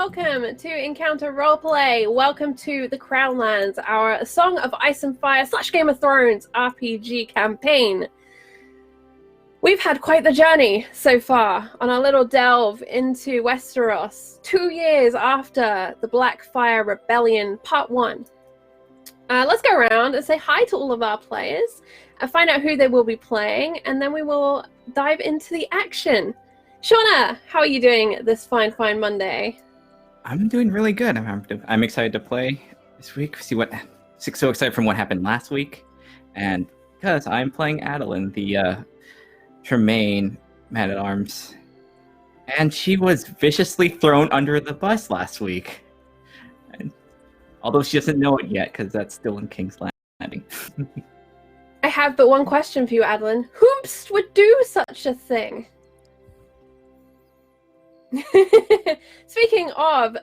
welcome to Encounter Roleplay. Welcome to the Crownlands, our Song of Ice and Fire / Game of Thrones RPG campaign. We've had quite the journey so far on our little delve into Westeros, 2 years after the Blackfire Rebellion Part 1. Let's go around and say hi to all of our players and find out who they will be playing, and then we will dive into the action. Shauna, how are you doing this fine Monday? I'm doing really good. I'm excited to play this week. So excited from what happened last week, and because I'm playing Adeline, the Tremaine man-at-arms, and she was viciously thrown under the bus last week. And, although she doesn't know it yet, because that's still in King's Landing. I have but one question for you, Adeline. Whomst would do such a thing? Speaking of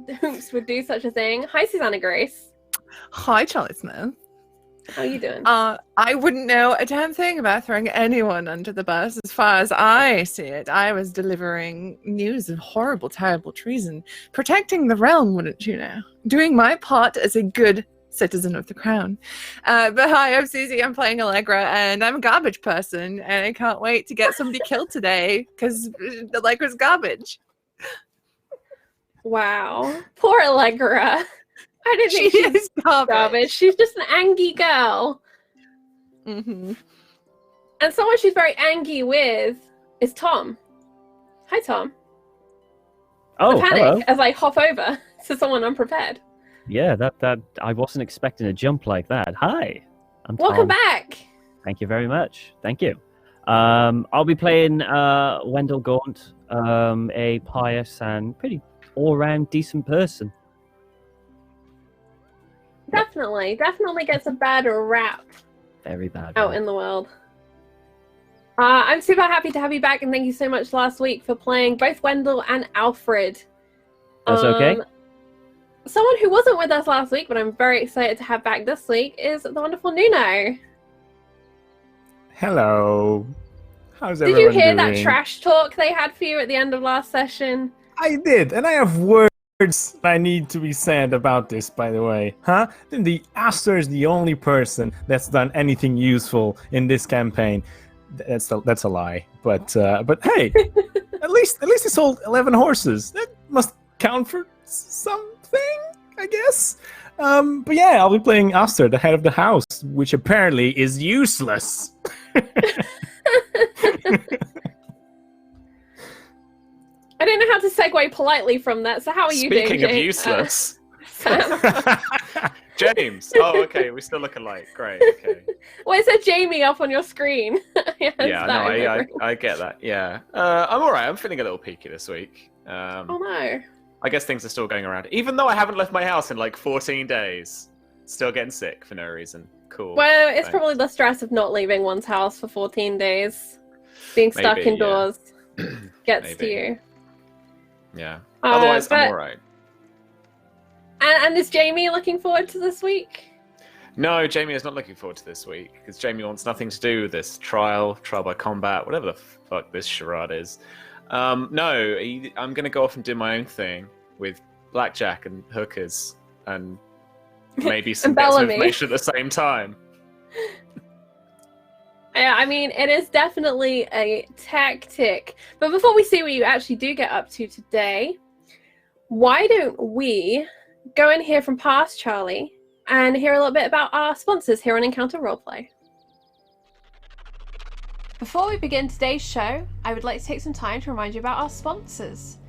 whomst would do such a thing, hi Susanna Grace. Hi Charlie Smith. How are you doing? I wouldn't know a damn thing about throwing anyone under the bus. As far as I see it, I was delivering news of horrible, terrible treason, protecting the realm, wouldn't you know? Doing my part as a good citizen of the crown. But hi, I'm Susie. I'm playing Allegra, and I'm a garbage person, and I can't wait to get somebody killed today because Allegra's garbage. Wow, poor Allegra. I didn't think she was garbage. She's just an angry girl. Mm-hmm. And someone she's very angry with is Tom. Hi, Tom. Oh, I panic hello. as I hop over to someone unprepared. Yeah, that I wasn't expecting a jump like that. Hi, I'm Welcome Tom. back. Thank you very much. Thank you. I'll be playing Wendell Gaunt, a pious and pretty all-round decent person. Definitely gets a bad rap Very bad. out in the world. I'm super happy to have you back, and thank you so much last week for playing both Wendell and Alfred. That's okay. Someone who wasn't with us last week, but I'm very excited to have back this week, is the wonderful Nuno. Hello. How's Did everyone you hear doing? that trash talk they had for you at the end of last session? I did, and I have words I need to be said about this, by the way. Huh? Then the Aster is the only person that's done anything useful in this campaign. That's a lie. But hey, at least he sold 11 horses. That must count for something, I guess. But yeah, I'll be playing Aster, the head of the house, which apparently is useless. I don't know how to segue politely from that, so how are you doing, Speaking of James? useless, Sam? James. Oh, okay, we still look alike. Great. Okay. Well, it said Jamie up on your screen. Yeah, no, I get that. Yeah, I'm all right. I'm feeling a little peaky this week. Oh no. I guess things are still going around, even though I haven't left my house in like 14 days. Still getting sick for no reason. Cool. Well, it's Thanks. probably the stress of not leaving one's house for 14 days. Being stuck Maybe, indoors gets Maybe. to you. Yeah. Otherwise, I'm all right. And is Jamie looking forward to this week? No, Jamie is not looking forward to this week because Jamie wants nothing to do with this trial by combat, whatever the fuck this charade is. I'm going to go off and do my own thing with blackjack and hookers and maybe some bits of information at the same time. Yeah, I mean, it is definitely a tactic. But before we see what you actually do get up to today, why don't we go and hear from past Charlie and hear a little bit about our sponsors here on Encounter Roleplay. Before we begin today's show, I would like to take some time to remind you about our sponsors.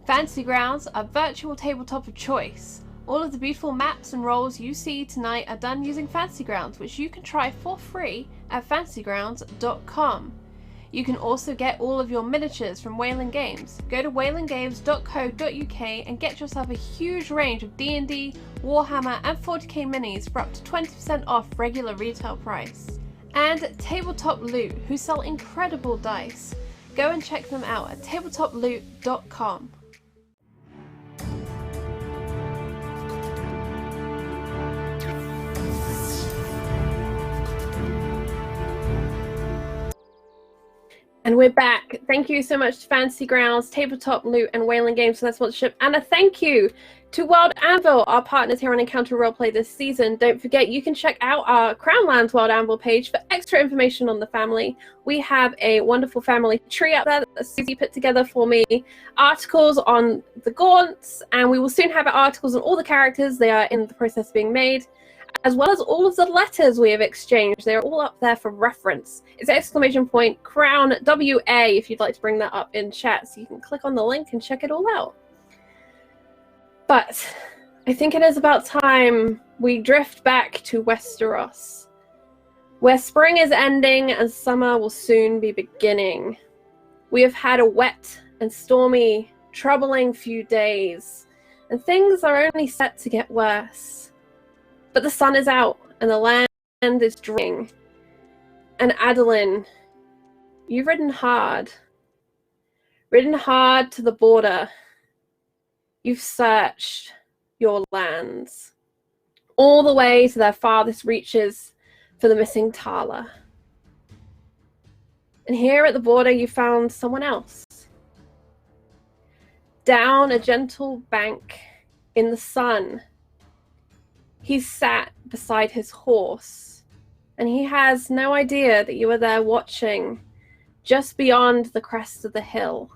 Fantasy Grounds, our virtual tabletop of choice. All of the beautiful maps and roles you see tonight are done using Fantasy Grounds, which you can try for free at fantasygrounds.com. You can also get all of your miniatures from Wayland Games. Go to waylandgames.co.uk and get yourself a huge range of D&D, Warhammer and 40k minis for up to 20% off regular retail price. And Tabletop Loot, who sell incredible dice. Go and check them out at tabletoploot.com. And we're back. Thank you so much to Fantasy Grounds, Tabletop Loot, and Whaling Games for their sponsorship. And a thank you to Wild Anvil, our partners here on Encounter Roleplay this season. Don't forget, you can check out our Crownlands Wild Anvil page for extra information on the family. We have a wonderful family tree up there that Susie put together for me. Articles on the Gaunts, and we will soon have articles on all the characters. They are in the process of being made, as well as all of the letters we have exchanged. They're all up there for reference. It's !Crown WA if you'd like to bring that up in chat, so you can click on the link and check it all out. But I think it is about time we drift back to Westeros, where spring is ending and summer will soon be beginning. We have had a wet and stormy, troubling few days, and things are only set to get worse. But the sun is out, and the land is drying. And Adeline, you've ridden hard to the border. You've searched your lands, all the way to their farthest reaches for the missing Tala. And here at the border, you found someone else. Down a gentle bank in the sun, he sat beside his horse, and he has no idea that you are there watching just beyond the crest of the hill.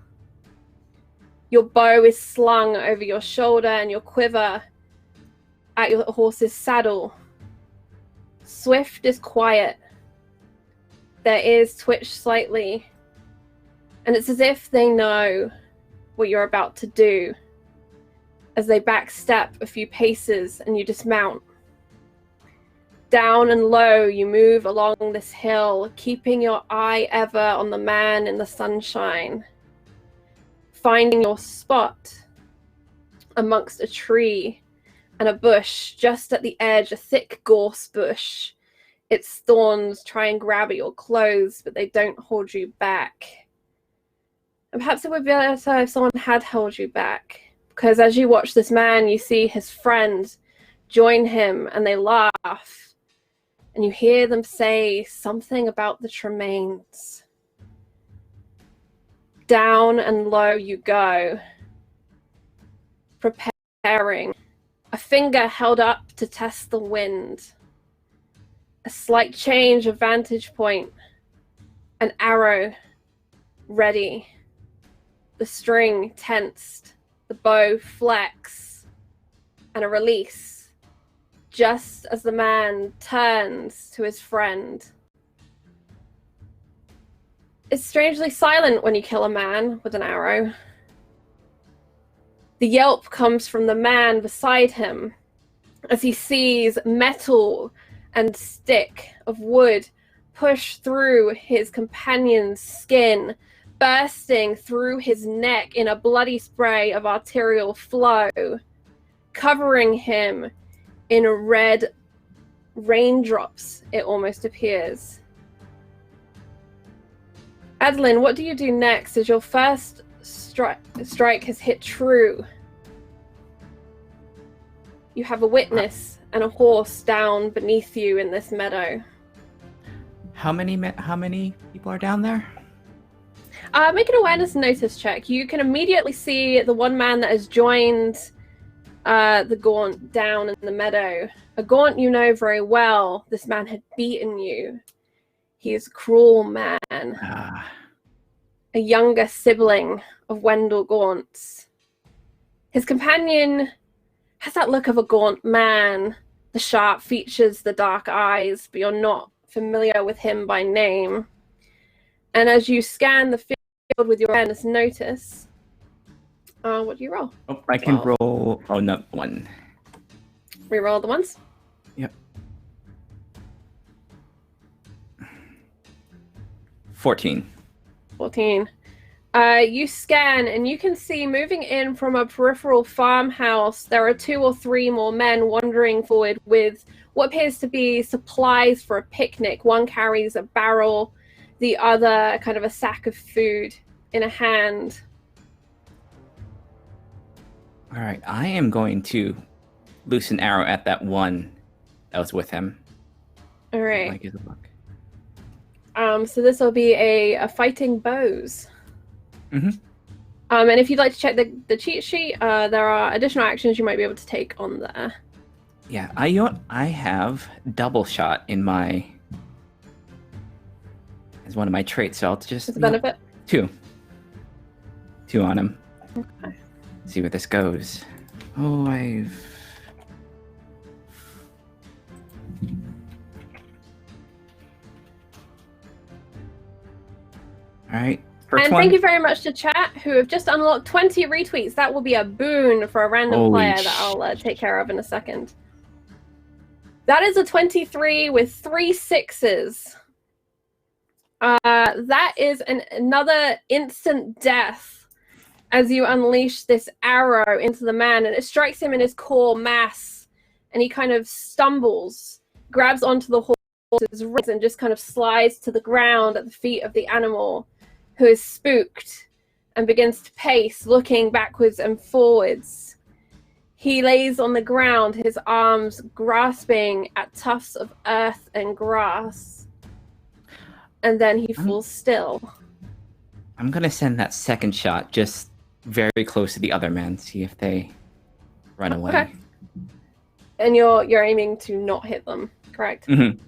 Your bow is slung over your shoulder and your quiver at your horse's saddle. Swift is quiet. Their ears twitch slightly, and it's as if they know what you're about to do as they backstep a few paces and you dismount. Down and low you move along this hill, keeping your eye ever on the man in the sunshine, finding your spot amongst a tree and a bush just at the edge, a thick gorse bush. Its thorns try and grab at your clothes, but they don't hold you back. And perhaps it would be better if someone had held you back, because as you watch this man, you see his friend join him, and they laugh, and you hear them say something about the Tremaines. Down and low you go, preparing, a finger held up to test the wind, a slight change of vantage point, an arrow ready, the string tensed, the bow flex, and a release, just as the man turns to his friend. It's strangely silent when you kill a man with an arrow. The yelp comes from the man beside him as he sees metal and stick of wood push through his companion's skin, bursting through his neck in a bloody spray of arterial flow, covering him in red raindrops, it almost appears. Adeline, what do you do next as your first strike has hit true? You have a witness and a horse down beneath you in this meadow. How many people are down there? Make an awareness notice check. You can immediately see the one man that has joined the Gaunt down in the meadow. A Gaunt you know very well. This man had beaten you. He is a cruel man. A younger sibling of Wendell Gaunt's. His companion has that look of a gaunt man, the sharp features, the dark eyes, but you're not familiar with him by name. And as you scan the field with your awareness notice, what do you roll? Oh, I can roll. Oh, no, one. Reroll the ones? Yep. 14. 14. You scan and you can see moving in from a peripheral farmhouse, there are 2 or 3 more men wandering forward with what appears to be supplies for a picnic. One carries a barrel, the other kind of a sack of food in a hand. All right, I am going to loose an arrow at that one that was with him. All right. Like his luck. So this will be a fighting bows. Mhm. And if you'd like to check the cheat sheet, there are additional actions you might be able to take on there. Yeah, I have double shot in my as one of my traits, so I'll just As a benefit. two on him. Okay. See where this goes. Oh, I've. All right. First And one. thank you very much to chat, who have just unlocked 20 retweets. That will be a boon for a random Holy player that I'll take care of in a second. That is a 23 with 3 6s. That is another instant death as you unleash this arrow into the man, and it strikes him in his core mass, and he kind of stumbles, grabs onto the horse's wrist, and just kind of slides to the ground at the feet of the animal, who is spooked and begins to pace, looking backwards and forwards. He lays on the ground, his arms grasping at tufts of earth and grass. And then he falls still. I'm gonna send that second shot just very close to the other man, see if they run away. Okay. And you're aiming to not hit them, correct? Mm-hmm.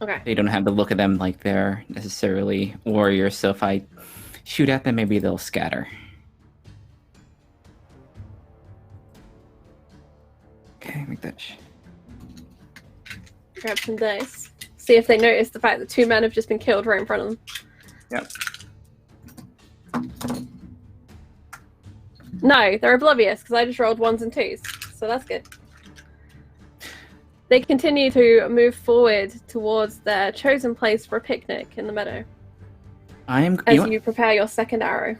Okay. They don't have the look of them like they're necessarily warriors, so if I shoot at them, maybe they'll scatter. Okay, make that. Grab some dice. See if they notice the fact that 2 men have just been killed right in front of them. Yep. No, they're oblivious because I just rolled 1s and 2s, so that's good. They continue to move forward towards their chosen place for a picnic in the meadow. As you prepare your second arrow.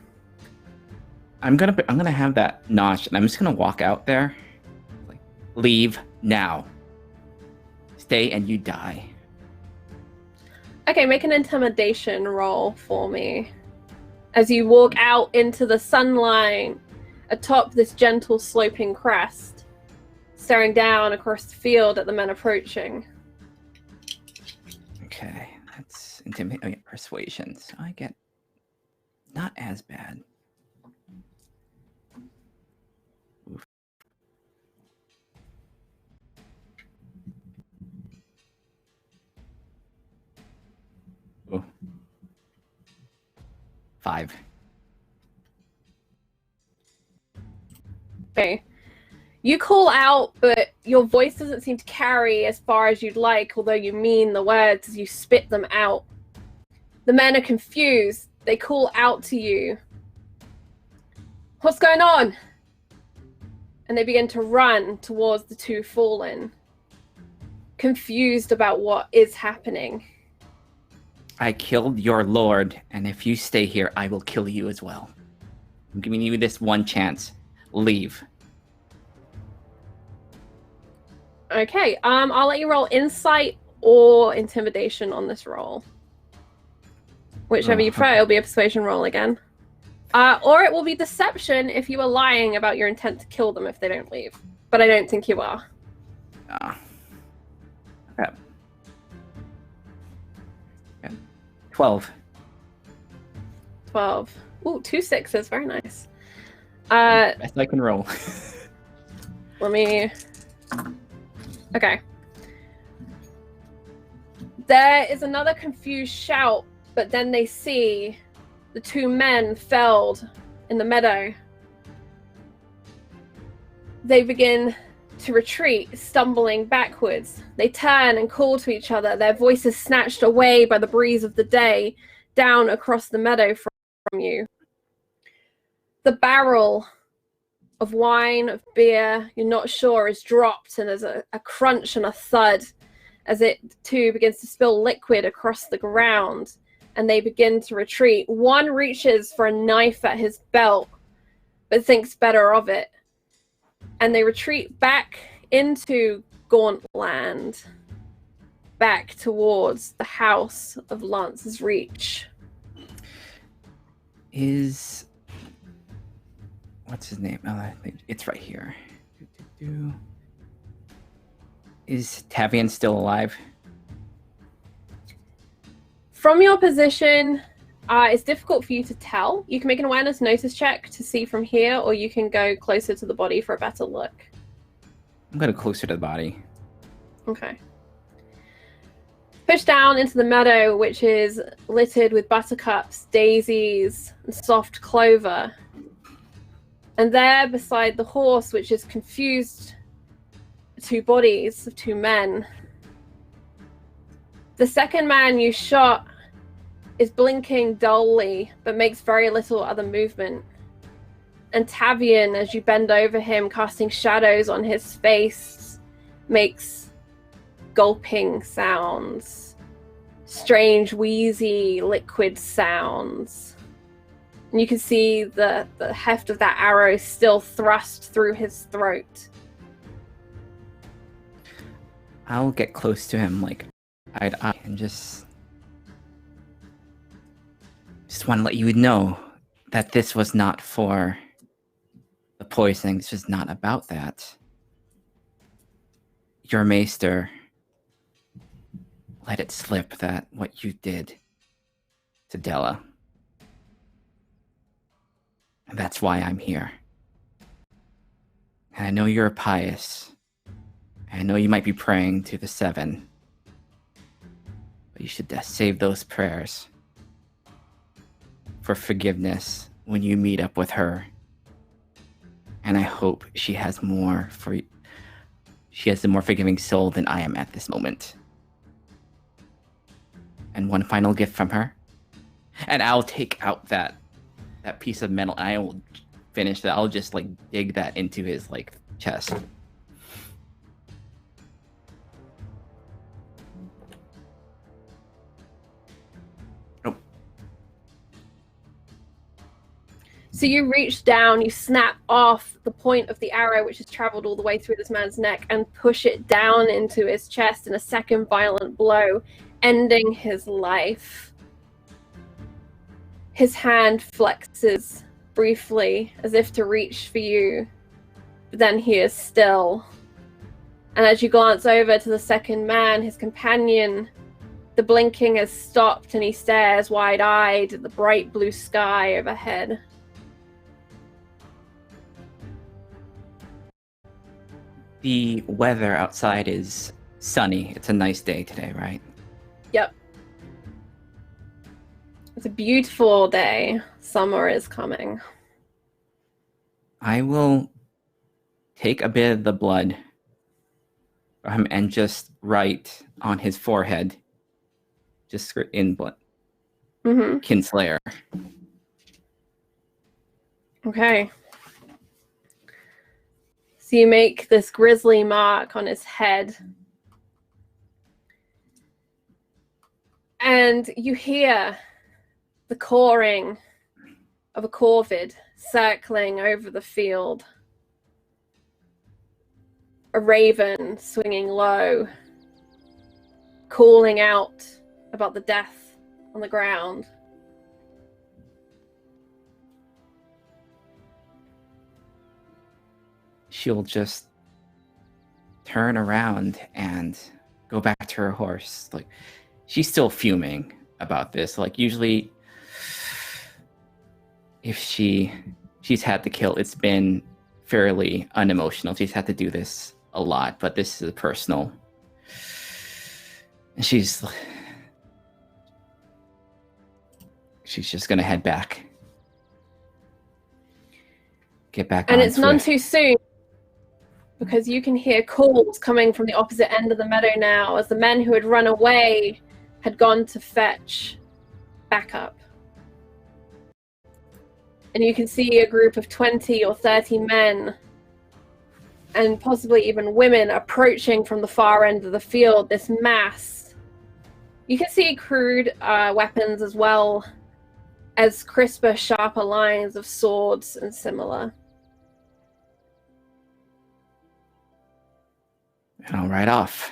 I'm gonna have that notch, and I'm just gonna walk out there. Like, leave now. Stay and you die. Okay, make an intimidation roll for me. As you walk out into the sunlight atop this gentle sloping crest, staring down across the field at the men approaching. Okay, that's intimidate. Oh, yeah, persuasion. So I get not as bad. Oof. Oh. 5. Okay. You call out, but your voice doesn't seem to carry as far as you'd like, although you mean the words as you spit them out. The men are confused. They call out to you. What's going on? And they begin to run towards the 2 fallen, confused about what is happening. I killed your lord, and if you stay here, I will kill you as well. I'm giving you this one chance. Leave. Okay, I'll let you roll insight or intimidation on this roll. Whichever you prefer, it'll be a persuasion roll again. Or it will be deception if you are lying about your intent to kill them if they don't leave. But I don't think you are. Okay. 12. 12. Ooh, 2 6s. Very nice. Best I can roll. Let me... Okay. There is another confused shout, but then they see the 2 men felled in the meadow. They begin to retreat, stumbling backwards. They turn and call to each other, their voices snatched away by the breeze of the day down across the meadow from you. The barrel of wine, of beer, you're not sure, is dropped, and there's a crunch and a thud as it too begins to spill liquid across the ground, and they begin to retreat. One reaches for a knife at his belt, but thinks better of it, and they retreat back into Gauntland, back towards the house of Lance's Reach. What's his name? Oh, I think it's right here. Is Tavian still alive? From your position, it's difficult for you to tell. You can make an awareness notice check to see from here, or you can go closer to the body for a better look. I'm going closer to the body. Okay. Push down into the meadow, which is littered with buttercups, daisies, and soft clover. And there, beside the horse, which is confused, two bodies of two men. The second man you shot is blinking dully, but makes very little other movement. And Tavian, as you bend over him, casting shadows on his face, makes gulping sounds, strange, wheezy, liquid sounds. And you can see the heft of that arrow still thrust through his throat. I'll get close to him, like eye to eye, and just want to let you know that this was not for the poisoning. This was not about that. Your maester let it slip that what you did to Della. And that's why I'm here. And I know you're pious. I know you might be praying to the Seven. But you should save those prayers for forgiveness when you meet up with her. And I hope she has more for she has a more forgiving soul than I am at this moment. And one final gift from her. And I'll take out that piece of metal and I will finish that. I'll just like dig that into his like chest. Nope. So you reach down, you snap off the point of the arrow, which has traveled all the way through this man's neck, and push it down into his chest in a second violent blow, ending his life. His hand flexes briefly, as if to reach for you, but then he is still. And as you glance over to the second man, his companion, the blinking has stopped and he stares wide-eyed at the bright blue sky overhead. The weather outside is sunny. It's a nice day today, right? Yep. It's a beautiful day. Summer is coming. I will take a bit of the blood and just write on his forehead, just in blood, Kinslayer. Okay. So you make this grisly mark on his head. And you hear the cawing of a corvid circling over the field. A raven swinging low, calling out about the death on the ground. She'll just turn around and go back to her horse. Like, she's still fuming about this. Like, usually if she's had to kill, it's been fairly unemotional. She's had to do this a lot, but this is personal. And she's just gonna head back. Get back and on it's none Swift. too soon, because you can hear calls coming from the opposite end of the meadow now, as the men who had run away had gone to fetch backup. And you can see a group of 20 or 30 men, and possibly even women, approaching from the far end of the field, this mass. You can see crude weapons as well as crisper, sharper lines of swords and similar. And I'll ride off.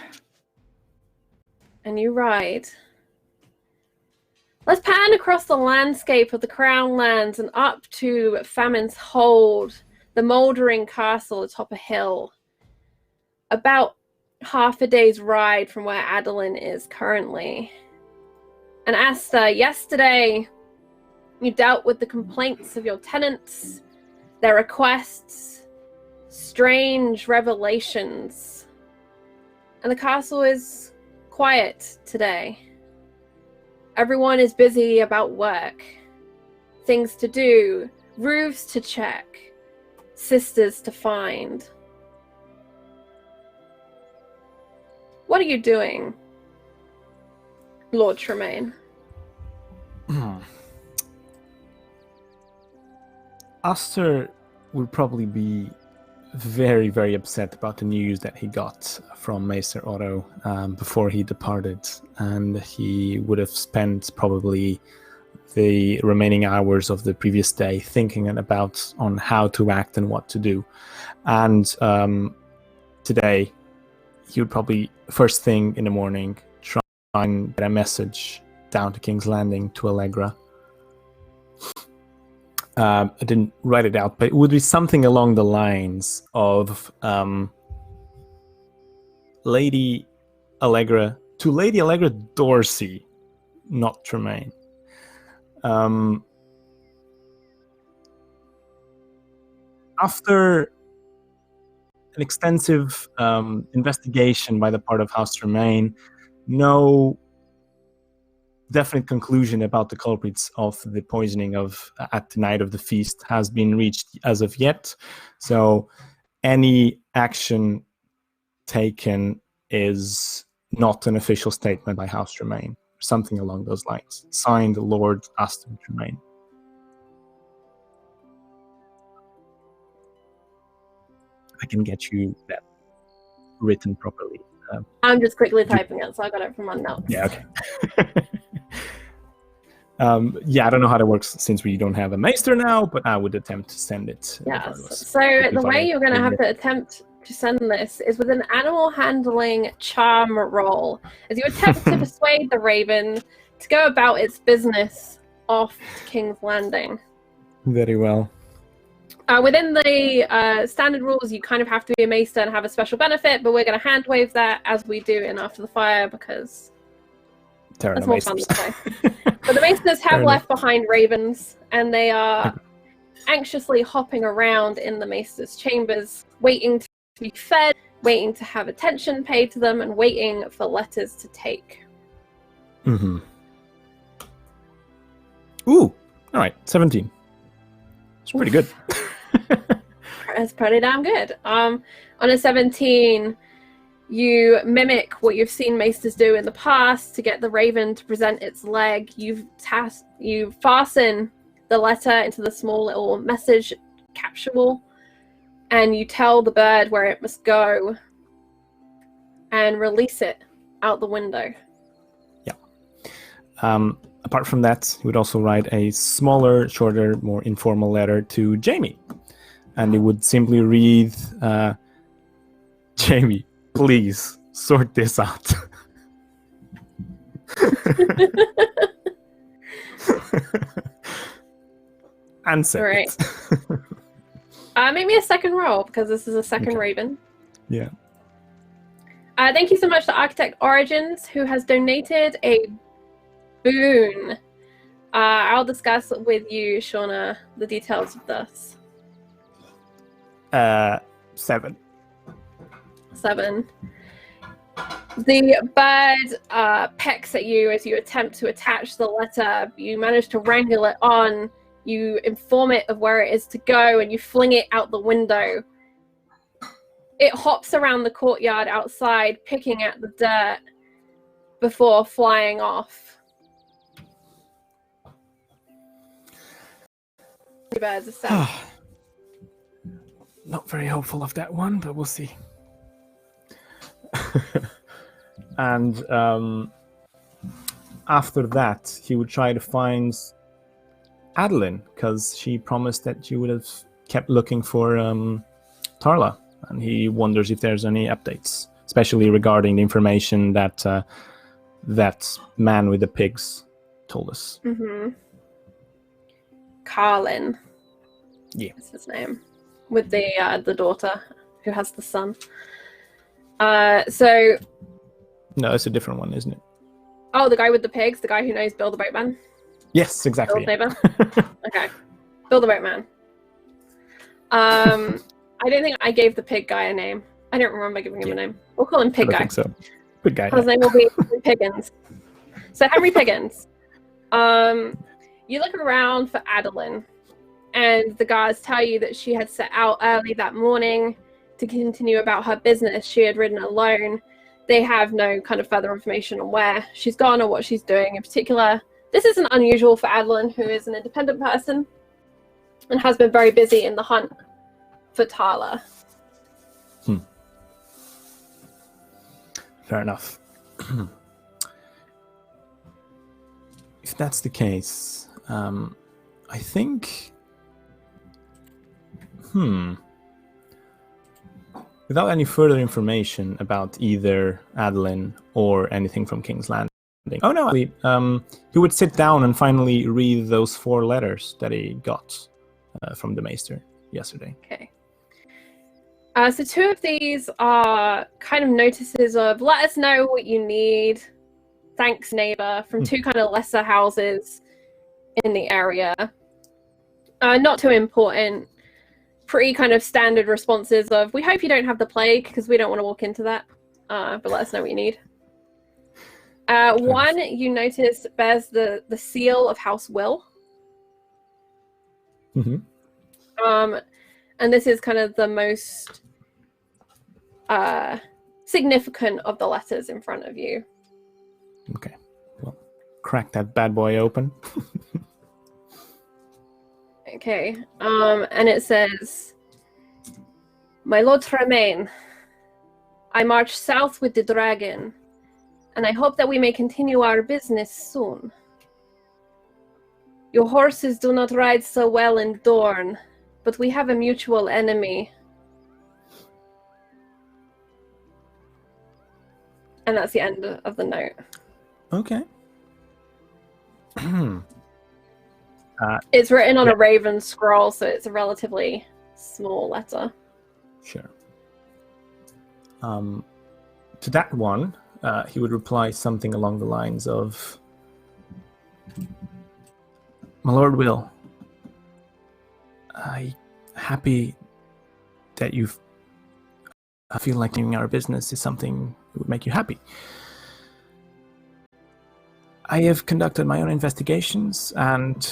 And you ride. Let's pan across the landscape of the Crown Lands and up to Famine's Hold, the mouldering castle atop a hill. About half a day's ride from where Adeline is currently. And Asta, yesterday you dealt with the complaints of your tenants, their requests, strange revelations. And the castle is quiet today. Everyone is busy about work, things to do, roofs to check, sisters to find. What are you doing, Lord Tremaine? Aster would probably be very, very upset about the news that he got from Maester Otto before he departed, and he would have spent probably the remaining hours of the previous day thinking about on how to act and what to do. And today, he would probably, first thing in the morning, try and get a message down to King's Landing to Allegra. I didn't write it out, but it would be something along the lines of Lady Allegra to Lady Allegra Dorsey, not Tremaine. After an extensive investigation by the part of House Tremaine, no definite conclusion about the culprits of the poisoning at the night of the feast has been reached as of yet. So any action taken is not an official statement by House Tremaine. Something along those lines. Signed, Lord Aston Tremaine. I can get you that written properly. I'm just quickly typing it, so I got it from my notes. Yeah, okay. I don't know how that works since we don't have a maester now, but I would attempt to send it. Yes. So the way you're going to have to attempt to send this is with an animal handling charm roll, as you attempt to persuade the raven to go about its business off to King's Landing. Very well. Within the standard rules, you kind of have to be a maester and have a special benefit, but we're going to hand wave that as we do in After the Fire because that's more fun this way. But the maesters have left behind ravens, and they are anxiously hopping around in the maesters' chambers, waiting to be fed, waiting to have attention paid to them, and waiting for letters to take. Mm-hmm. Ooh, all right, 17. It's pretty good. That's pretty damn good. On a 17, you mimic what you've seen maesters do in the past to get the raven to present its leg. You fasten the letter into the small little message capsule, and you tell the bird where it must go and release it out the window. Yeah. Apart from that, he would also write a smaller, shorter, more informal letter to Jaime. And he would simply read, Jaime, please sort this out. And send Right. it. Make me a second roll, because this is a second raven. Yeah. Thank you so much to Architect Origins, who has donated a boon. I'll discuss with you, Shauna, the details of this. 7. 7. The bird pecks at you as you attempt to attach the letter. You manage to wrangle it on. You inform it of where it is to go, and you fling it out the window. It hops around the courtyard outside, picking at the dirt before flying off. The birds are sad. Not very hopeful of that one, but we'll see. And after that, he would try to find Adeline, because she promised that she would have kept looking for Tarla, and he wonders if there's any updates, especially regarding the information that that man with the pigs told us. Mm-hmm. Carlin. Yeah. That's his name. With the daughter who has the son. So no, it's a different one, isn't it? Oh, the guy with the pigs, the guy who knows Bill the Boatman. Yes, exactly. Bill's neighbor. Okay, Bill the Boatman. I don't think I gave the pig guy a name. I don't remember giving him a name. We'll call him Pig I Guy. think so. Good guy. His name will be Henry Piggins. So Henry Piggins. You look around for Adeline, and the guards tell you that she had set out early that morning to continue about her business. She had ridden alone. They have no kind of further information on where she's gone or what she's doing in particular. This isn't unusual for Adeline, who is an independent person and has been very busy in the hunt for Tala. Fair enough. If that's the case, I think... Without any further information about either Adeline or anything from King's Landing... Oh no, he would sit down and finally read those 4 letters that he got from the Maester yesterday. Okay. So 2 of these are kind of notices of, let us know what you need. Thanks, neighbor, from 2 kind of lesser houses in the area. Not too important. Pretty kind of standard responses of, we hope you don't have the plague, because we don't want to walk into that. But let us know what you need. One, you notice, bears the seal of House Will. Mm-hmm. And this is kind of the most significant of the letters in front of you. Okay. Well, crack that bad boy open. Okay. And it says, My Lord Tremaine, I march south with the dragon, and I hope that we may continue our business soon. Your horses do not ride so well in Dorne, but we have a mutual enemy. And that's the end of the note. Okay. It's written on a raven scroll, so it's a relatively small letter. Sure. To that one, he would reply something along the lines of, My Lord Will, I'm happy that I feel like doing our business is something that would make you happy. I have conducted my own investigations and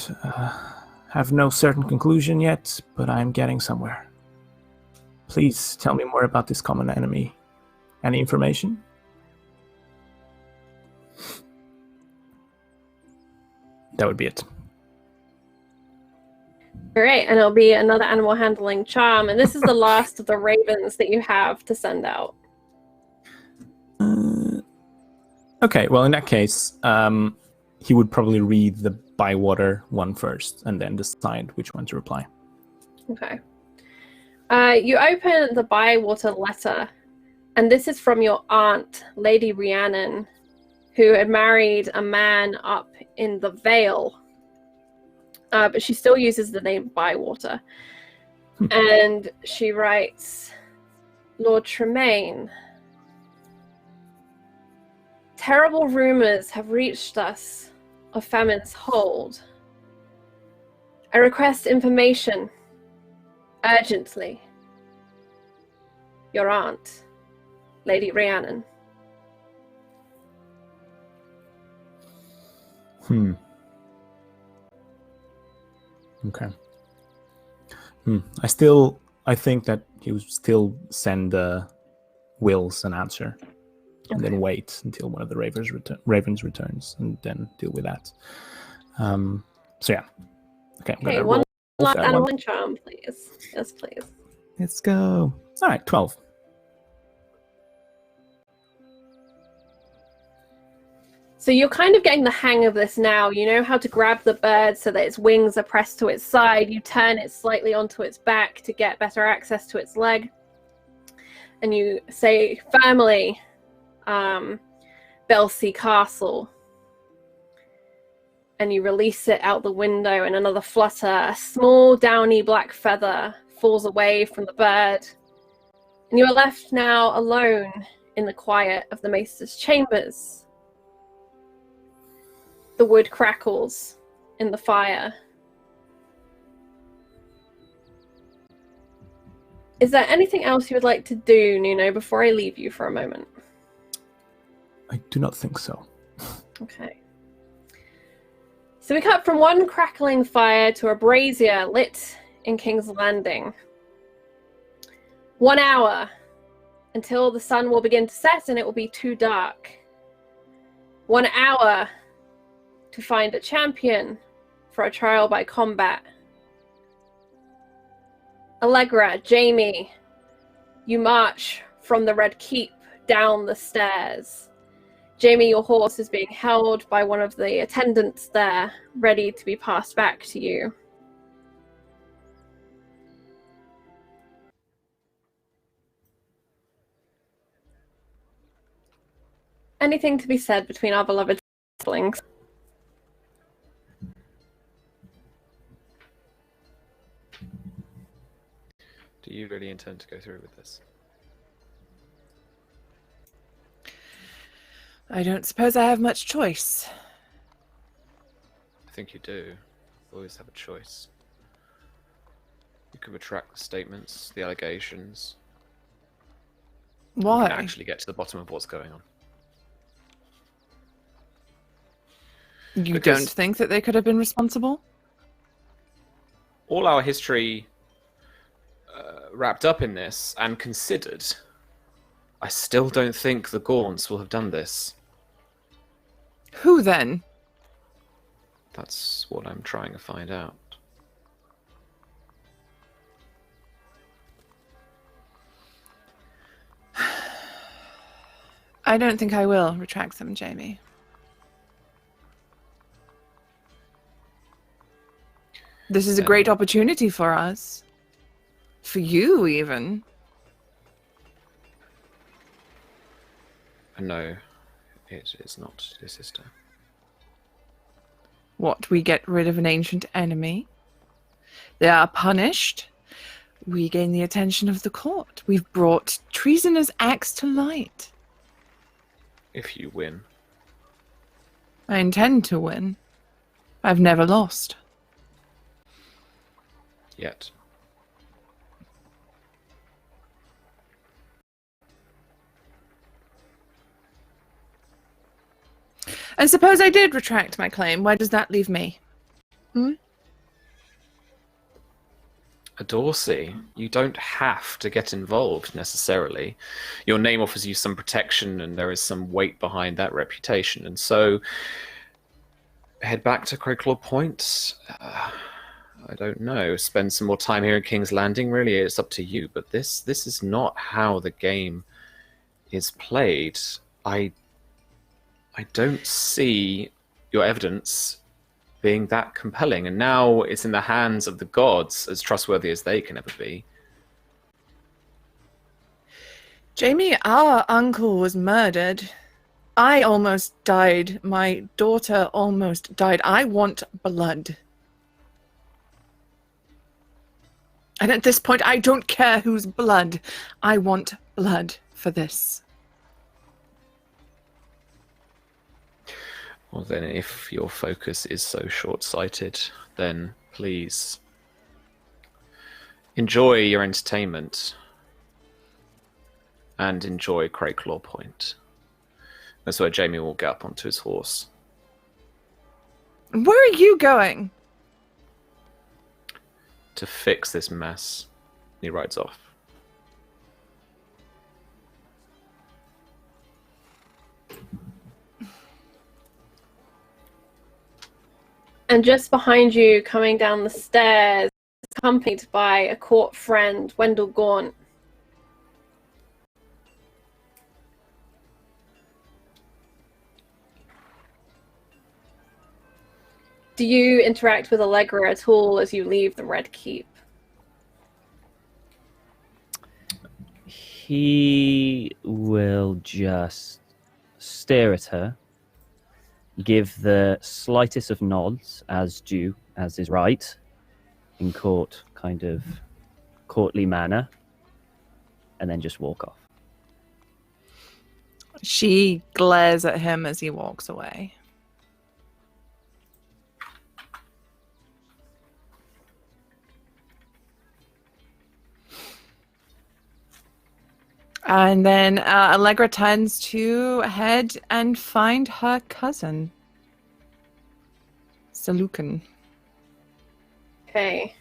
have no certain conclusion yet, but I'm getting somewhere. Please tell me more about this common enemy. Any information? That would be it. Great, and it'll be another animal handling charm, and this is the last of the ravens that you have to send out. Okay, well, in that case, he would probably read the Bywater one first and then decide which one to reply. Okay. You open the Bywater letter, and this is from your aunt, Lady Rhiannon, who had married a man up in the Vale. But she still uses the name Bywater. And she writes, Lord Tremaine, terrible rumors have reached us of famine's hold. I request information urgently. Your aunt, Lady Rhiannon. Okay. I think that he would still send Wills an answer, and then wait until one of the ravens returns, and then deal with that. So yeah. Okay. Okay, one last animal charm, please. Yes, please. Let's go. All right, 12. So you're kind of getting the hang of this now. You know how to grab the bird so that its wings are pressed to its side. You turn it slightly onto its back to get better access to its leg. And you say firmly, Belsey Castle. And you release it out the window, and another flutter. A small downy black feather falls away from the bird. And you are left now alone in the quiet of the Maester's chambers. The wood crackles in the fire. Is there anything else you would like to do, Nuno, before I leave you for a moment? I do not think so. Okay. So we cut from one crackling fire to a brazier lit in King's Landing. 1 hour until the sun will begin to set and it will be too dark. 1 hour to find a champion for a trial by combat. Allegra, Jaime, you march from the Red Keep down the stairs. Jaime, your horse is being held by one of the attendants there, ready to be passed back to you. Anything to be said between our beloved siblings? Do you really intend to go through with this? I don't suppose I have much choice. I think you do. You always have a choice. You can retract the statements, the allegations. Why? You can actually get to the bottom of what's going on. You Because- don't think that they could have been responsible? All our history wrapped up in this and considered, I still don't think the Gaunts will have done this. Who then? That's what I'm trying to find out. I don't think I will retract them, Jaime. This is a great opportunity for us. For you, even. No, it is not, dear sister. What, we get rid of an ancient enemy? They are punished. We gain the attention of the court. We've brought treasonous acts to light. If you win. I intend to win. I've never lost. Yet. And suppose I did retract my claim, where does that leave me? A Dorsey, you don't have to get involved necessarily. Your name offers you some protection and there is some weight behind that reputation. And so, head back to Crowclaw Point. I don't know. Spend some more time here in King's Landing. Really, it's up to you. But this is not how the game is played. I don't see your evidence being that compelling, and now it's in the hands of the gods, as trustworthy as they can ever be. Jaime, our uncle was murdered. I almost died. My daughter almost died. I want blood. And at this point, I don't care whose blood. I want blood for this. Well, then, if your focus is so short-sighted, then please enjoy your entertainment and enjoy Crowclaw Point. That's where Jaime will get up onto his horse. Where are you going? To fix this mess. He rides off. And just behind you, coming down the stairs, accompanied by a court friend, Wendell Gaunt. Do you interact with Allegra at all as you leave the Red Keep? He will just stare at her, give the slightest of nods as due, as is right, in kind of courtly manner, and then just walk off. She glares at him as he walks away. And then Allegra turns to head and find her cousin, Salukan. Okay.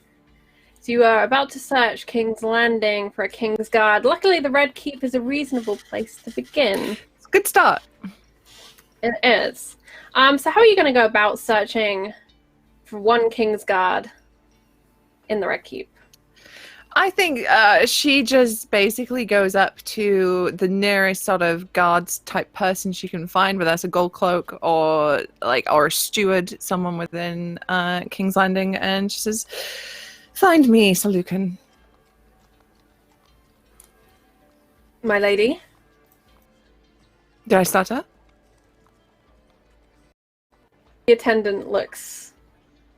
So you are about to search King's Landing for a King's Guard. Luckily, the Red Keep is a reasonable place to begin. It's a good start. It is. So how are you going to go about searching for one King's Guard in the Red Keep? I think she just basically goes up to the nearest sort of guards type person she can find, whether that's a gold cloak or a steward, someone within King's Landing, and she says, "Find me, Salukan." My lady? Did I stutter? The attendant looks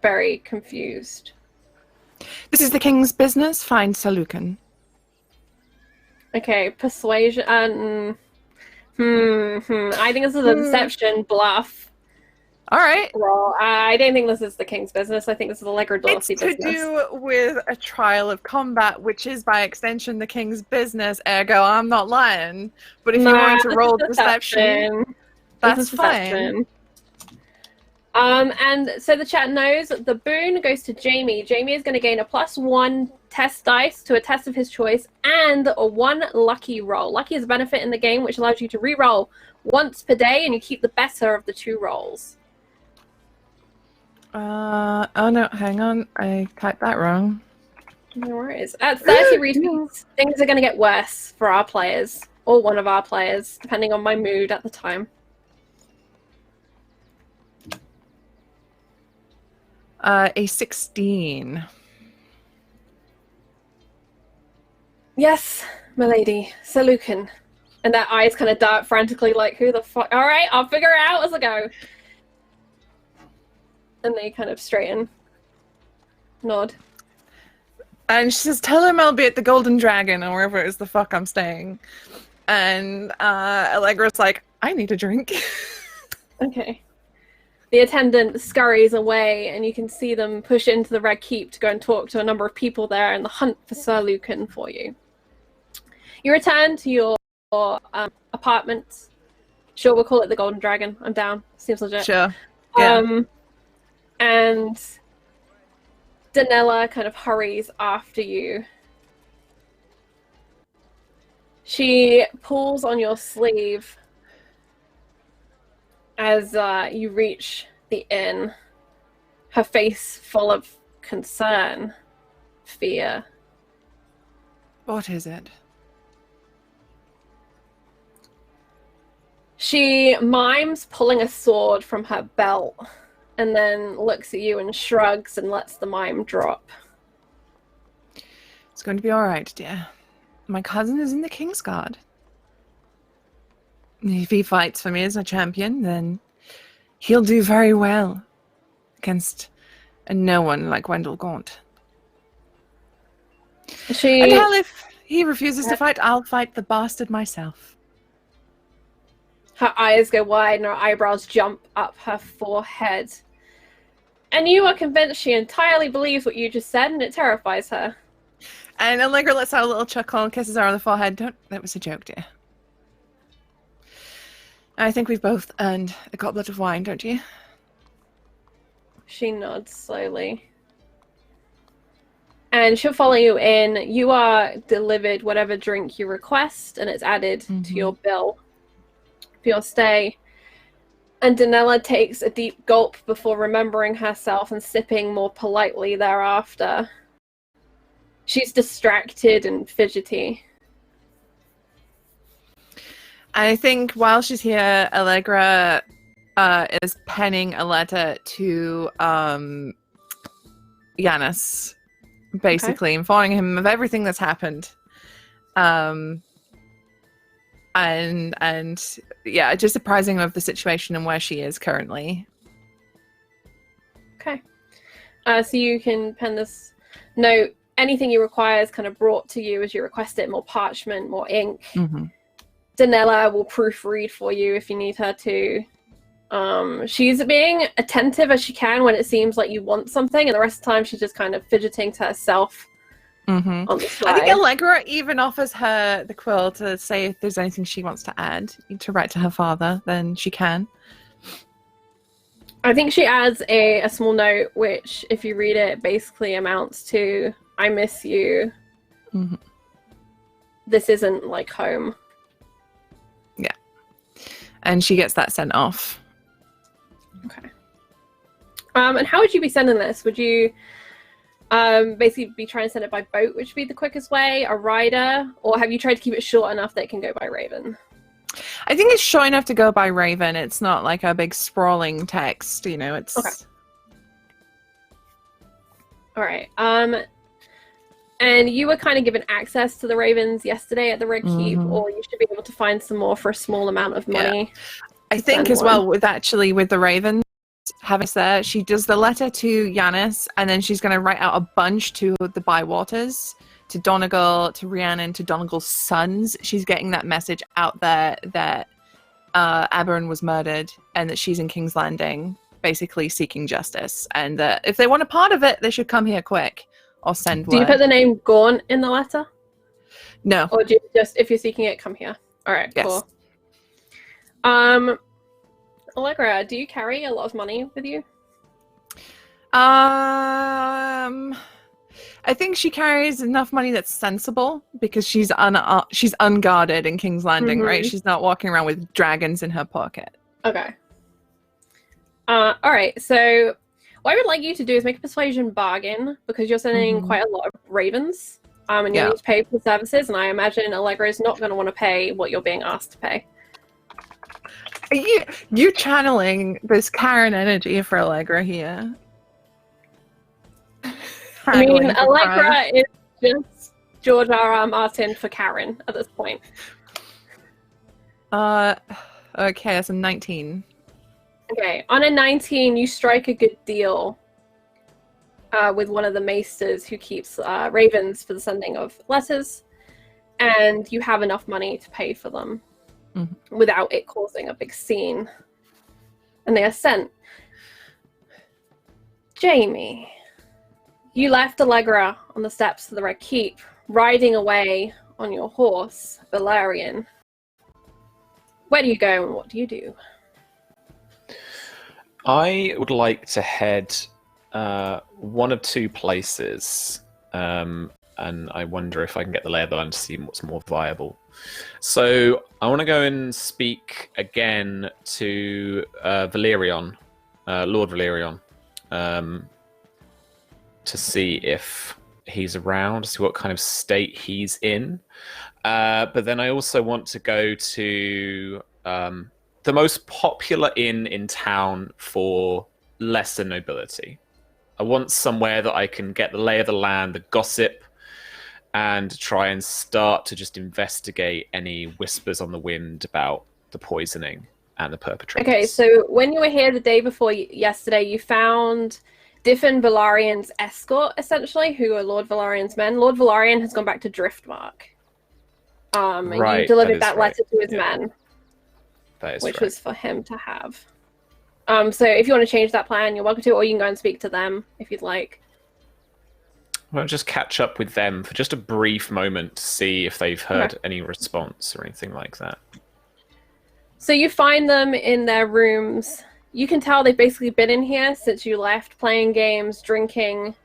very confused. This is the king's business. Find Salukan. Okay, persuasion. I think this is a deception bluff. All right. Well, I don't think this is the king's business. I think this is Allegra It's Dorsey to business. do with a trial of combat, which is by extension the king's business. Ergo, I'm not lying. But if you want to roll deception, that's fine. And so the chat knows the boon goes to Jamie. Jamie is going to gain a +1 test dice to a test of his choice and a 1 lucky roll. Lucky is a benefit in the game which allows you to re-roll once per day and you keep the better of the 2 rolls. Oh no, hang on. I typed that wrong. No worries. At 30 readings, things are going to get worse for our players, or one of our players, depending on my mood at the time. A 16. Yes, milady. Salukan. And their eyes kind of dart frantically like, who the fuck? All right, I'll figure it out as I go. And they kind of straighten. Nod. And she says, "Tell him I'll be at the Golden Dragon or wherever it is the fuck I'm staying." And Allegra's like, "I need a drink." Okay. The attendant scurries away, and you can see them push into the Red Keep to go and talk to a number of people there in the hunt for Sir Lucan for you. You return to your apartment. Sure, we'll call it the Golden Dragon. I'm down. Seems legit. Sure. Yeah. And Danella kind of hurries after you. She pulls on your sleeve as you reach the inn, her face full of concern, fear. What is it? She mimes pulling a sword from her belt and then looks at you and shrugs and lets the mime drop. It's going to be all right, dear. My cousin is in the King's Guard. If he fights for me as a champion, then he'll do very well against no one like Wendell Gaunt. And hell, if he refuses to fight, I'll fight the bastard myself. Her eyes go wide and her eyebrows jump up her forehead. And you are convinced she entirely believes what you just said, and it terrifies her. And Allegra lets out a little chuckle and kisses her on the forehead. That was a joke, dear. I think we've both earned a goblet of wine, don't you? She nods slowly. And she'll follow you in. You are delivered whatever drink you request, and it's added to your bill for your stay. And Danella takes a deep gulp before remembering herself and sipping more politely thereafter. She's distracted and fidgety. I think while she's here, Allegra is penning a letter to Yanis, basically informing him of everything that's happened. And yeah, just apprising him of the situation and where she is currently. Okay. So you can pen this note. Anything you require is kind of brought to you as you request it. More parchment, more ink. Mm-hmm. Danella will proofread for you if you need her to. She's being attentive as she can when it seems like you want something, and the rest of the time she's just kind of fidgeting to herself. Mm-hmm. on the I slide. think Allegra even offers her the quill to say if there's anything she wants to add to write to her father, then she can. I think she adds a small note, which, if you read it, basically amounts to, I miss you. Mhm. This isn't like home. And she gets that sent off. Okay. And how would you be sending this? Would you basically be trying to send it by boat, which would be the quickest way, a rider, or have you tried to keep it short enough that it can go by Raven? I think it's short enough to go by Raven. It's not like a big sprawling text, you know, it's... Okay. All right. And you were kind of given access to the Ravens yesterday at the Red Keep, or you should be able to find some more for a small amount of money. I think as well with the Ravens having there, she does the letter to Yanis, and then she's going to write out a bunch to the Bywaters, to Donegal, to Rhiannon, to Donegal's sons. She's getting that message out there that Aberon was murdered and that she's in King's Landing, basically seeking justice, and that if they want a part of it, they should come here quick or send word. Do you put the name Gorn in the letter? No. Or do you just, if you're seeking it, come here? All right, Yes. Cool. Allegra, do you carry a lot of money with you? I think she carries enough money that's sensible because she's unguarded in King's Landing, right? She's not walking around with dragons in her pocket. Okay. All right. So what I would like you to do is make a persuasion bargain because you're sending quite a lot of ravens, and you need to pay for services. And I imagine Allegra is not going to want to pay what you're being asked to pay. Are you channeling this Karen energy for Allegra here? I mean, Allegra is just George R.R. Martin for Karen at this point. Okay, that's a 19. Okay, on a 19, you strike a good deal with one of the maesters who keeps ravens for the sending of letters, and you have enough money to pay for them without it causing a big scene. And they are sent. Jaime, you left Allegra on the steps of the Red Keep, riding away on your horse, Valerian. Where do you go and what do you do? I would like to head one of two places, and I wonder if I can get the lay of the land to see what's more viable. So I want to go and speak again to Valerion, Lord Valerion, to see if he's around, to see what kind of state he's in. But then I also want to go to the most popular inn in town for lesser nobility. I want somewhere that I can get the lay of the land, the gossip, and try and start to just investigate any whispers on the wind about the poisoning and the perpetrators. Okay, so when you were here the day before yesterday, you found Diffin Valarian's escort, essentially, who are Lord Valarian's men. Lord Valarian has gone back to Driftmark. And you delivered that letter to his men, which was for him to have. So if you want to change that plan, you're welcome to, or you can go and speak to them if you'd like. Well, just catch up with them for just a brief moment to see if they've heard any response or anything like that. So you find them in their rooms. You can tell they've basically been in here since you left, playing games, drinking.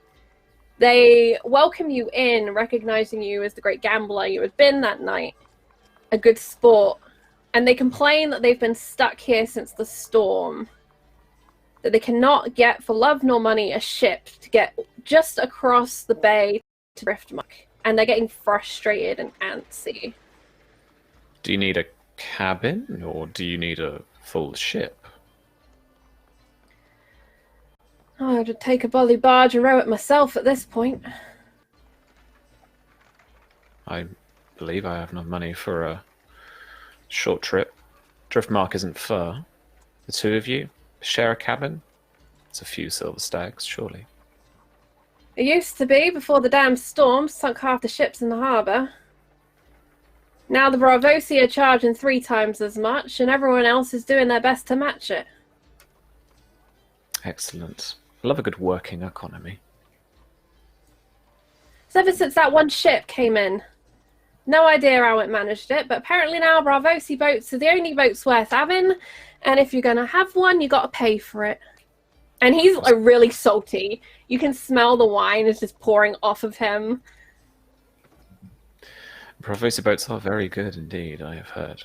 They welcome you in, recognizing you as the great gambler you had been that night, a good sport. And they complain that they've been stuck here since the storm, that they cannot get, for love nor money, a ship to get just across the bay to Driftmark. And they're getting frustrated and antsy. Do you need a cabin, or do you need a full ship? Oh, I would take a bully barge and row it myself at this point. I believe I have enough money for a short trip. Driftmark isn't far. The two of you share a cabin? It's a few silver stags, surely. It used to be before the damn storm sunk half the ships in the harbour. Now the Bravosi are charging 3 times as much, and everyone else is doing their best to match it. Excellent. I love a good working economy. It's ever since that one ship came in. No idea how it managed it, but apparently now Bravosi boats are the only boats worth having, and if you're going to have one, you got to pay for it. And he's like, really salty. You can smell the wine is just pouring off of him. Bravosi boats are very good indeed, I have heard.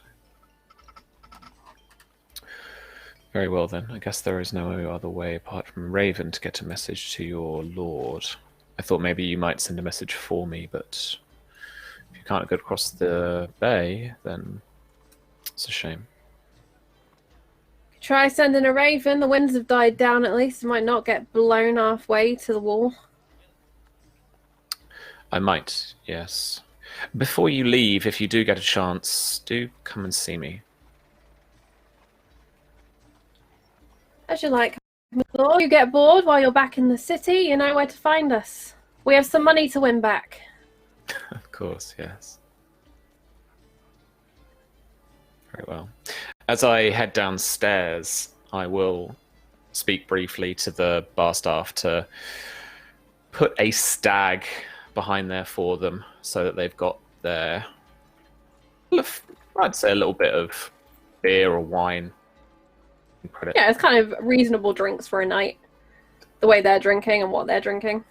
Very well then. I guess there is no other way apart from Raven to get a message to your lord. I thought maybe you might send a message for me, but if you can't get across the bay, then it's a shame. Try sending a raven. The winds have died down at least. It might not get blown halfway to the wall. I might, yes. Before you leave, if you do get a chance, do come and see me. As you like. If you get bored while you're back in the city, you know where to find us. We have some money to win back. Of course, yes. Very well. As I head downstairs, I will speak briefly to the bar staff to put a stag behind there for them so that they've got their, I'd say, a little bit of beer or wine. Yeah, it's kind of reasonable drinks for a night. The way they're drinking and what they're drinking.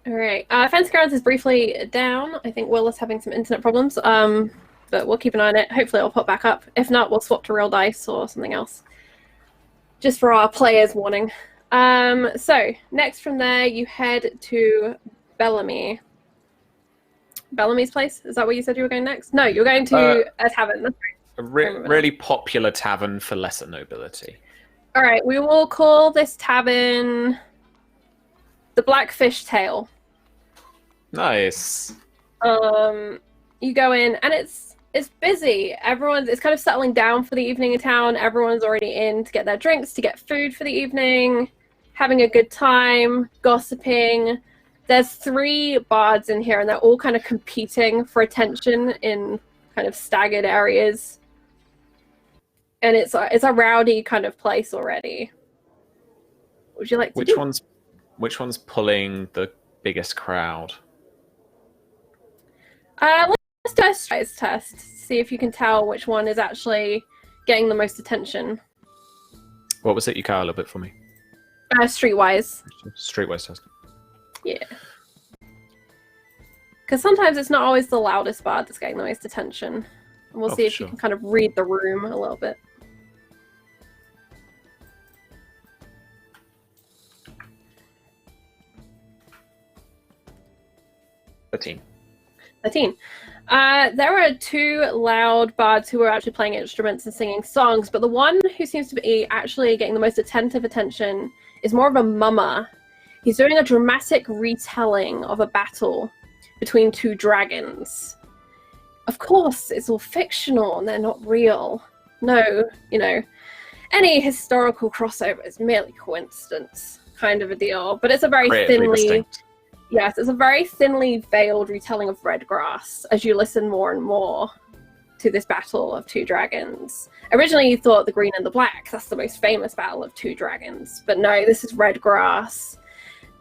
Alright, Fancy Grounds is briefly down. I think Will is having some internet problems, but we'll keep an eye on it. Hopefully it'll pop back up. If not, we'll swap to real dice or something else. Just for our players' warning. So, next from there, you head to Bellamy. Bellamy's place? Is that where you said you were going next? No, you're going to a tavern. That's right. A really popular tavern for lesser nobility. Alright, we will call this tavern the Blackfish Tail. Nice. You go in and it's busy. It's kind of settling down for the evening in town. Everyone's already in to get their drinks, to get food for the evening, having a good time, gossiping. There's 3 bards in here and they're all kind of competing for attention in kind of staggered areas. And it's a rowdy kind of place already. What would you like to do? Which one's pulling the biggest crowd? Let's do a size test. See if you can tell which one is actually getting the most attention. What was it? You cut a little bit for me. Streetwise. Streetwise test. Yeah. Because sometimes it's not always the loudest bard that's getting the most attention. And we'll see if you can kind of read the room a little bit. $13. There are 2 loud bards who are actually playing instruments and singing songs, but the one who seems to be actually getting the most attentive attention is more of a mummer. He's doing a dramatic retelling of a battle between 2 dragons. Of course, it's all fictional and they're not real. No, any historical crossover is merely coincidence, kind of a deal. But it's a very Yes, it's a very thinly veiled retelling of Redgrass as you listen more and more to this battle of 2 dragons. Originally you thought the green and the black, that's the most famous battle of 2 dragons. But no, this is Redgrass.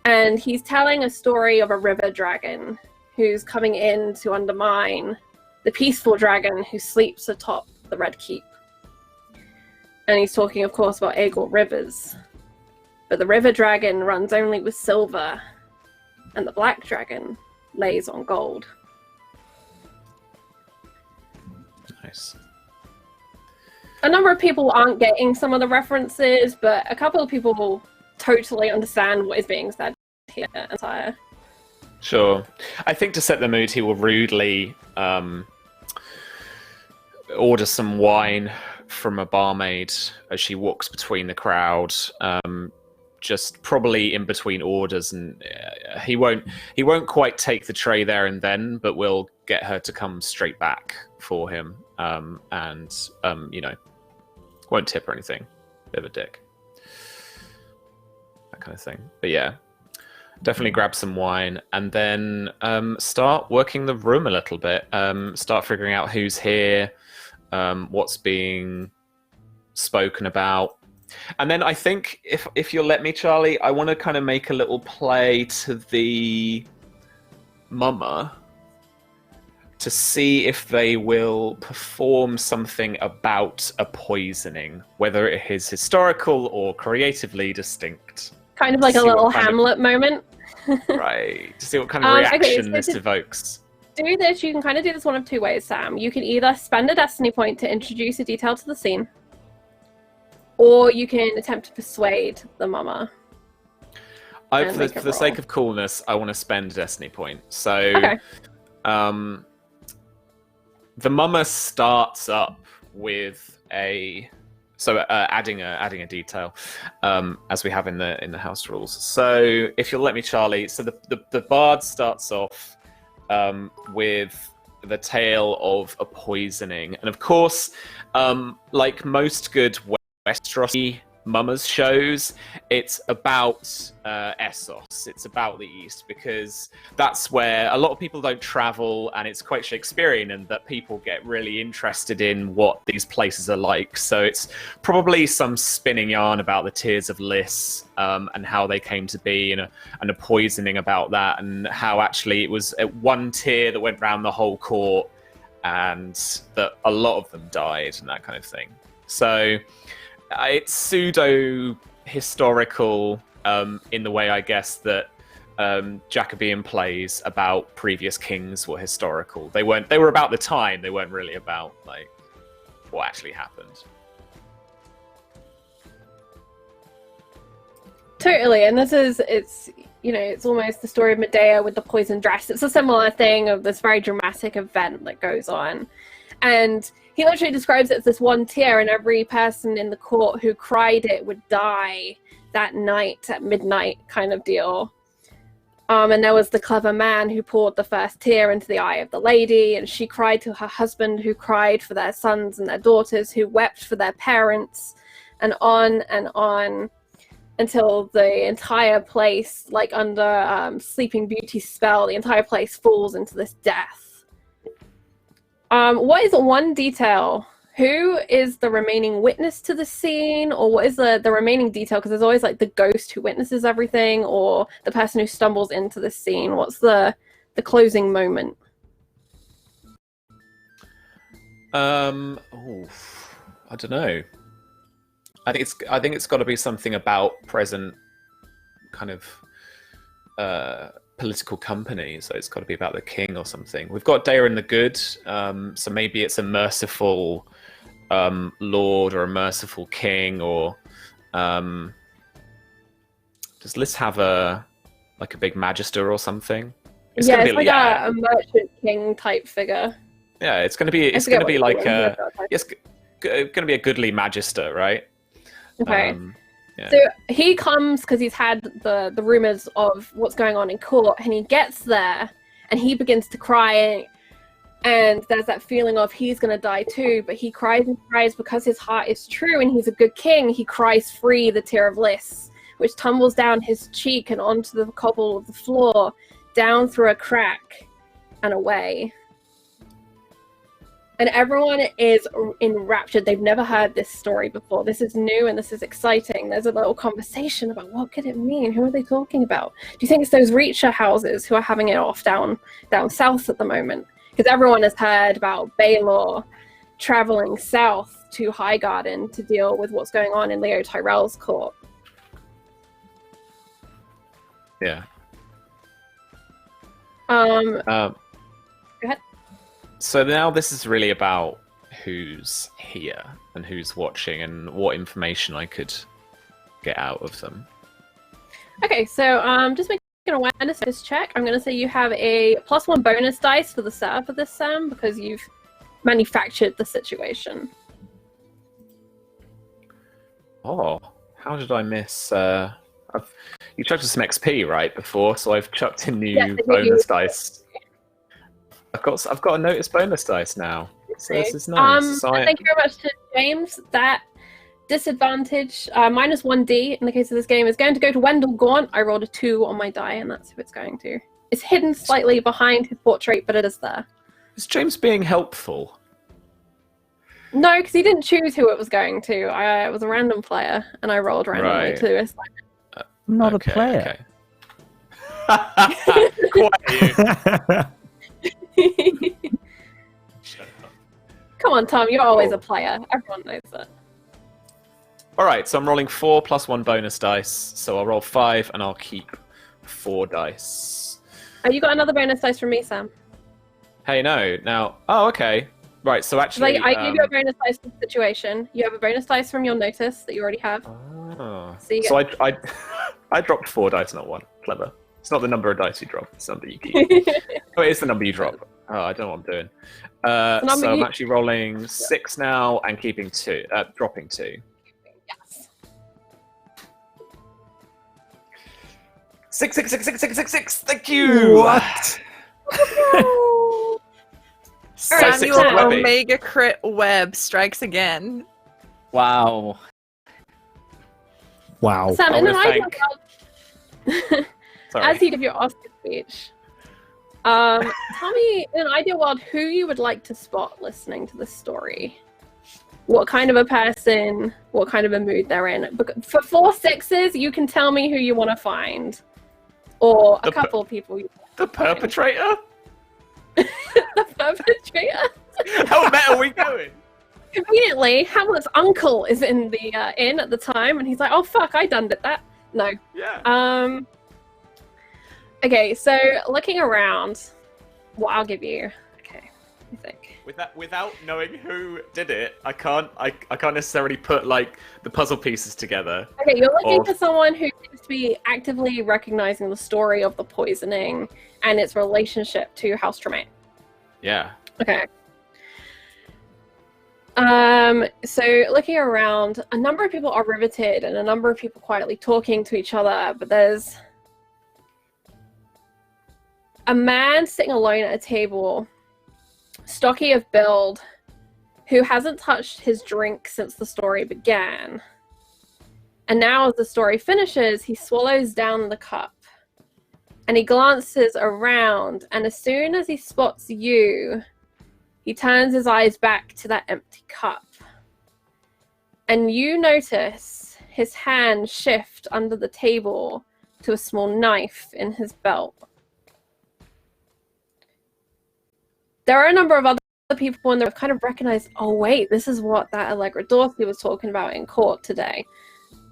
And he's telling a story of a river dragon who's coming in to undermine the peaceful dragon who sleeps atop the Red Keep. And he's talking, of course, about Aegor rivers. But the river dragon runs only with silver, and the black dragon lays on gold. Nice. A number of people aren't getting some of the references, but a couple of people will totally understand what is being said here. Sure. I think to set the mood, he will rudely order some wine from a barmaid as she walks between the crowd. Just probably in between orders, and he won't quite take the tray there and then, but we'll get her to come straight back for him, and won't tip or anything. Bit of a dick, that kind of thing. But yeah, definitely grab some wine and then start working the room a little bit. Start figuring out who's here, what's being spoken about. And then I think if you'll let me, Charlie, I want to kind of make a little play to the mummer to see if they will perform something about a poisoning, whether it is historical or creatively distinct. Kind of like a little Hamlet moment. Right. To see what kind of Okay, reaction so this evokes. Do this, you can kind of do this one of two ways, Sam. You can either spend a destiny point to introduce a detail to the scene, or you can attempt to persuade the mama. For the sake of coolness, I want to spend a destiny point. So, okay. The mama starts up with adding a detail, as we have in the house rules. So, if you'll let me, Charlie. So the bard starts off with the tale of a poisoning, and of course, like most good Westerosi mummers shows, it's about Essos. It's about the East, because that's where a lot of people don't travel, and it's quite Shakespearean, and that people get really interested in what these places are like. So it's probably some spinning yarn about the Tears of Lys, and how they came to be, and a poisoning about that, and how actually it was one tear that went round the whole court, and that a lot of them died, and that kind of thing. So it's pseudo-historical in the way, I guess, that Jacobean plays about previous kings were historical. They were about the time. They weren't really about like what actually happened. Totally, and it's almost the story of Medea with the poison dress. It's a similar thing of this very dramatic event that goes on, and he literally describes it as this one tear, and every person in the court who cried it would die that night at midnight, kind of deal. And there was the clever man who poured the first tear into the eye of the lady, and she cried to her husband, who cried for their sons and their daughters, who wept for their parents, and on until the entire place, like under Sleeping Beauty's spell, the entire place falls into this death. What is one detail? Who is the remaining witness to the scene, or what is the remaining detail? Because there's always like the ghost who witnesses everything, or the person who stumbles into the scene. What's the closing moment? I don't know. I think it's got to be something about present kind of political company, so it's got to be about the king or something. We've got Dea and the Good, so maybe it's a merciful lord or a merciful king, or does Lys have a big magister or something? It's like a merchant king type figure. Yeah, it's going to be like it's going to be a goodly magister, right? Okay. Yeah. So he comes because he's had the rumors of what's going on in court, and he gets there and he begins to cry, and there's that feeling of he's going to die too, but he cries and cries because his heart is true and he's a good king. He cries free the tear of Lys, which tumbles down his cheek and onto the cobble of the floor, down through a crack and away. And everyone is enraptured. They've never heard this story before. This is new and this is exciting. There's a little conversation about what could it mean? Who are they talking about? Do you think it's those Reacher houses who are having it off down south at the moment? Because everyone has heard about Baelor traveling south to Highgarden to deal with what's going on in Leo Tyrell's court. Yeah. Go ahead. So now this is really about who's here and who's watching and what information I could get out of them. Okay, so just make an awareness check. I'm going to say you have a +1 bonus dice for the setup of this, Sam, because you've manufactured the situation. Oh, how did I miss? You chucked us some XP right before, so I've chucked in new bonus dice. I've got a notice bonus dice now, so this is nice. Thank you very much to James. That disadvantage, -1d in the case of this game, is going to go to Wendell Gaunt. I rolled a 2 on my die, and that's who it's going to. It's hidden slightly behind his portrait, but it is there. Is James being helpful? No, because he didn't choose who it was going to. I was a random player, and I rolled randomly Right. to assign I'm not a player. Okay. Quiet you. it. Shut up. Come on, Tom, you're always a Cool. player. Everyone knows that. All right, so I'm rolling 4 plus 1 bonus dice. So I'll roll 5, and I'll keep 4 dice. Oh, you got another bonus dice from me, Sam. Hey, no. Now, oh, okay. Right, so actually, I gave you a bonus dice for the situation. You have a bonus dice from your notice that you already have. Oh. So you So I dropped 4 dice, not 1. Clever. It's not the number of dice you drop; it's the number you keep. Oh, it is the number you drop. Oh, I don't know what I'm doing. So I'm actually rolling 6 now and keeping 2, dropping 2. Yes. 6, 6, 6, 6, 6, 6, 6. Thank you. What? So Alright, 6 Samuel on Webby. Omega Crit Web strikes again. Wow. Wow. Sam, I in an wanna ideal thank- world, Sorry. as you give your Oscar speech, tell me, in an ideal world, who you would like to spot listening to this story. What kind of a person, what kind of a mood they're in. For 4 sixes, you can tell me who you want to find. Or a The couple of people you The perpetrator? the perpetrator. How meta are we going? Conveniently, Hamlet's uncle is in the inn at the time, and he's like, "Oh fuck, I done did that." No. Yeah. Okay, so looking around, what I'll give you. Okay, I think. Without knowing who did it, I can't necessarily put like the puzzle pieces together. Okay, you're looking Of- for someone who seems to be actively recognizing the story of the poisoning and its relationship to House Tremaine. Yeah. Okay. So looking around, a number of people are riveted and a number of people quietly talking to each other, but there's a man sitting alone at a table, stocky of build, who hasn't touched his drink since the story began. And now as the story finishes, he swallows down the cup. And he glances around, and as soon as he spots you, he turns his eyes back to that empty cup. And you notice his hand shift under the table to a small knife in his belt. There are a number of other people in there who kind of recognized, oh wait, this is what that Allegra Dorsey was talking about in court today.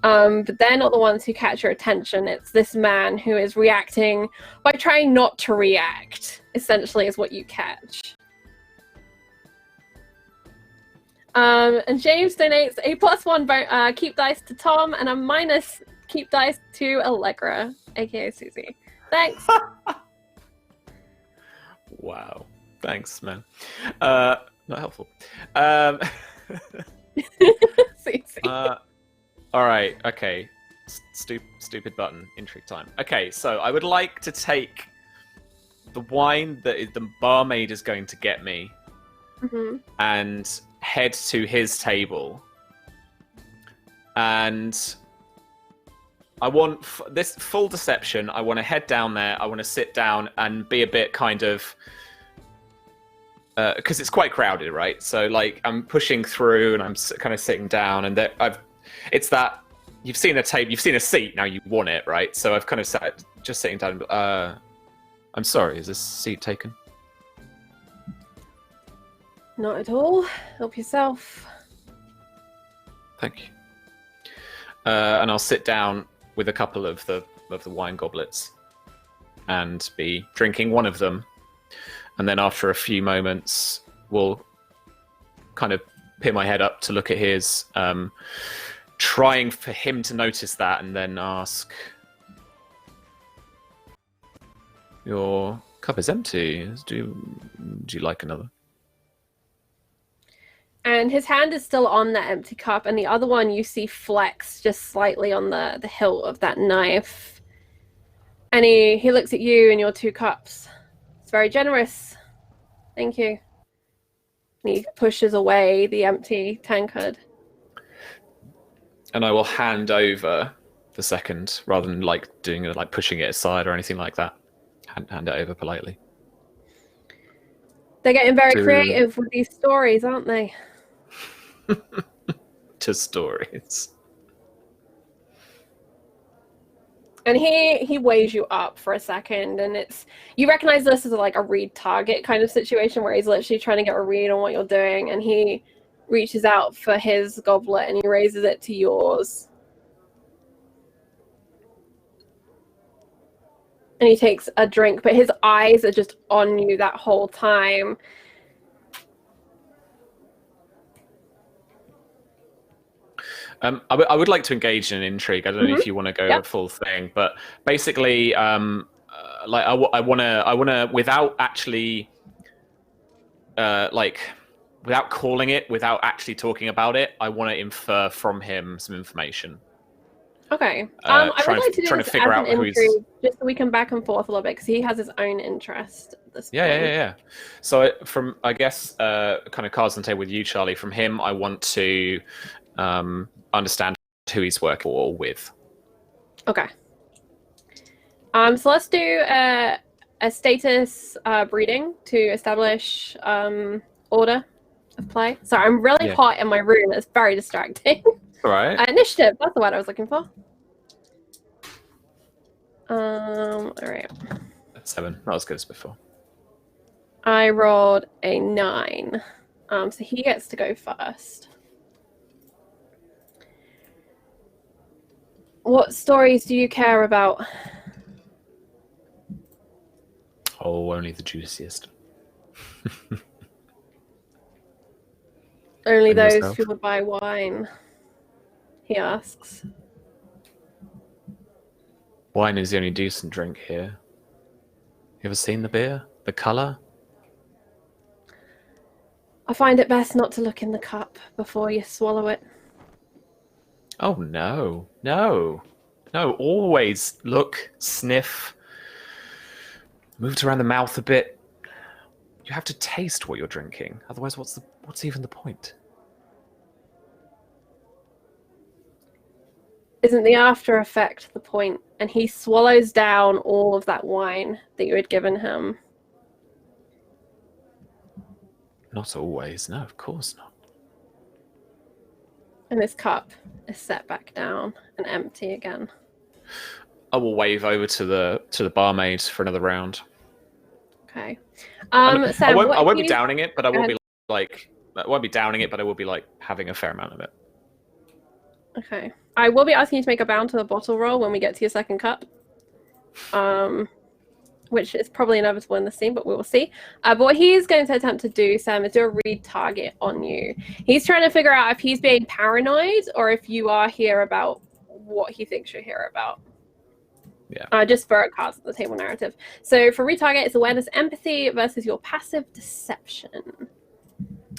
But they're not the ones who catch your attention. It's this man who is reacting by trying not to react, essentially, is what you catch. And James donates a +1 keep dice to Tom and a minus keep dice to Allegra, aka Susie. Thanks. Wow. Thanks, man. Not helpful. Susie. All right. Okay. Stupid button. Intrigue time. Okay. So I would like to take the wine that the barmaid is going to get me Mm-hmm. and head to his table. And I want this full deception. I want to head down there. I want to sit down and be a bit kind of because it's quite crowded, right? So like I'm pushing through and I'm kind of sitting down, and it's that you've seen a table, you've seen a seat, now you want it, right? So I've kind of just sitting down. I'm sorry, is this seat taken? Not at all. Help yourself. Thank you. And I'll sit down with a couple of the wine goblets and be drinking one of them. And then after a few moments, we'll kind of pin my head up to look at his, trying for him to notice that, and then ask, "Your cup is empty. Do you like another?" And his hand is still on that empty cup, and the other one you see flex just slightly on the hilt of that knife. And he looks at you and your 2 cups. It's very generous. Thank you. And he pushes away the empty tankard. And I will hand over the second, rather than like doing it, like pushing it aside or anything like that. Hand it over politely. They're getting very creative with these stories, aren't they? to stories. And he weighs you up for a second, and you recognize this as like a read target kind of situation where he's literally trying to get a read on what you're doing, and he reaches out for his goblet and he raises it to yours. And he takes a drink, but his eyes are just on you that whole time. I would like to engage in intrigue. I don't know if you want to go the full thing, but basically, like I want to, without actually, without calling it, without actually talking about it, I want to infer from him some information. Okay. I would like to do trying this to figure as out an who intrigue, just so we can back and forth a little bit, because he has his own interest at this point. Yeah. So from, I guess, kind of cards on the table with you, Charlie. From him, I want to understand who he's working for with. Okay. So let's do a status breeding to establish order of play. Sorry, I'm really hot in my room. It's very distracting. All right. Initiative. That's the word I was looking for. All right. 7. Not as good as before. I rolled a 9. So he gets to go first. What stories do you care about? Oh, only the juiciest. Only And those yourself? fueled by wine, he asks. Wine is the only decent drink here. You ever seen the beer? The colour? I find it best not to look in the cup before you swallow it. Oh, no. Always look, sniff, move it around the mouth a bit. You have to taste what you're drinking. Otherwise, what's even the point? Isn't the after effect the point? And he swallows down all of that wine that you had given him. Not always. No, of course not. And his cup is set back down and empty again. I will wave over to the barmaid for another round. Okay. I Sam, won't be downing it, but I will ahead. be like, I won't be downing it, but I will be like having a fair amount of it. Okay. I will be asking you to make a bound to the bottle roll when we get to your second cup. Which is probably inevitable in the scene, but we will see. But what he's going to attempt to do, Sam, is do a read target on you. He's trying to figure out if he's being paranoid or if you are here about what he thinks you're here about. Yeah. Just for cards at the table narrative. So for retarget, it's awareness, empathy versus your passive deception.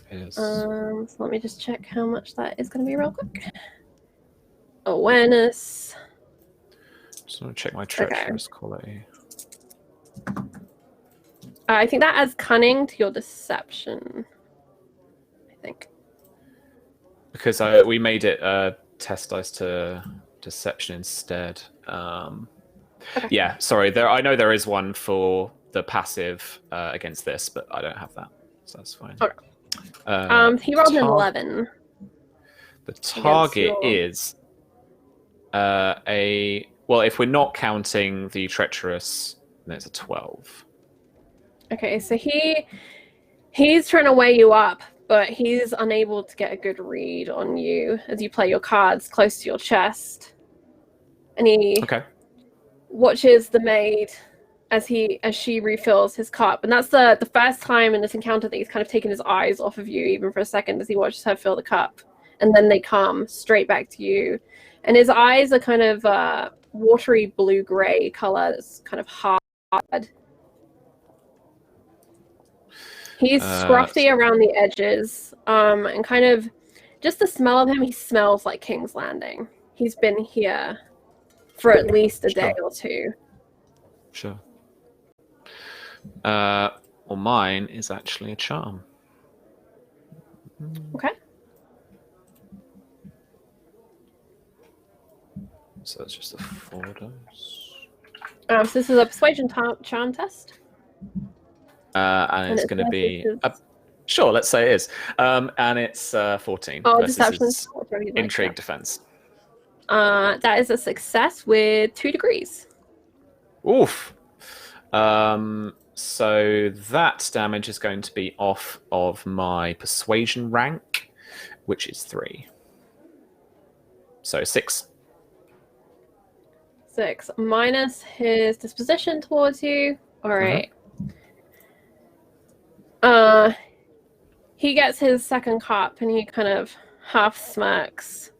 Yes. So let me just check how much that is going to be real quick. Awareness. Just want to check my treacherous quality. I think that adds cunning to your deception. I think. Because we made it test dice to deception instead. Okay. Yeah, sorry. I know there is one for the passive against this, but I don't have that, so that's fine. Okay. He rolled an 11. The target is well, if we're not counting the treacherous, then it's a 12. Okay, so he's trying to weigh you up, but he's unable to get a good read on you as you play your cards close to your chest. And he watches the maid as she refills his cup. And that's the first time in this encounter that he's kind of taken his eyes off of you, even for a second, as he watches her fill the cup. And then they come straight back to you. And his eyes are kind of watery blue-gray color that's kind of hard. He's scruffy around the edges, and kind of just the smell of him, he smells like King's Landing. He's been here for at least a day or two. Sure. Well, mine is actually a charm. Okay. So that's just a 4 dice. So this is a persuasion charm test. And it's going to be Sure, let's say it is. And it's 14 Oh, versus deception. his intrigue defense. That is a success with 2 degrees. Oof. So that damage is going to be off of my persuasion rank, which is 3. So 6. 6 minus his disposition towards you. All right. He gets his second cup and he kind of half smirks,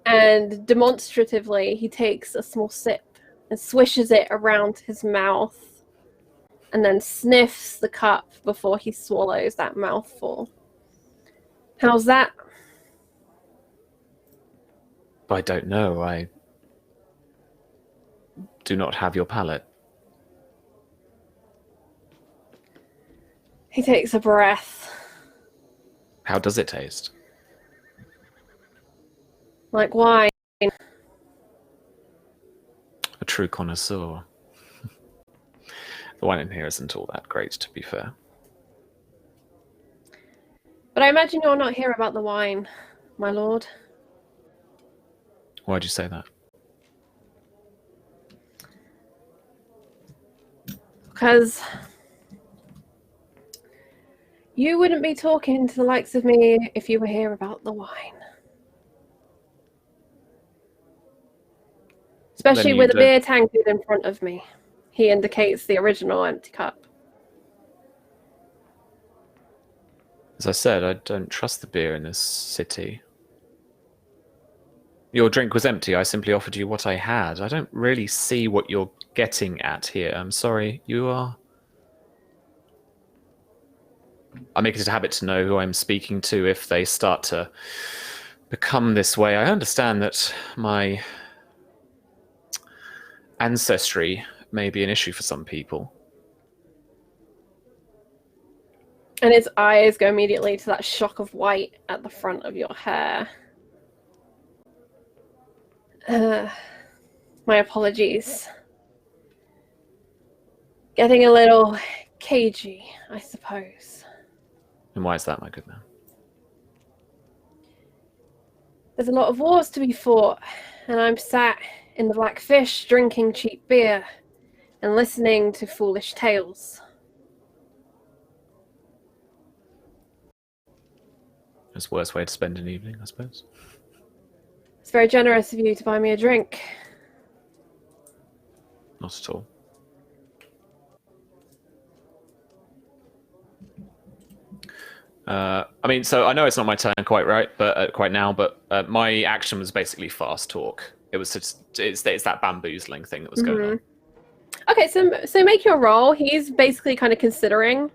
and demonstratively he takes a small sip and swishes it around his mouth, and then sniffs the cup before he swallows that mouthful. How's that? I don't know. I do not have your palate. He takes a breath. How does it taste? Like wine. A true connoisseur. The wine in here isn't all that great, to be fair. But I imagine you're not here about the wine, my lord. Why'd you say that? Because you wouldn't be talking to the likes of me if you were here about the wine. Especially with a beer tankard in front of me. He indicates the original empty cup. As I said, I don't trust the beer in this city. Your drink was empty. I simply offered you what I had. I don't really see what you're getting at here. I'm sorry. You are... I make it a habit to know who I'm speaking to if they start to become this way. I understand that my ancestry may be an issue for some people. And his eyes go immediately to that shock of white at the front of your hair. My apologies. Getting a little cagey, I suppose. And why is that, my good man? There's a lot of wars to be fought, and I'm sat in the Black Fish drinking cheap beer and listening to foolish tales. It's the worst way to spend an evening, I suppose. It's very generous of you to buy me a drink. Not at all. I mean, so I know it's not my turn quite now, but my action was basically fast talk. It was it's that bamboozling thing that was going on. Okay, so make your roll. He's basically kind of considering.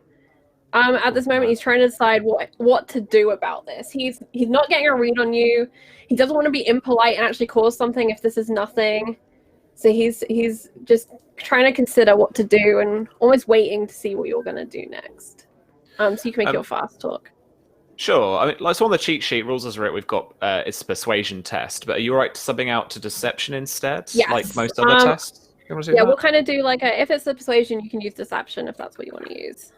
At this moment, he's trying to decide what to do about this. He's not getting a read on you. He doesn't want to be impolite and actually cause something if this is nothing. So he's just trying to consider what to do and almost waiting to see what you're going to do next. So you can make your fast talk. Sure. I mean, like, so on the cheat sheet, rules as written, we've got it's a persuasion test. But are you all right subbing out to deception instead? Yes. Like most other tests? You want to do yeah, that? we'll kind of do like if it's a persuasion, you can use deception if that's what you want to use.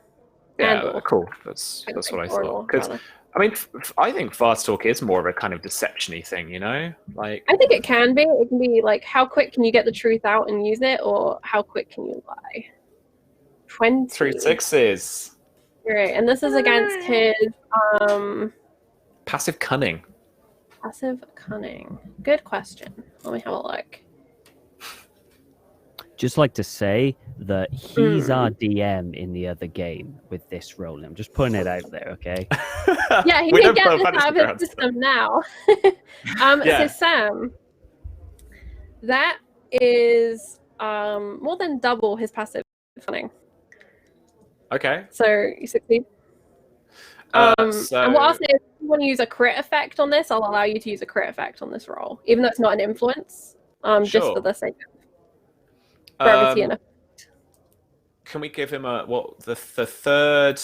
Yeah, cool. That's what I thought. Because I mean, I think fast talk is more of a kind of deception-y thing, you know? Like, I think it can be. It can be like, how quick can you get the truth out and use it, or how quick can you lie? 20. 3 6s. Right, and this is against his Passive cunning. passive cunning. Good question. Let me have a look. Just like to say that he's our DM in the other game with this role. I'm just putting it out there, okay? Yeah, he can get this out of his system now. So Sam, that is more than double his passive cunning. Okay. So you succeed. And what I'll say is, if you want to use a crit effect on this, I'll allow you to use a crit effect on this roll, even though it's not an influence. Just for the sake of brevity and effect. Can we give him the third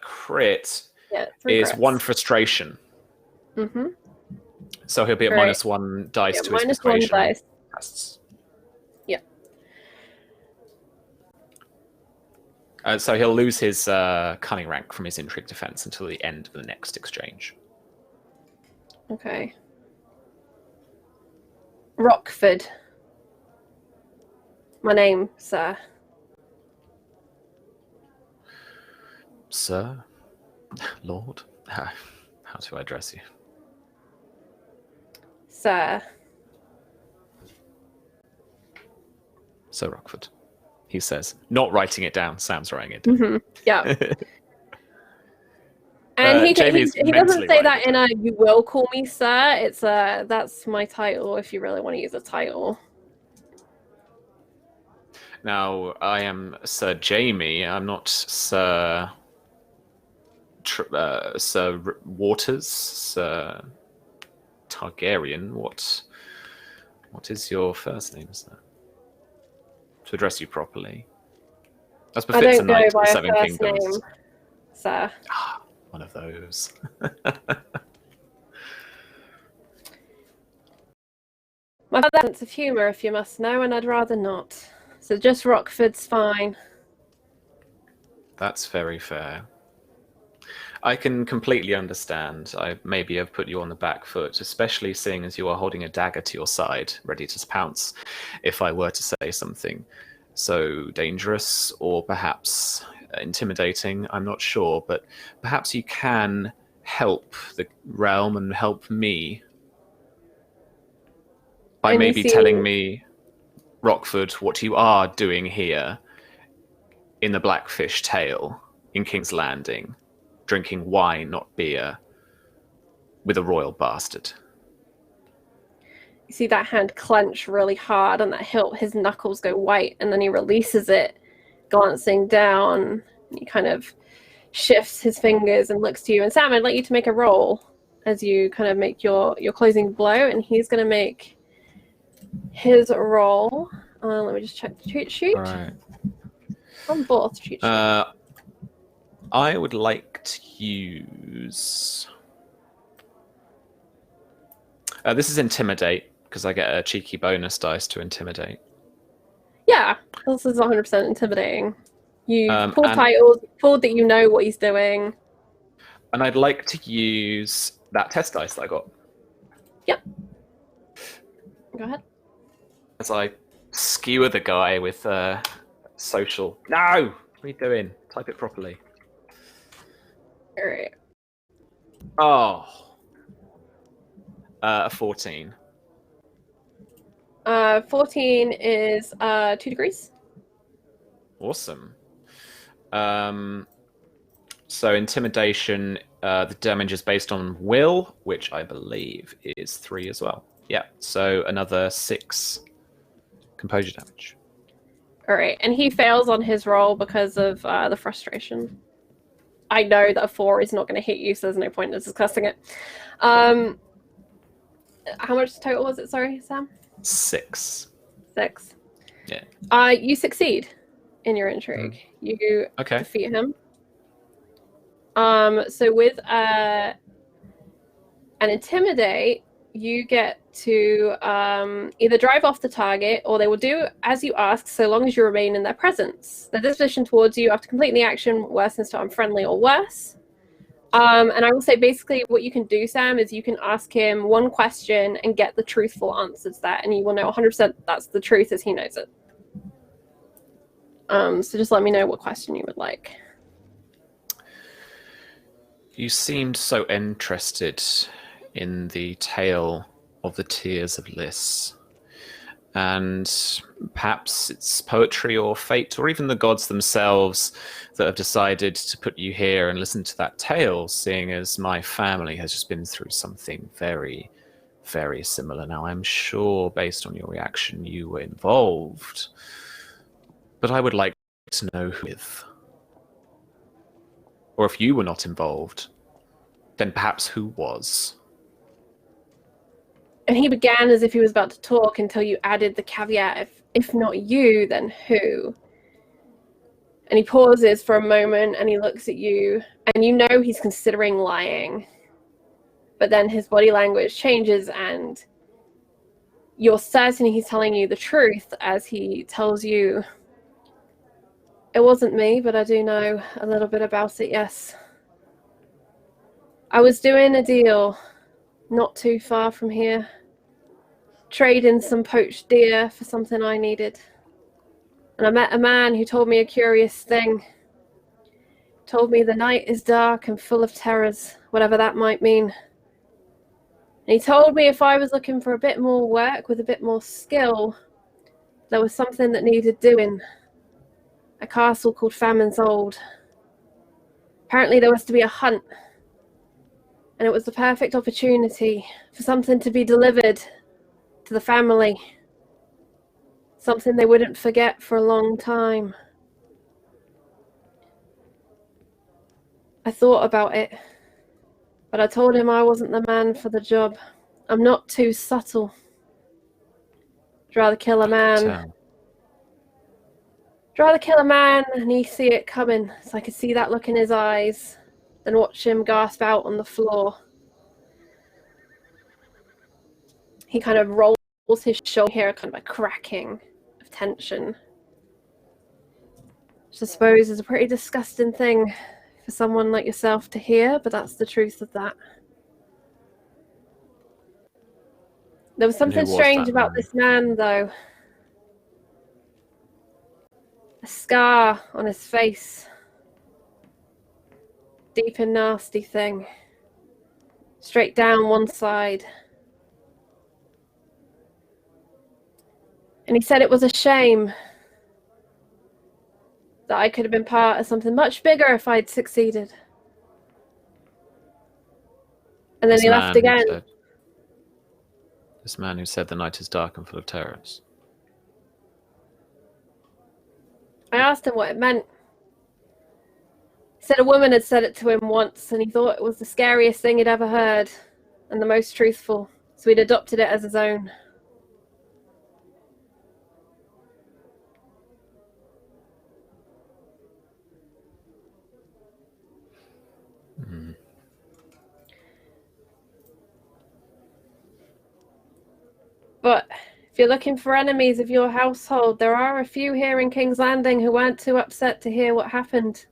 crit is 1 frustration. Mm-hmm. So he'll be at -1 dice to his persuasion tests. Yeah. So he'll lose his cunning rank from his intrigue defense until the end of the next exchange. Okay. Rockford. My name, sir. Sir? Lord? How do I address you? Sir. Sir Rockford, he says, not writing it down. Sam's writing it down. Mm-hmm. Yeah. And he Jamie's doesn't mentally say writing that it in down. a "you will call me sir." It's that's my title if you really want to use a title. Now, I am Sir Jaime. I'm not Sir Sir Waters, Sir Targaryen. What is your first name, sir? To address you properly. As I befits a don't go knight of by the a Seven first Kingdoms. name, sir. Ah, one of those. My father's sense of humour, if you must know, and I'd rather not. So just Rockford's fine. That's very fair. I can completely understand. I maybe have put you on the back foot, especially seeing as you are holding a dagger to your side, ready to pounce if I were to say something so dangerous or perhaps intimidating. I'm not sure, but perhaps you can help the realm and help me by And you maybe see- telling me, Rockford, what you are doing here in the Blackfish Tale in King's Landing, drinking wine, not beer, with a royal bastard. You see that hand clench really hard on that hilt. His knuckles go white, and then he releases it, glancing down. He kind of shifts his fingers and looks to you. And Sam, I'd like you to make a roll as you kind of make your closing blow, and he's going to make his roll. Let me just check the cheat sheet. All right. On both cheat sheets. I would like to use... this is Intimidate, because I get a cheeky bonus dice to Intimidate. Yeah, this is 100% intimidating. You pulled and- titles, pulled that you know what he's doing. And I'd like to use that test dice that I got. Yep. Go ahead. As I skewer the guy with social... No! What are you doing? Type it properly. All right. Oh. A 14. 14 is 2 degrees. Awesome. So intimidation, the damage is based on will, which I believe is 3 as well. Yeah, so another 6 composure damage. All right, and he fails on his roll because of the frustration. I know that a 4 is not going to hit you, so there's no point in discussing it. How much total was it? Sorry, Sam? 6. 6. Yeah. You succeed in your intrigue. You Okay. defeat him. So with an intimidate, you get to either drive off the target, or they will do as you ask, so long as you remain in their presence. Their disposition towards you after completing the action worsens to unfriendly or worse. And I will say, basically, what you can do, Sam, is you can ask him one question and get the truthful answer to that, and you will know 100% that's the truth as he knows it. So just let me know what question you would like. You seemed so interested in the tale of the Tears of Lys. And perhaps it's poetry or fate or even the gods themselves that have decided to put you here and listen to that tale, seeing as my family has just been through something very, very similar. Now, I'm sure, based on your reaction, you were involved. But I would like to know who with. Or if you were not involved, then perhaps who was. And he began as if he was about to talk until you added the caveat, if not you, then who? And he pauses for a moment and he looks at you, and you know he's considering lying. But then his body language changes and you're certain he's telling you the truth as he tells you, It wasn't me, but I do know a little bit about it, yes. I was doing a deal not too far from here, trading some poached deer for something I needed. And I met a man who told me a curious thing. Told me the night is dark and full of terrors, whatever that might mean. And he told me if I was looking for a bit more work with a bit more skill, there was something that needed doing. A castle called Famine's Old. Apparently there was to be a hunt, and it was the perfect opportunity for something to be delivered to the family. Something they wouldn't forget for a long time. I thought about it, but I told him I wasn't the man for the job. I'm not too subtle. I'd rather kill a man. I'd rather kill a man and he see it coming, so I could see that look in his eyes, than watch him gasp out on the floor. He kind of rolls his shoulder here, kind of a cracking of tension. Which I suppose is a pretty disgusting thing for someone like yourself to hear, but that's the truth of that. There was something strange about this man, though. A scar on his face. Deep and nasty thing. Straight down one side. And he said it was a shame that I could have been part of something much bigger if I'd succeeded. And then he left again. This man who said the night is dark and full of terrors. I asked him what it meant. He said a woman had said it to him once, and he thought it was the scariest thing he'd ever heard, and the most truthful, so he'd adopted it as his own. But if you're looking for enemies of your household, there are a few here in King's Landing who weren't too upset to hear what happened.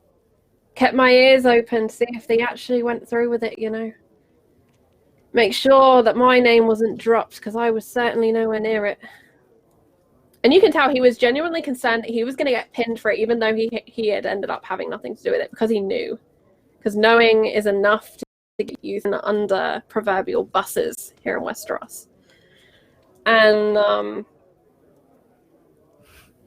Kept my ears open to see if they actually went through with it, you know. Make sure that my name wasn't dropped, because I was certainly nowhere near it. And you can tell he was genuinely concerned that he was going to get pinned for it, even though he had ended up having nothing to do with it, because he knew. Because knowing is enough to get you under proverbial buses here in Westeros. And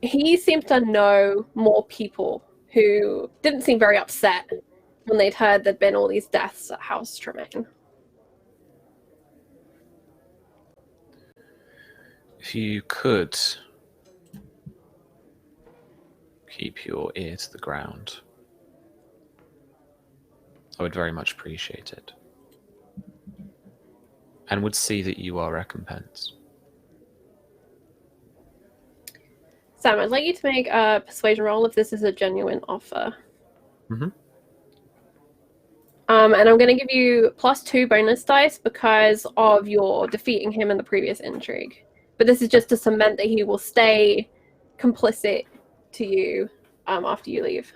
he seemed to know more people who didn't seem very upset when they'd heard there'd been all these deaths at House Tremaine. If you could keep your ear to the ground, I would very much appreciate it. And would see that you are recompensed. Sam, I'd like you to make a persuasion roll if this is a genuine offer. Mm-hmm. And I'm going to give you +2 bonus dice because of your defeating him in the previous intrigue. But this is just to cement that he will stay complicit to you after you leave.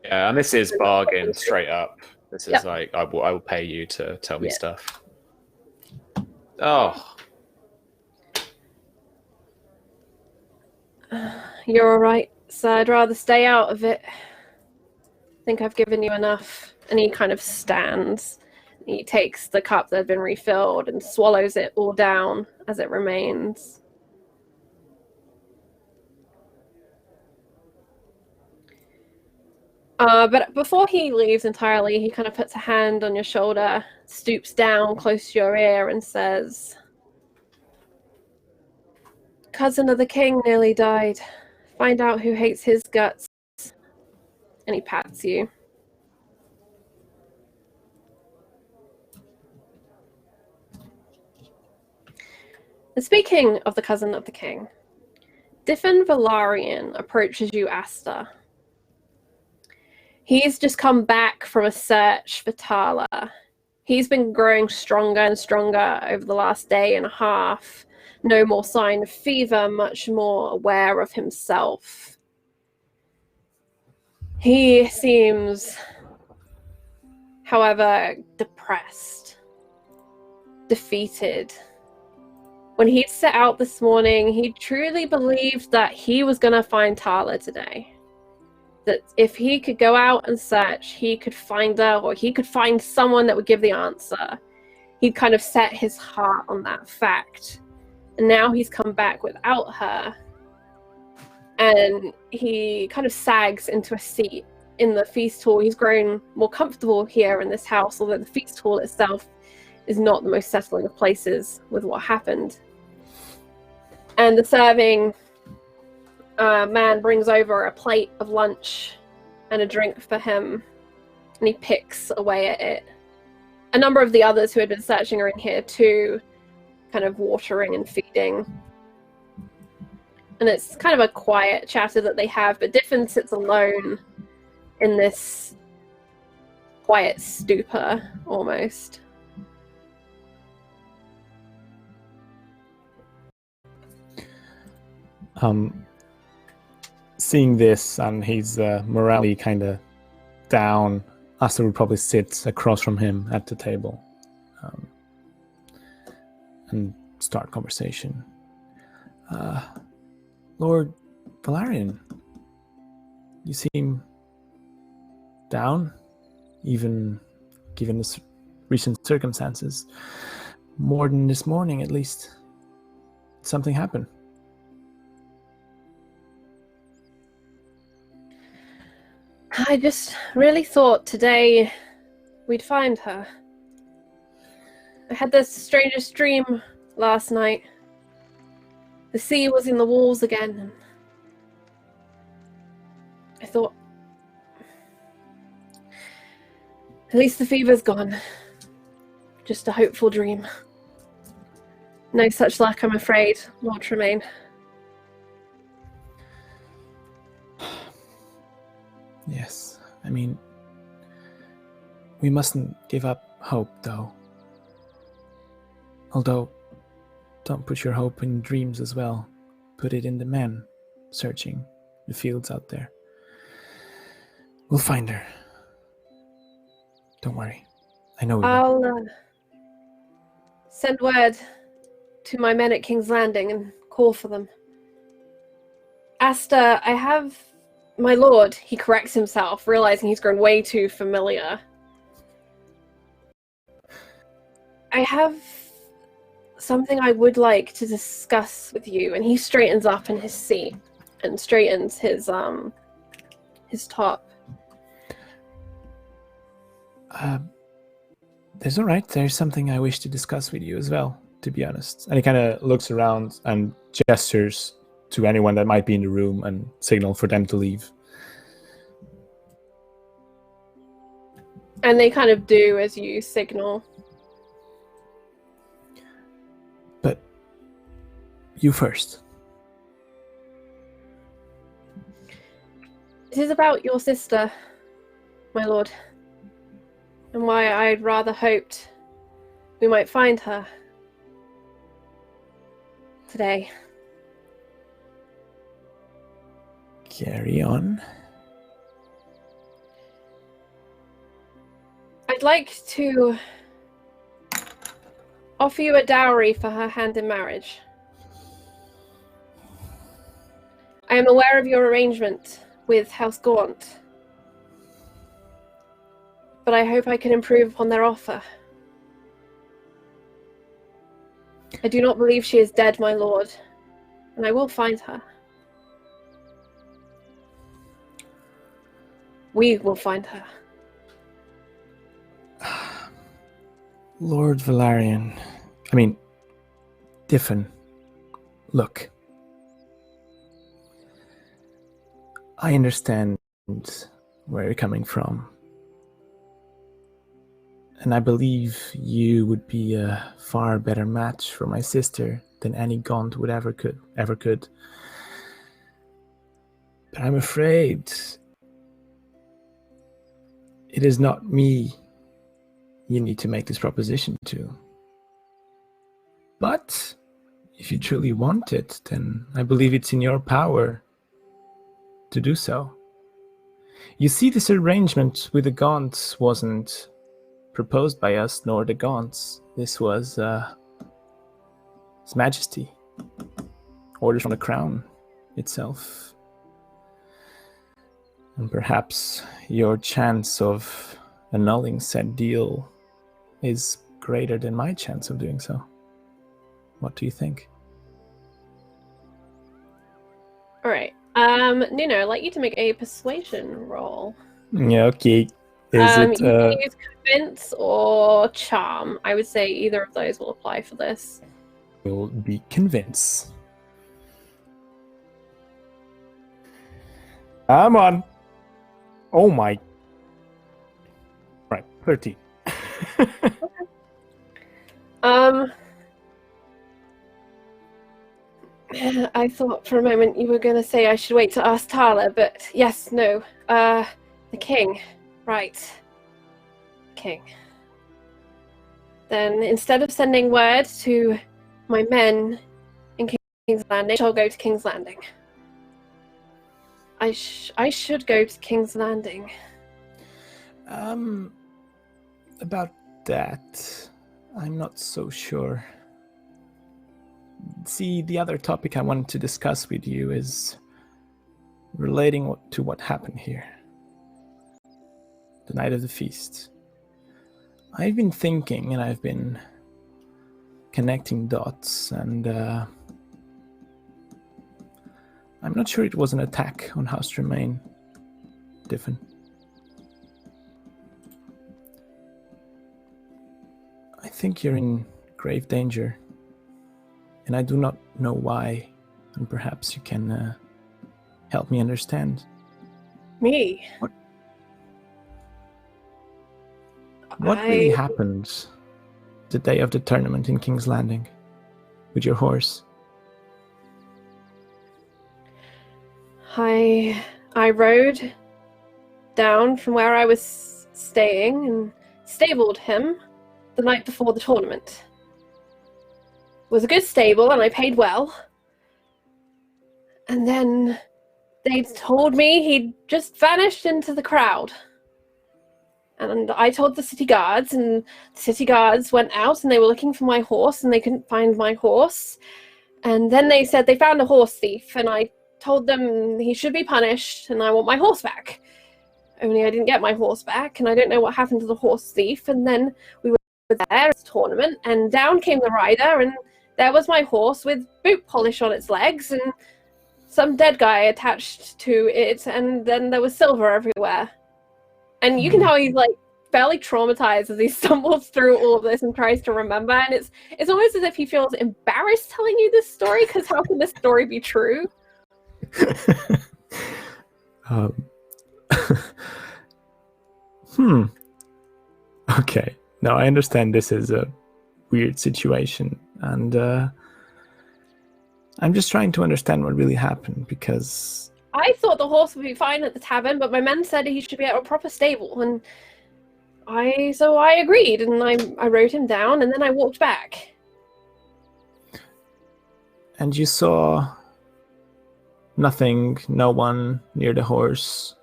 Yeah, and this is bargain straight up. This is like, I will pay you to tell me stuff. Oh. You're all right, so I'd rather stay out of it. I think I've given you enough. And he kind of stands. He takes the cup that had been refilled and swallows it all down as it remains. But before he leaves entirely, he kind of puts a hand on your shoulder, stoops down close to your ear and says, "Cousin of the king nearly died. Find out who hates his guts." And he pats you. And speaking of the cousin of the king, Diffin Valarian approaches you, Asta. He's just come back from a search for Tala. He's been growing stronger and stronger over the last day and a half. No more sign of fever, much more aware of himself. He seems, however, depressed, defeated. When he set out this morning, he truly believed that he was going to find Tala today. That if he could go out and search, he could find her, or he could find someone that would give the answer. He'd kind of set his heart on that fact. And now he's come back without her. And he kind of sags into a seat in the feast hall. He's grown more comfortable here in this house, although the feast hall itself is not the most settling of places with what happened. And the serving man brings over a plate of lunch and a drink for him, and he picks away at it. A number of the others who had been searching are in here too, kind of watering and feeding. And it's kind of a quiet chatter that they have, but Diffin sits alone in this quiet stupor, almost. Seeing this and his morality kind of down, Asta would probably sit across from him at the table and start conversation. Lord Valerian, you seem down, even given the recent circumstances. More than this morning, at least. Something happened. I just really thought today we'd find her. I had the strangest dream last night. The sea was in the walls again, and I thought, at least the fever's gone. Just a hopeful dream. No such luck, I'm afraid, Lord Tremaine. Yes, I mean, we mustn't give up hope, though. Although, don't put your hope in dreams as well. Put it in the men searching the fields out there. We'll find her. Don't worry. I know we will. I'll send word to my men at King's Landing and call for them. Asta, I have... My lord, he corrects himself, realizing he's grown way too familiar. I have something I would like to discuss with you. And he straightens up in his seat and straightens his top. There's all right. There's something I wish to discuss with you as well, to be honest. And he kind of looks around and gestures to anyone that might be in the room and signal for them to leave. And they kind of do as you signal. But you first. It is about your sister, my lord, and why I'd rather hoped we might find her today. Carry on. I'd like to offer you a dowry for her hand in marriage. I am aware of your arrangement with House Gaunt, but I hope I can improve upon their offer. I do not believe she is dead, my lord, and I will find her. We will find her. Lord Valerian. Diffin. Look. I understand where you're coming from. And I believe you would be a far better match for my sister than any Gaunt would ever could. But I'm afraid it is not me you need to make this proposition to. But if you truly want it, then I believe it's in your power to do so. You see, this arrangement with the Gaunts wasn't proposed by us nor the Gaunts. This was His Majesty. Orders from the crown itself. And perhaps your chance of annulling said deal is greater than my chance of doing so. What do you think? Alright. Nuno, I'd like you to make a persuasion roll. Yeah, okay. You can use convince or charm. I would say either of those will apply for this. Will be convince. I'm on. Oh my. Right, 13. I thought for a moment you were going to say I should wait to ask Tala, but yes, no. The king. Right. King. Then instead of sending word to my men in King's Landing, I'll go to King's Landing. I should go to King's Landing. About that, I'm not so sure. See, the other topic I wanted to discuss with you is relating to what happened here. The night of the feast. I've been thinking and I've been connecting dots, and I'm not sure it was an attack on House Tremaine. Different. I think you're in grave danger, and I do not know why, and perhaps you can help me understand. Me? What really happened the day of the tournament in King's Landing with your horse? I rode down from where I was staying and stabled him the night before the tournament. It was a good stable and I paid well. And then they told me he'd just vanished into the crowd. And I told the city guards, and the city guards went out and they were looking for my horse and they couldn't find my horse. And then they said they found a horse thief, and I told them he should be punished and I want my horse back. Only I didn't get my horse back, and I don't know what happened to the horse thief. And then we were there at the tournament, and down came the rider, and there was my horse with boot polish on its legs and some dead guy attached to it, and then there was silver everywhere. And you can tell he's like fairly traumatized as he stumbles through all of this and tries to remember. And it's almost as if he feels embarrassed telling you this story, because how can this story be true? Okay. Now I understand this is a weird situation, and I'm just trying to understand what really happened, because I thought the horse would be fine at the tavern, but my men said he should be at a proper stable, and so I agreed, and I rode him down, and then I walked back. And you saw nothing, no one near the horse?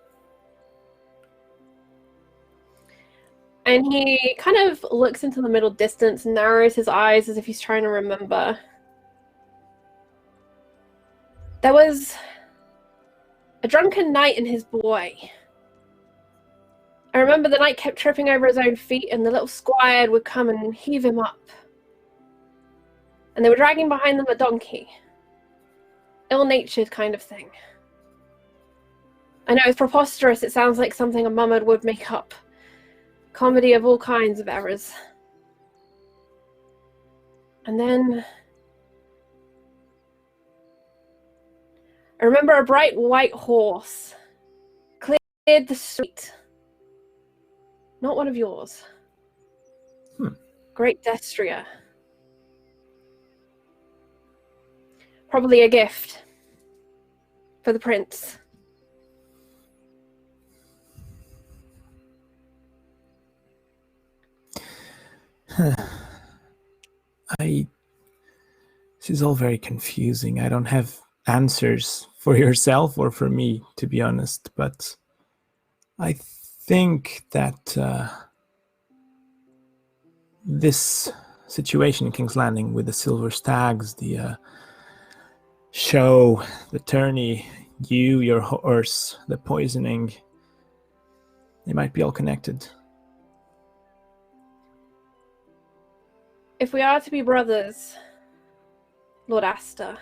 And he kind of looks into the middle distance and narrows his eyes as if he's trying to remember. There was a drunken knight and his boy. I remember the knight kept tripping over his own feet, and the little squire would come and heave him up. And they were dragging behind them a donkey. Ill-natured kind of thing. I know it's preposterous, it sounds like something a mummer would make up. Comedy of all kinds of errors. And then I remember a bright white horse cleared the street. Not one of yours. Great Destria. Probably a gift for the prince. This is all very confusing. I don't have answers for yourself or for me, to be honest, but I think that this situation in King's Landing with the Silver Stags, the show, the tourney, you, your horse, the poisoning, they might be all connected. If we are to be brothers, Lord Astor,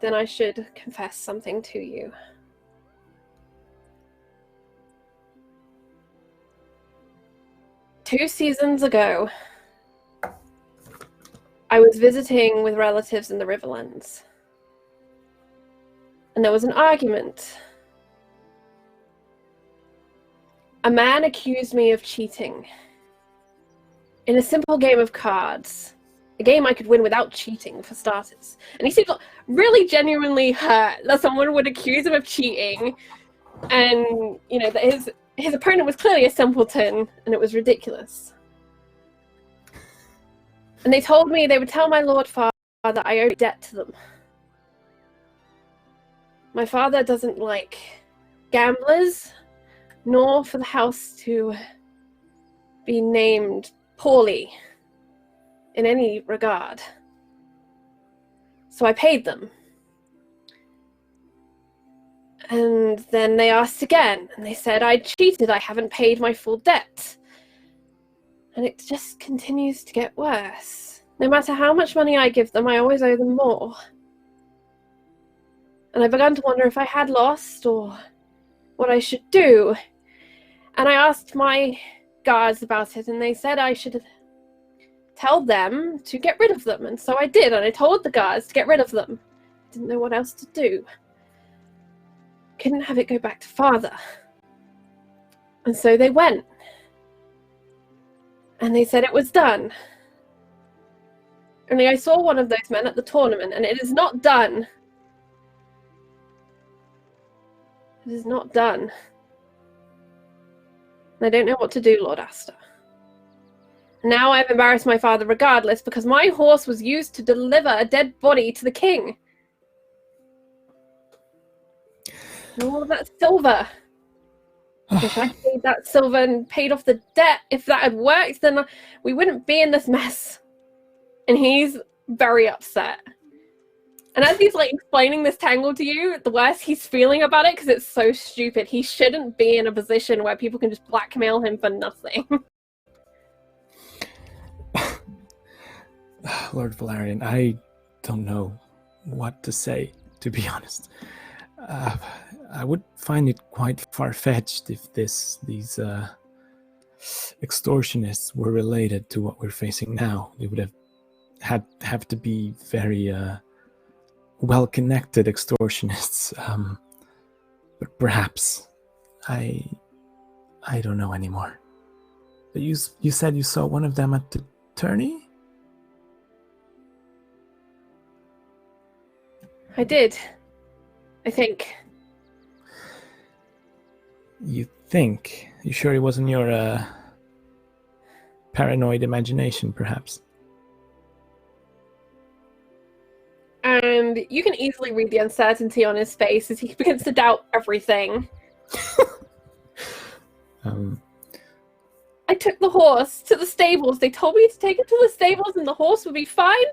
then I should confess something to you. Two seasons ago, I was visiting with relatives in the Riverlands, and there was an argument. A man accused me of cheating in a simple game of cards, a game I could win without cheating, for starters. And he seemed really genuinely hurt that someone would accuse him of cheating, and that his opponent was clearly a simpleton, and it was ridiculous. And they told me they would tell my Lord Father that I owed a debt to them. My father doesn't like gamblers, nor for the house to be named poorly in any regard. So I paid them. And then they asked again, and they said I cheated, I haven't paid my full debt. And it just continues to get worse. No matter how much money I give them, I always owe them more. And I began to wonder if I had lost, or what I should do. And I asked my guards about it, and they said I should tell them to get rid of them. And so I did, and I told the guards to get rid of them. Didn't know what else to do. Couldn't have it go back to Father. And so they went. And they said it was done. Only I saw one of those men at the tournament, and it is not done. It is not done. And I don't know what to do, Lord Astor. Now I've embarrassed my father regardless, because my horse was used to deliver a dead body to the king. And all of that silver. If I paid that silver and paid off the debt, if that had worked, then we wouldn't be in this mess. And he's very upset. And as he's explaining this tangle to you, the worse he's feeling about it, because it's so stupid. He shouldn't be in a position where people can just blackmail him for nothing. Lord Valerian, I don't know what to say, to be honest. I would find it quite far-fetched if these extortionists were related to what we're facing now. They would have to be very well-connected extortionists. But perhaps I don't know anymore. But you said you saw one of them at the tourney? I did. I think. You think? You sure it wasn't your paranoid imagination, perhaps? And you can easily read the uncertainty on his face as he begins to doubt everything. I took the horse to the stables. They told me to take it to the stables and the horse would be fine.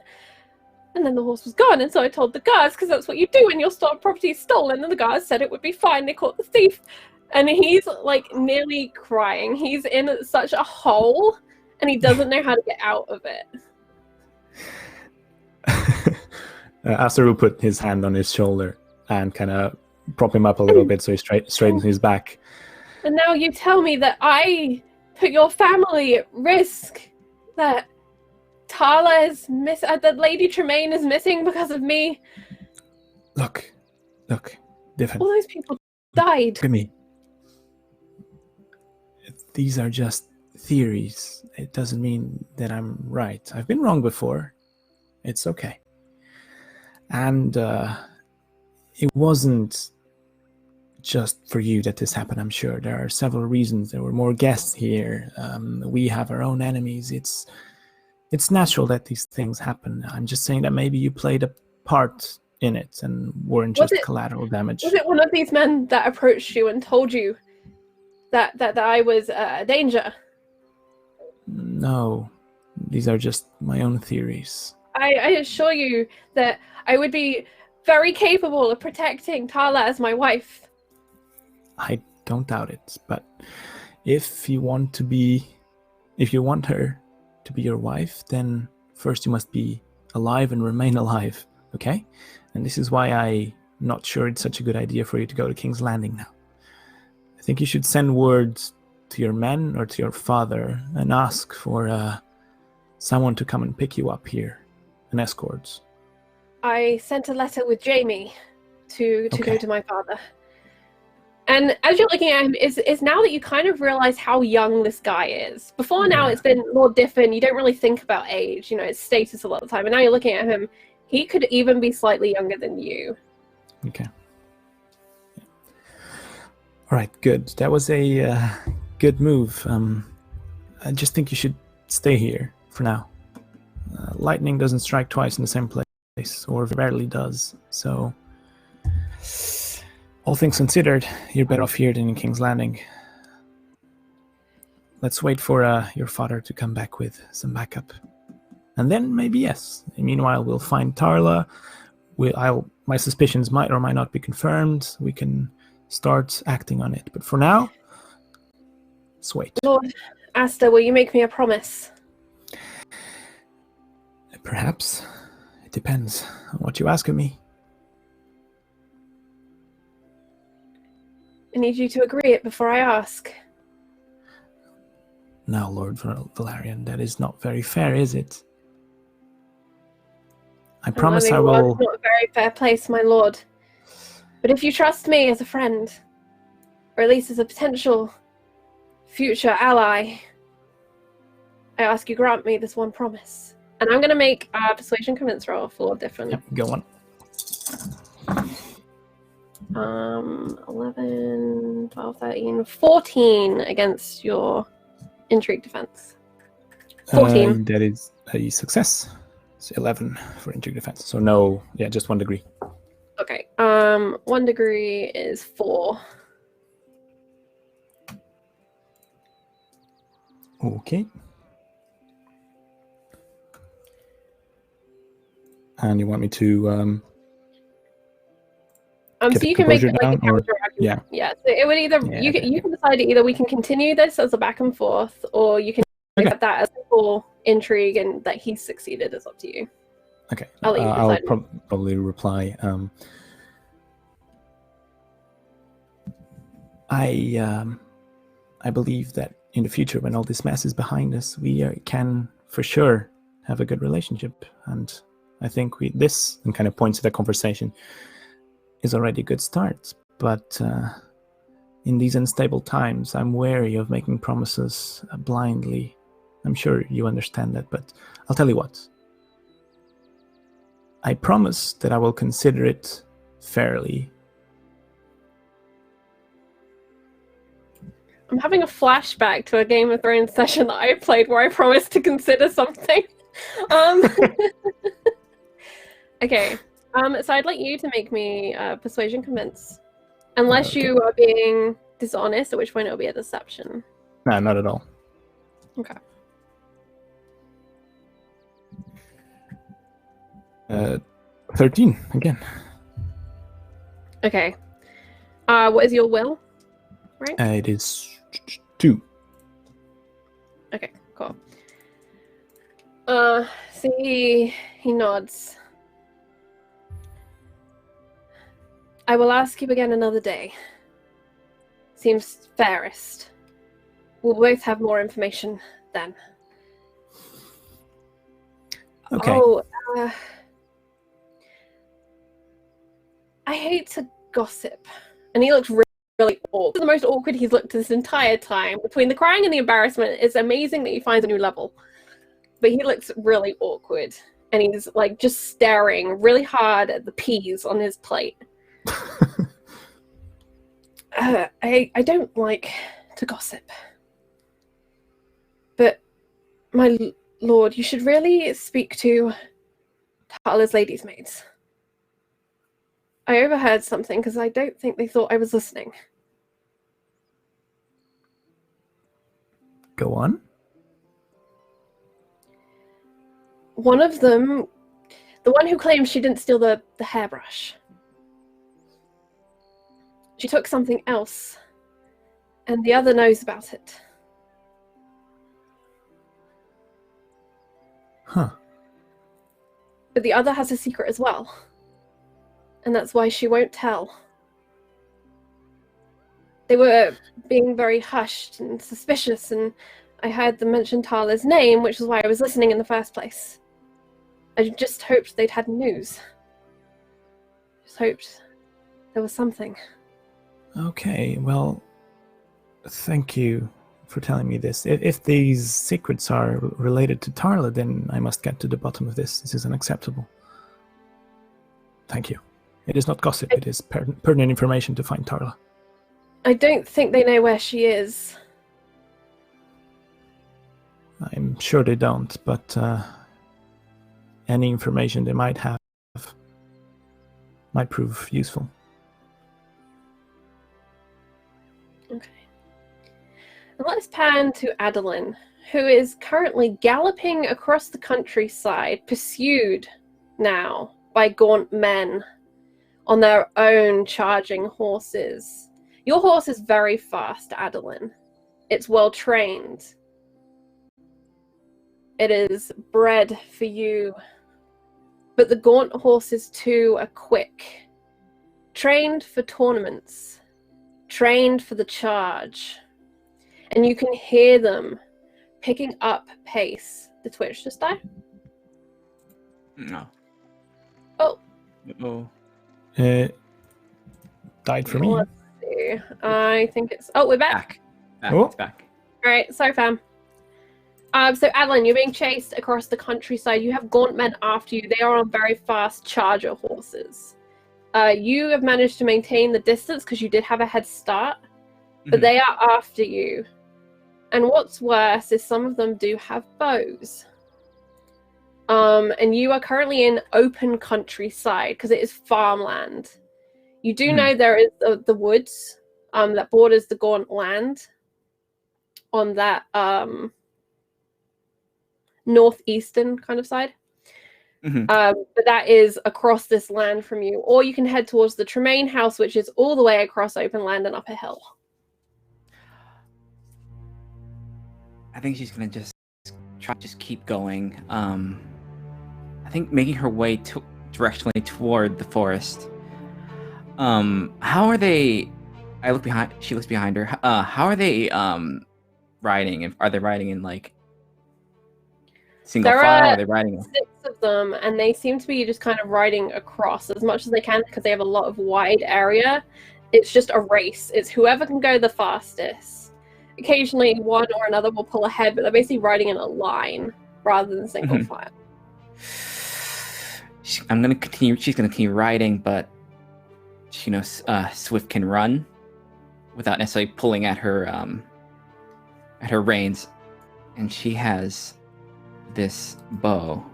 And then the horse was gone, and so I told the guards, because that's what you do when your property is stolen. And the guards said it would be fine. They caught the thief. And he's nearly crying. He's in such a hole, and he doesn't know how to get out of it. Astor will put his hand on his shoulder and kind of prop him up a little bit so he straightens his back. And now you tell me that I put your family at risk, that Tala is that Lady Tremaine is missing because of me. Look, Diffin. All those people died. Look at me. These are just theories. It doesn't mean that I'm right. I've been wrong before. It's okay. And it wasn't just for you that this happened, I'm sure. There are several reasons. There were more guests here. We have our own enemies. It's natural that these things happen. I'm just saying that maybe you played a part in it and weren't Was just it- collateral damage. Was it one of these men that approached you and told you that I was a danger? No, these are just my own theories. I assure you that I would be very capable of protecting Tala as my wife. I don't doubt it, but if you want her to be your wife, then first you must be alive and remain alive, okay? And this is why I'm not sure it's such a good idea for you to go to King's Landing now. I think you should send word to your men or to your father and ask for someone to come and pick you up here, an escort. I sent a letter with Jaime to Okay. go to my father. And as you're looking at him, is now that you kind of realize how young this guy is. Before now, Yeah. it's been more different. You don't really think about age, it's status a lot of the time. And now you're looking at him, he could even be slightly younger than you. Okay. Yeah. All right, good. That was a good move. I just think you should stay here for now. Lightning doesn't strike twice in the same place, or rarely does. So, all things considered, you're better off here than in King's Landing. Let's wait for your father to come back with some backup. And then maybe yes. Meanwhile, we'll find Tarla. My suspicions might or might not be confirmed. We can start acting on it. But for now, let's wait. Lord Asta, will you make me a promise? Perhaps. It depends on what you ask of me. I need you to agree it before I ask. Now, Lord Valerian, that is not very fair, is it? I promise I will... It's not a very fair place, my lord. But if you trust me as a friend, or at least as a potential future ally, I ask you grant me this one promise. And I'm going to make a persuasion convince roll for Lord Diffin. Yep, go on. 11, 12, 13, 14 against your intrigue defense. 14. That is a success. It's 11 for intrigue defense. So no, just 1 degree. Okay. 1 degree is 4. Okay. And you want me to get So you can make it like a down, or- counteraction. yeah. Yeah. So it would either Yeah, you okay, can decide either we can continue this as a back and forth, or you can Okay. accept that as a full intrigue and that he's succeeded. It's up to you. Okay. I'll let you I'll decide. probably reply. I believe that in the future, when all this mess is behind us, we can for sure have a good relationship, and I think this and kind of points to the conversation is already a good start. But in these unstable times, I'm wary of making promises blindly. I'm sure you understand that, but I'll tell you what. I promise that I will consider it fairly. I'm having a flashback to a Game of Thrones session that I played where I promised to consider something. Okay. So I'd like you to make me persuasion convince. Unless Okay. you are being dishonest, at which point it'll be a deception. No, not at all. Okay. 13 again. Okay. What is your will? Right? It is 2. Okay, cool. See, he nods. I will ask you again another day. Seems fairest. We'll both have more information then. Okay. Oh, I hate to gossip. And he looks really awkward. The most awkward he's looked this entire time. Between the crying and the embarrassment, it's amazing that he finds a new level. But he looks really awkward. And he's like just staring really hard at the peas on his plate. I don't like to gossip. But, my lord, you should really speak to Tala's ladies' maids. I overheard something because I don't think they thought I was listening. Go on. One of them, the one who claims she didn't steal the hairbrush, she took something else, and the other knows about it. Huh. But the other has a secret as well. And that's why she won't tell. They were being very hushed and suspicious, and I heard them mention Tala's name, which is why I was listening in the first place. I just hoped they'd had news. Just hoped there was something. Okay, well, thank you for telling me this. If these secrets are related to Tarla, then I must get to the bottom of this. This is unacceptable. Thank you. It is not gossip, it is pertinent information to find Tarla. I don't think they know where she is. I'm sure they don't, but any information they might have might prove useful. Okay. And let's pan to Adeline, who is currently galloping across the countryside, pursued now by gaunt men on their own charging horses. Your horse is very fast, Adeline. It's well trained. It is bred for you. But the gaunt horses too are quick. Trained for tournaments. Trained for the charge. And you can hear them picking up pace. Did Twitch just die? No. Oh. Oh. Died for me. Let's see. I think it's... Oh, we're back. It's back. All right, sorry, fam. So, Adeline, you're being chased across the countryside. You have gaunt men after you. They are on very fast charger horses. You have managed to maintain the distance because you did have a head start, but they are after you. And what's worse is some of them do have bows. And you are currently in open countryside because it is farmland. You do know there is the woods that borders the gaunt land on that northeastern kind of side. But that is across this land from you. Or you can head towards the Tremaine house, which is all the way across open land and up a hill. I think she's gonna just keep going. I think making her way directionally toward the forest. How are they? I look behind. She looks behind her. How are they riding? Are they riding in like single file? Are they riding? 6 of them, and they seem to be just kind of riding across as much as they can because they have a lot of wide area. It's just a race. It's whoever can go the fastest. Occasionally, one or another will pull ahead, but they're basically riding in a line rather than single file. I'm gonna continue. She's gonna continue riding, but she knows Swift can run without necessarily pulling at her reins, and she has this bow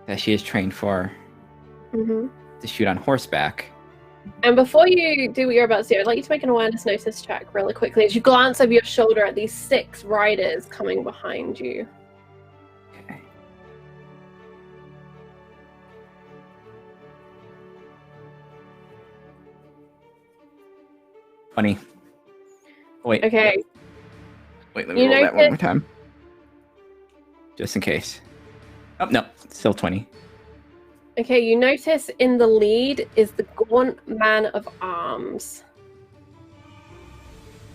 that she is trained for to shoot on horseback. And before you do what you're about to do, I'd like you to make an awareness notice check really quickly as you glance over your shoulder at these 6 riders coming behind you. Okay. Funny. Wait. Okay. Wait, let me roll that one more time. Just in case. Oh, no. Still 20. Okay, you notice in the lead is the gaunt man of arms.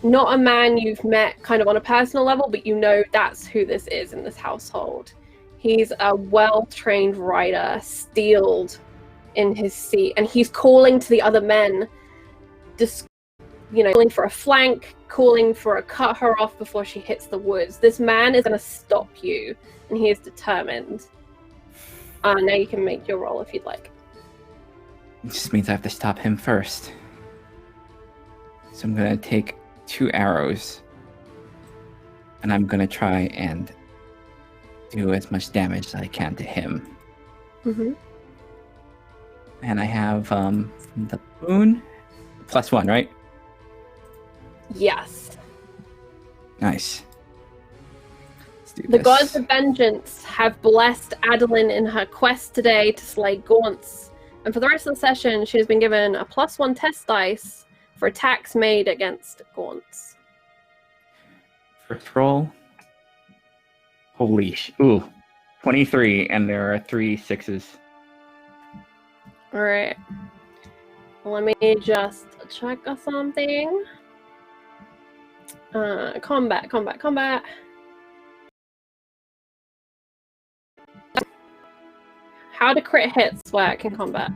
Not a man you've met kind of on a personal level, but you know that's who this is in this household. He's a well-trained rider, steeled in his seat, and he's calling to the other men, calling for a flank, calling for a cut her off before she hits the woods. This man is going to stop you, and he is determined. Now you can make your roll if you'd like. It just means I have to stop him first. So I'm going to take 2 arrows, and I'm going to try and do as much damage as I can to him. And I have the boon +1, right? Yes. Nice. Let's do The this. gods of vengeance have blessed Adeline in her quest today to slay gaunts. And for the rest of the session, she has been given a +1 test dice for attacks made against gaunts. First roll. Holy ooh. 23, and there are 3 6s. Alright. Let me just check something. Combat. How do crit hits work in combat?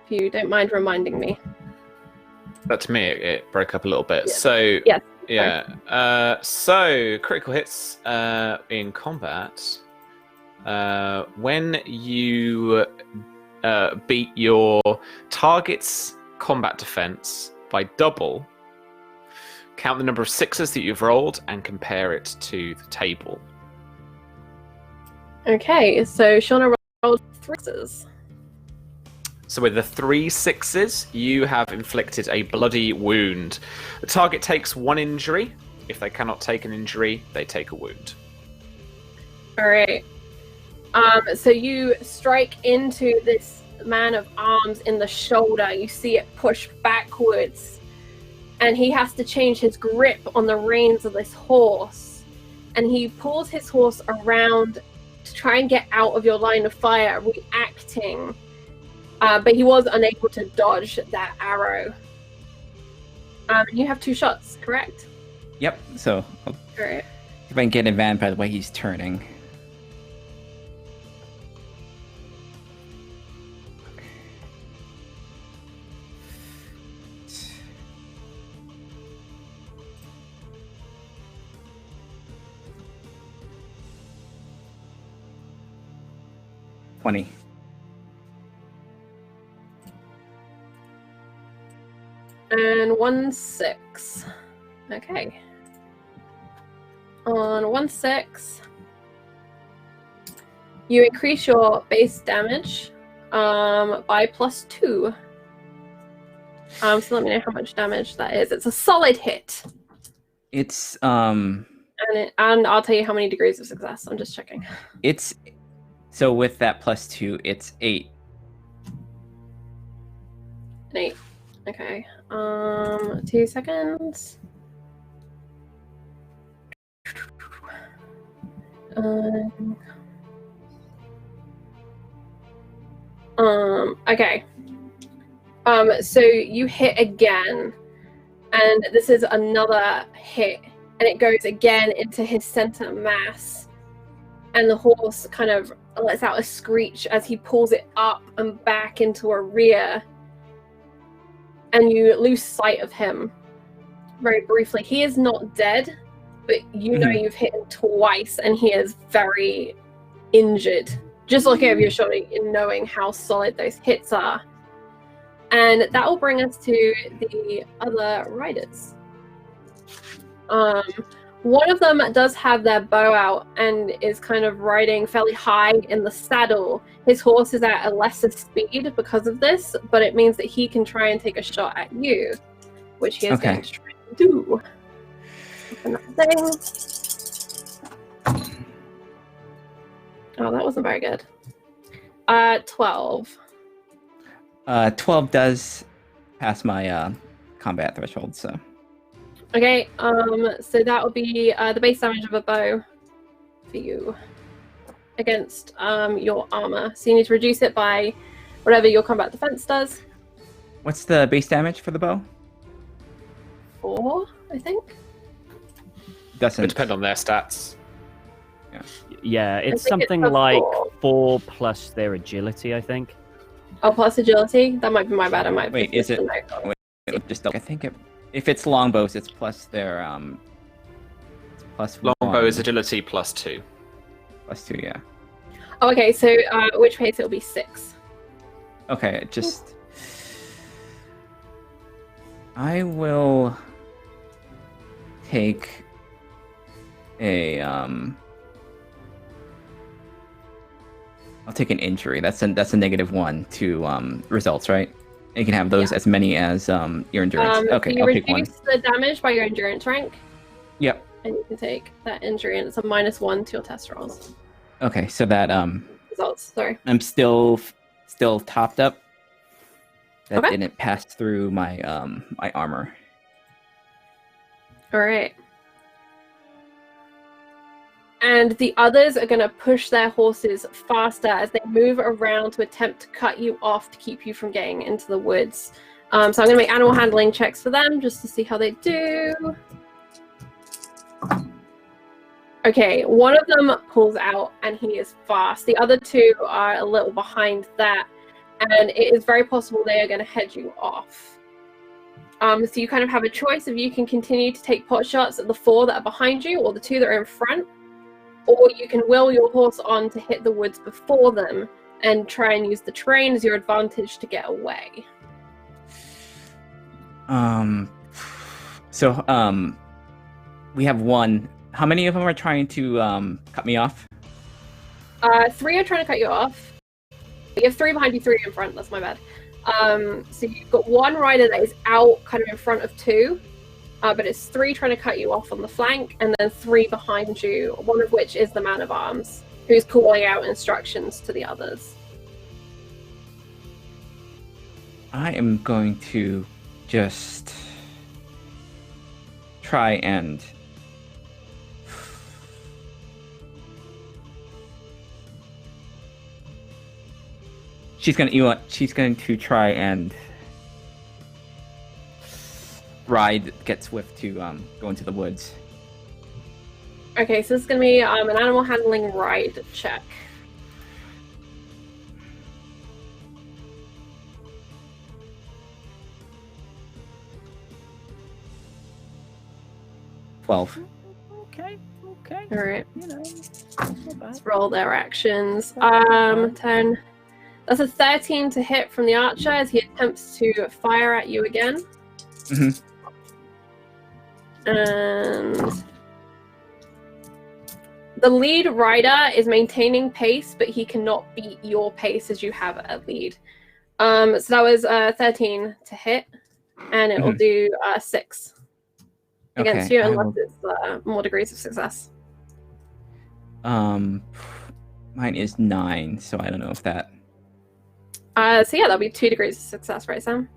If you don't mind reminding me. But to me, it broke up a little bit. Yeah. So Yes. yeah. So critical hits in combat. When you beat your target's combat defense by double, count the number of 6s that you've rolled and compare it to the table. Okay, so Shauna rolled 3s. So with the 3 6s, you have inflicted a bloody wound. The target takes 1 injury. If they cannot take an injury, they take a wound. Alright. So you strike into this man of arms in the shoulder. You see it push backwards. And he has to change his grip on the reins of this horse. And he pulls his horse around to try and get out of your line of fire, reacting. But he was unable to dodge that arrow. You have 2 shots, correct? Yep, so I'll Alright. see if I can get an advantage by the way he's turning. $20. And 1 6. Okay. On 1 6, you increase your base damage by +2. So let me know how much damage that is. It's a solid hit. It's And I'll tell you how many degrees of success. I'm just checking. it's so with that +2, it's 8. An 8. Okay. 2 seconds. Okay. So you hit again, and this is another hit, and it goes again into his center mass, and the horse kind of lets out a screech as he pulls it up and back into a rear, and you lose sight of him very briefly. He is not dead, but you know you've hit him twice, and he is very injured. Just looking over your shoulder and knowing how solid those hits are. And that will bring us to the other riders. One of them does have their bow out and is kind of riding fairly high in the saddle. His horse is at a lesser speed because of this, but it means that he can try and take a shot at you, which he is going to try and do. Open that thing. Oh, that wasn't very good. 12. 12 does pass my combat threshold, so. Okay, so that would be the base damage of a bow for you against your armor. So you need to reduce it by whatever your combat defense does. What's the base damage for the bow? 4, I think. Doesn't It depends on their stats. Yeah, it's think it's something a like 4. 4 plus their agility, I think. Oh, plus agility? That might be my bad. I might Wait, is it? Wait, just I think if it's longbows, it's plus their it's plus Longbow 1. is agility +2. +2, yeah. Oh, okay, so which pace it'll be 6. Okay, just I will take I'll take an injury. That's a -1 to results, right? You can have those as many as your endurance. Okay, so you I'll take one. reduce the damage by your endurance rank, Yep. and you can take that injury, and it's a -1 to your test rolls. Okay, so that Results, sorry. I'm still topped up. That Okay. didn't pass through my my armor. All right. And the others are going to push their horses faster as they move around to attempt to cut you off to keep you from getting into the woods. So I'm going to make animal handling checks for them just to see how they do. Okay, one of them pulls out and he is fast. The other two are a little behind that, and it is very possible they are going to head you off. So you kind of have a choice if you can continue to take pot shots at the 4 that are behind you or the 2 that are in front, or you can will your horse on to hit the woods before them and try and use the terrain as your advantage to get away. So we have one. How many of them are trying to cut me off? 3 are trying to cut you off. You have 3 behind you, 3 in front. That's my bad. So you've got 1 rider that is out kind of in front of 2, but it's 3 trying to cut you off on the flank, and then 3 behind you, one of which is the man of arms, who's calling out instructions to the others. I am going to just try and she's going to try and get Swift to go into the woods. Okay, so this is going to be an animal handling ride check. $12. Okay. All right. You know, not bad. Let's roll their actions. 10. That's a 13 to hit from the archer as he attempts to fire at you again. Mhm. And the lead rider is maintaining pace, but he cannot beat your pace as you have a lead. So that was 13 to hit, and it will do 6 against Okay, you I unless will- it's more degrees of success. Mine is 9, so I don't know if that. So yeah, that'll be 2 degrees of success, right, Sam?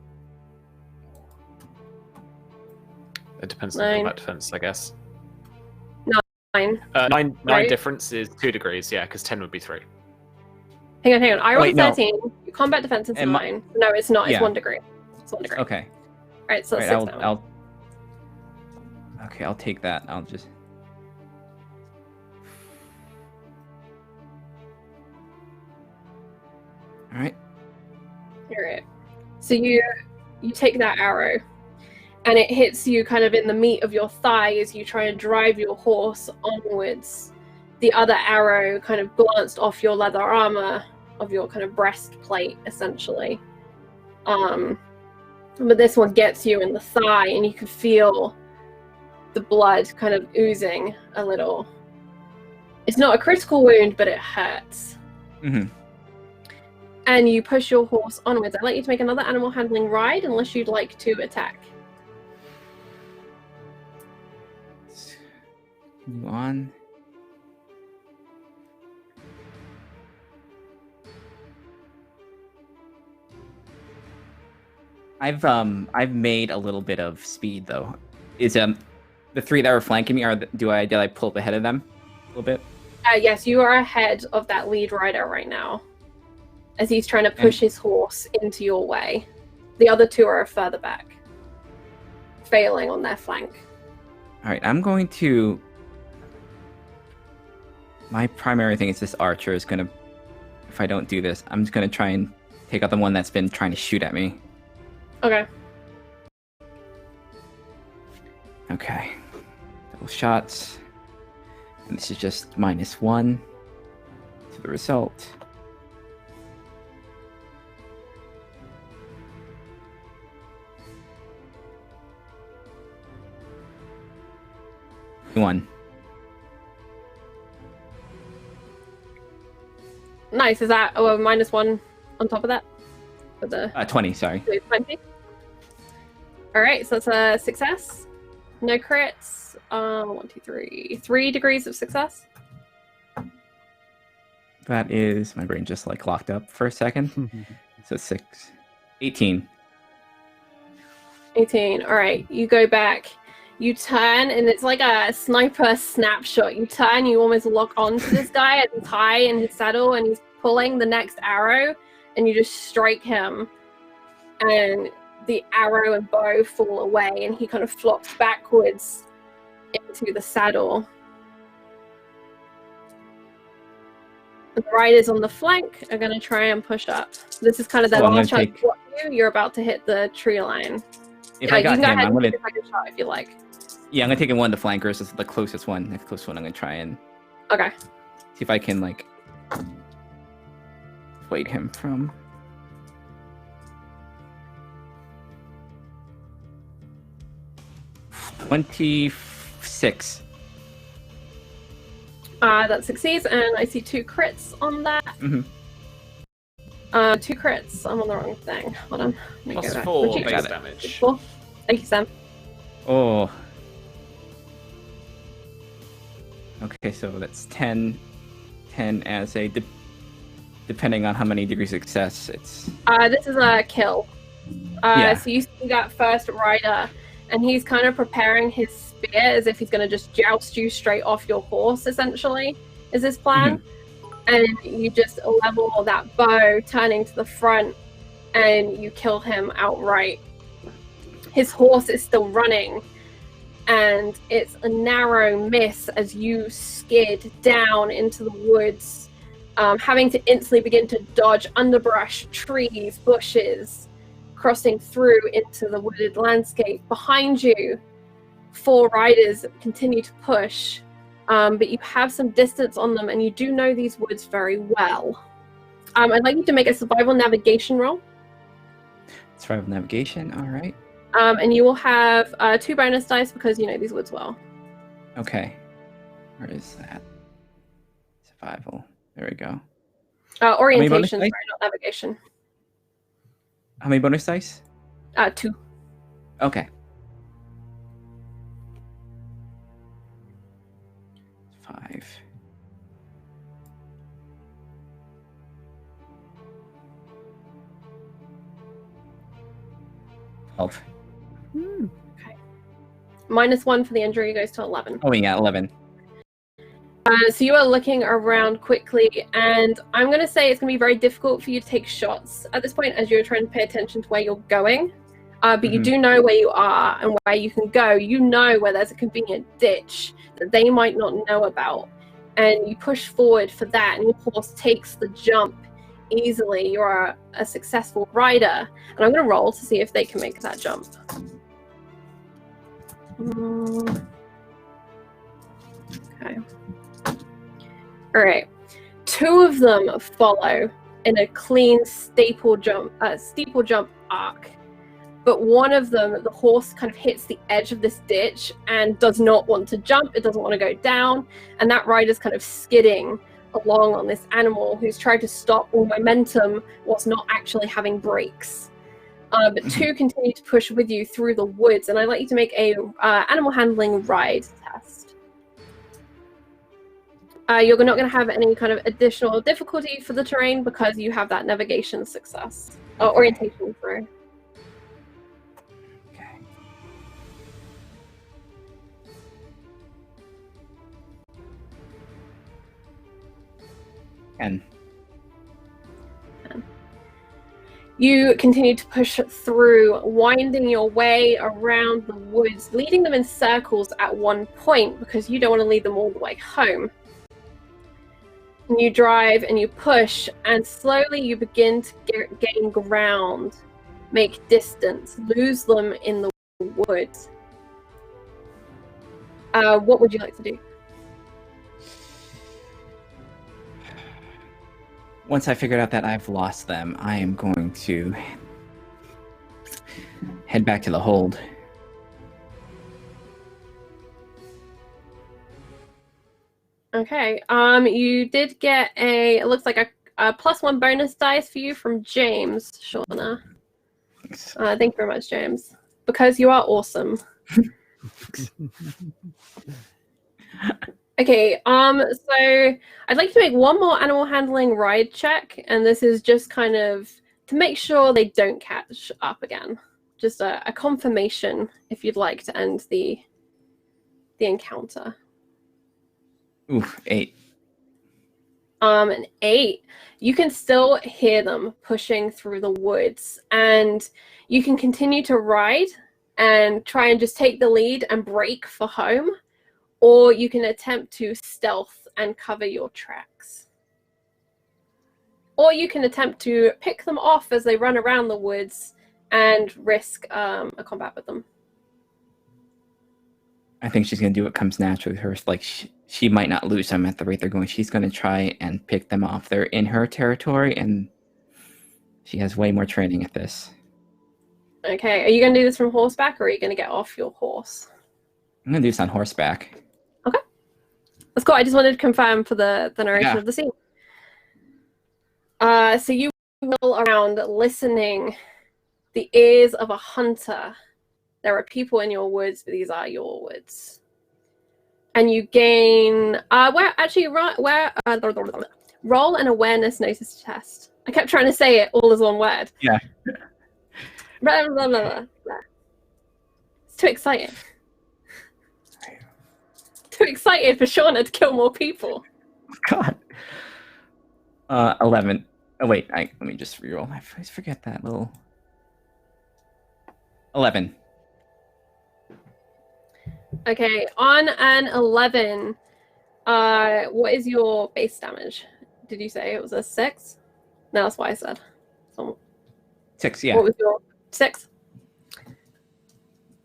It depends on 9. combat defense, I guess. 9. 9 Right. difference is 2 degrees, yeah, because 10 would be 3. Hang on. I rolled Wait, no. 13. Combat defense is Am I- 9. No, it's not. It's Yeah. 1 degree. It's 1 degree. Okay. Right, so Right, that's 6 now. I'll take that. I'll just. All right. Alright. So you take that arrow, and it hits you kind of in the meat of your thigh as you try and drive your horse onwards. The other arrow kind of glanced off your leather armor, of your kind of breastplate, essentially. But this one gets you in the thigh, and you can feel the blood kind of oozing a little. It's not a critical wound, but it hurts. Mm-hmm. And you push your horse onwards. I'd like you to make another animal handling ride, unless you'd like to attack. Continue on. I've made a little bit of speed though. Is the 3 that were flanking me did I pull up ahead of them a little bit? Yes, you are ahead of that lead rider right now, as he's trying to push his horse into your way. The other 2 are further back, failing on their flank. All right, I'm going to. My primary thing is this archer is gonna. If I don't do this, I'm just gonna try and take out the one that's been trying to shoot at me. Okay. Okay. Double shots. And this is just -1 to the result. One. Nice. Is that -1 on top of that? For the 20, sorry. 20. All right, so that's a success. No crits. 1, 2, 3. 3 degrees of success. That is, my brain just like locked up for a second. So 6, 18. 18. All right, you go back. You turn, and it's like a sniper snapshot. You turn, you almost lock onto this guy as he's high in his saddle, and he's pulling the next arrow, and you just strike him. And the arrow and bow fall away, and he kind of flops backwards into the saddle. The riders on the flank are going to try and push up. This is kind of their last chance to block you. You're about to hit the tree line. If I got him, I'm going to take a shot if you like. Yeah, I'm going to take in one of the flankers. This is the closest one. Next closest one, I'm going to try and Okay. see if I can, like, wait him from... 26. That succeeds, and I see 2 crits on that. 2 crits. I'm on the wrong thing. Hold on. Let me go back. +4 Would you- base damage. 4. Thank you, Sam. Oh. Okay, so that's 10. 10 as a... depending on how many degrees of success, it's... This is a kill. Yeah. So you see that first rider, and he's kind of preparing his spear as if he's going to just joust you straight off your horse, essentially, is his plan. And you just level that bow, turning to the front, and you kill him outright. His horse is still running, and it's a narrow miss as you skid down into the woods, having to instantly begin to dodge underbrush, trees, bushes, crossing through into the wooded landscape. Behind you, 4 riders continue to push, but you have some distance on them, and you do know these woods very well. I'd like you to make a survival navigation roll. Survival navigation, alright. And you will have 2 bonus dice because you know these woods well. Okay. Where is that? Survival. There we go. Orientation, dice? sorry, not navigation. How many bonus dice? 2. Okay. 5. Okay. -1 for the injury goes to 11. Oh, yeah, 11. So you are looking around quickly, and I'm going to say it's going to be very difficult for you to take shots at this point as you're trying to pay attention to where you're going. But you do know where you are and where you can go. You know where there's a convenient ditch that they might not know about. And you push forward for that, and your horse takes the jump easily. You're a successful rider. And I'm going to roll to see if they can make that jump. Okay. All right. 2 of them follow in a clean steeple jump arc. But one of them, the horse kind of hits the edge of this ditch and does not want to jump. It doesn't want to go down. And that rider's kind of skidding along on this animal who's trying to stop all momentum whilst not actually having brakes. But 2 continue to push with you through the woods. And I'd like you to make a animal handling ride test. You're not going to have any kind of additional difficulty for the terrain because you have that navigation success. Orientation, sorry. Okay. And You continue to push through, winding your way around the woods, leading them in circles at one point because you don't want to lead them all the way home. And you drive and you push, and slowly you begin to gain ground, make distance, lose them in the woods. What would you like to do? once I figured out that I've lost them, I am going to head back to the hold. Okay. You did get it looks like a +1 bonus dice for you from James, Shauna. Thank you very much, James. Because you are awesome. Okay, so I'd like you to make one more animal handling ride check, and this is just kind of to make sure they don't catch up again. Just a confirmation if you'd like to end the encounter. Oof, 8. An 8. You can still hear them pushing through the woods, and you can continue to ride and try and just take the lead and break for home, or you can attempt to stealth and cover your tracks. Or you can attempt to pick them off as they run around the woods and risk a combat with them. I think she's gonna do what comes naturally to her. Like she might not lose them at the rate they're going. She's gonna try and pick them off. They're in her territory, and she has way more training at this. Okay, are you going to do this from horseback, or are you going to get off your horse? I'm gonna do this on horseback. Okay, that's cool. I just wanted to confirm for the narration Yeah. of the scene. So you roll around listening the ears of a hunter. There are people in your woods, but these are your woods. And you gain roll an awareness notice test. I kept trying to say it all as one word. Yeah. Blah, blah, blah, blah, blah. It's too exciting. Too excited for Shauna to kill more people. God. 11. Oh wait, let me just reroll. I always forget that little. 11. Okay, on an 11, what is your base damage? Did you say it was a 6? No, that's what I said. So, 6, yeah. what was your 6?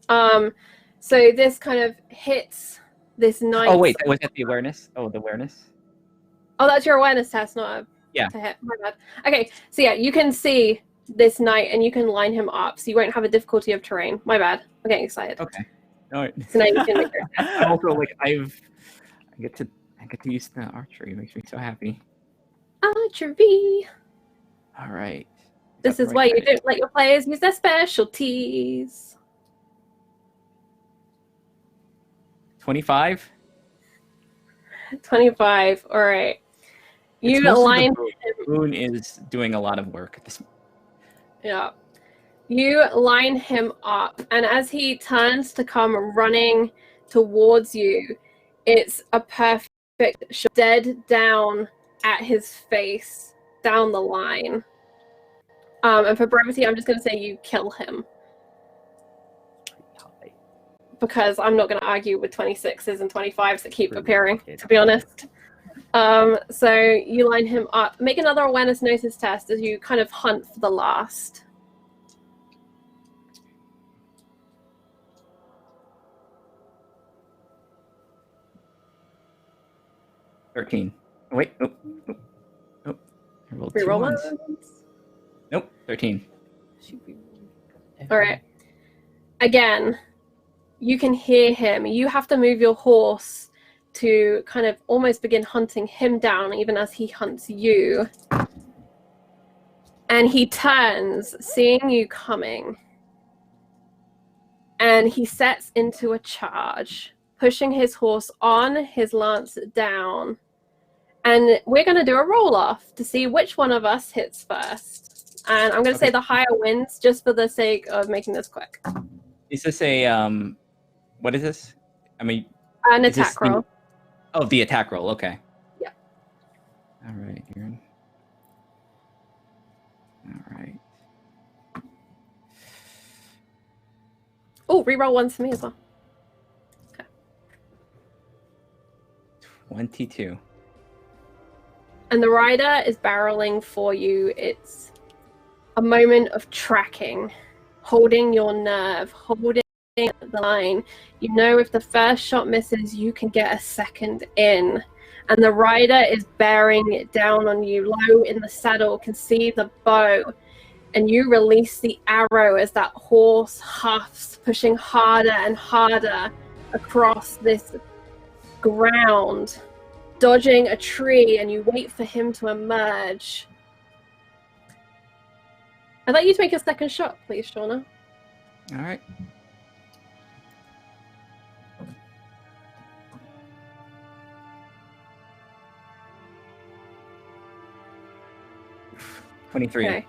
So this kind of hits this knight. Oh wait, was that the awareness? Oh, the awareness. Oh, that's your awareness test, not a Yeah. to hit. My bad. Okay, so yeah, you can see this knight and you can line him up, so you won't have a difficulty of terrain. My bad. I'm getting excited. Okay. All right. So now you can make your I'm also like I get to use the archery. It makes me so happy. archery. All right. This Got is the why right you guy. don't let your players use their specialties. 25. 25. All right. It's You mostly line the boon is doing a lot of work. Yeah. You line him up, and as he turns to come running towards you, it's a perfect shot dead down at his face, down the line. And for brevity, I'm just going to say you kill him, because I'm not going to argue with 26s and 25s that keep appearing, to be honest. So you line him up. Make another awareness notice test as you kind of hunt for the last. 13. Oh, wait. Nope. Nope. Nope. I rolled 2 Reroll ones. ones. Nope. 13. All right. Again, you can hear him. You have to move your horse to kind of almost begin hunting him down, even as he hunts you. And he turns, seeing you coming. And he sets into a charge, pushing his horse on, his lance down. And we're going to do a roll-off to see which one of us hits first. And I'm going to say the higher wins, just for the sake of making this quick. Is this a what is this? I mean, An is this attack roll. Oh, the attack roll. Okay. Yeah. All right, Aaron. All right. Oh, reroll ones for me as well. Okay. 22. And the rider is barreling for you. It's a moment of tracking, holding your nerve, holding the line. You know, if the first shot misses, you can get a second in. And the rider is bearing it down on you, low in the saddle, can see the bow. And you release the arrow as that horse huffs, pushing harder and harder across this ground. dodging a tree, and you wait for him to emerge. I'd like you to make a second shot, please, Shauna. All right. $23. Okay.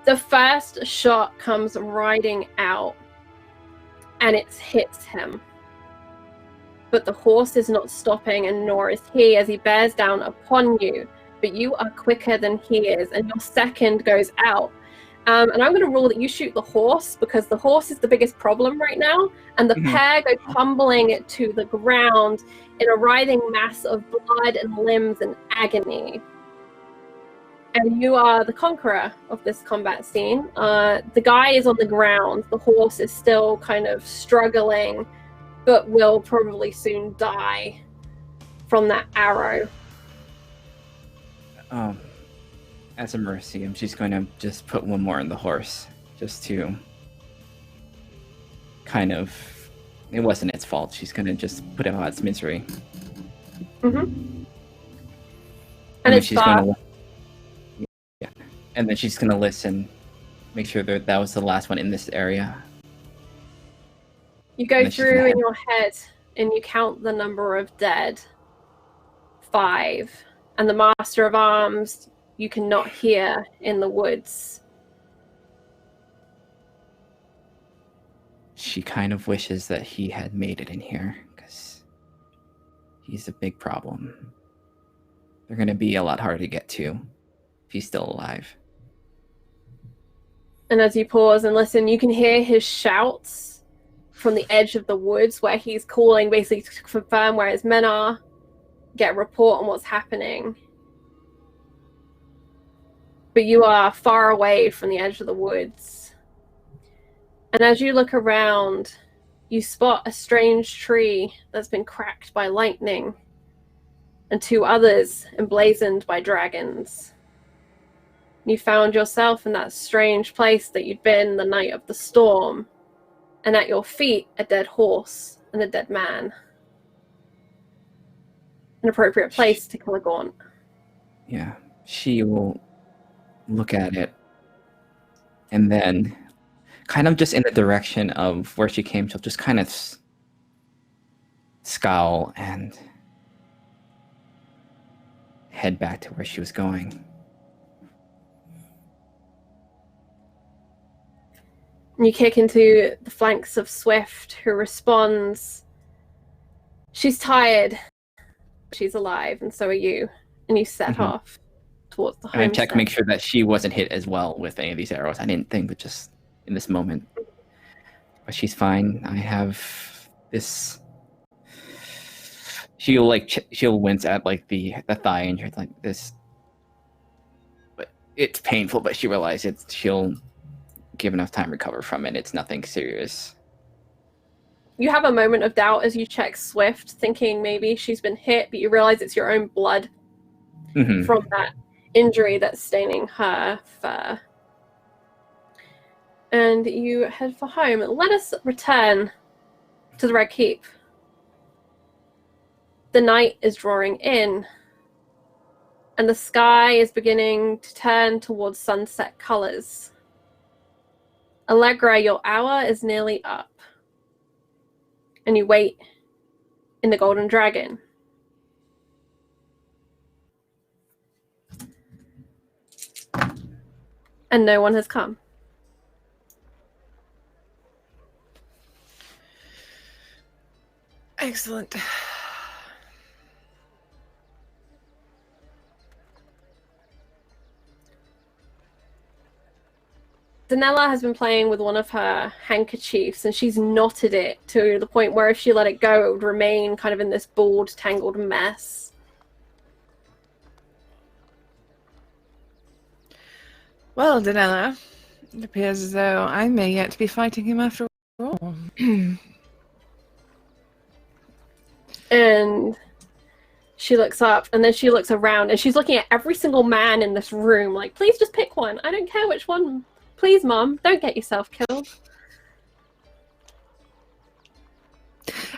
The first shot comes riding out, and it hits him. But the horse is not stopping, and nor is he, as he bears down upon you. But you are quicker than he is, and your second goes out. And I'm going to rule that you shoot the horse, because the horse is the biggest problem right now, and the pair go tumbling to the ground in a writhing mass of blood and limbs and agony. And you are the conqueror of this combat scene. The guy is on the ground. The horse is still kind of struggling, but will probably soon die from that arrow. As a mercy, she's going to just put one more in the horse, just to kind of... It wasn't its fault. She's going to just put it out of its misery. Mm-hmm. And it's she's going to... Yeah. And then she's going to listen, make sure that was the last one in this area. You go through in your head, and you count the number of dead. 5. And the Master of Arms, you cannot hear in the woods. She kind of wishes that he had made it in here, because he's a big problem. They're going to be a lot harder to get to if he's still alive. And as you pause and listen, you can hear his shouts from the edge of the woods, where he's calling basically to confirm where his men are, get a report on what's happening. But you are far away from the edge of the woods. And as you look around, you spot a strange tree that's been cracked by lightning, and 2 others emblazoned by dragons. You found yourself in that strange place that you'd been the night of the storm, and at your feet, a dead horse and a dead man. An appropriate place to kill a gaunt. Yeah, she will look at it, and then kind of just in the direction of where she came, she'll just kind of scowl and head back to where she was going. You kick into the flanks of Swift, who responds, "She's tired. She's alive, and so are you." And you set off towards the And I homestead. check to make sure that she wasn't hit as well with any of these arrows. I didn't think, but just in this moment. But she's fine. I have this... She'll wince at the thigh injury like this. But it's painful, but she realizes she'll give enough time to recover from it. It's nothing serious. You have a moment of doubt as you check Swift, thinking maybe she's been hit, but you realize it's your own blood from that injury that's staining her fur. And you head for home. Let us return to the Red Keep. The night is drawing in, and the sky is beginning to turn towards sunset colors. Allegra, your hour is nearly up, and you wait in the Golden Dragon. And no one has come. Excellent. Danella has been playing with one of her handkerchiefs, and she's knotted it to the point where if she let it go, it would remain kind of in this balled, tangled mess. Well, Danella, it appears as though I may yet be fighting him after all. And she looks up, and then she looks around, and she's looking at every single man in this room, like, please just pick one. I don't care which one. Please, Mom, don't get yourself killed.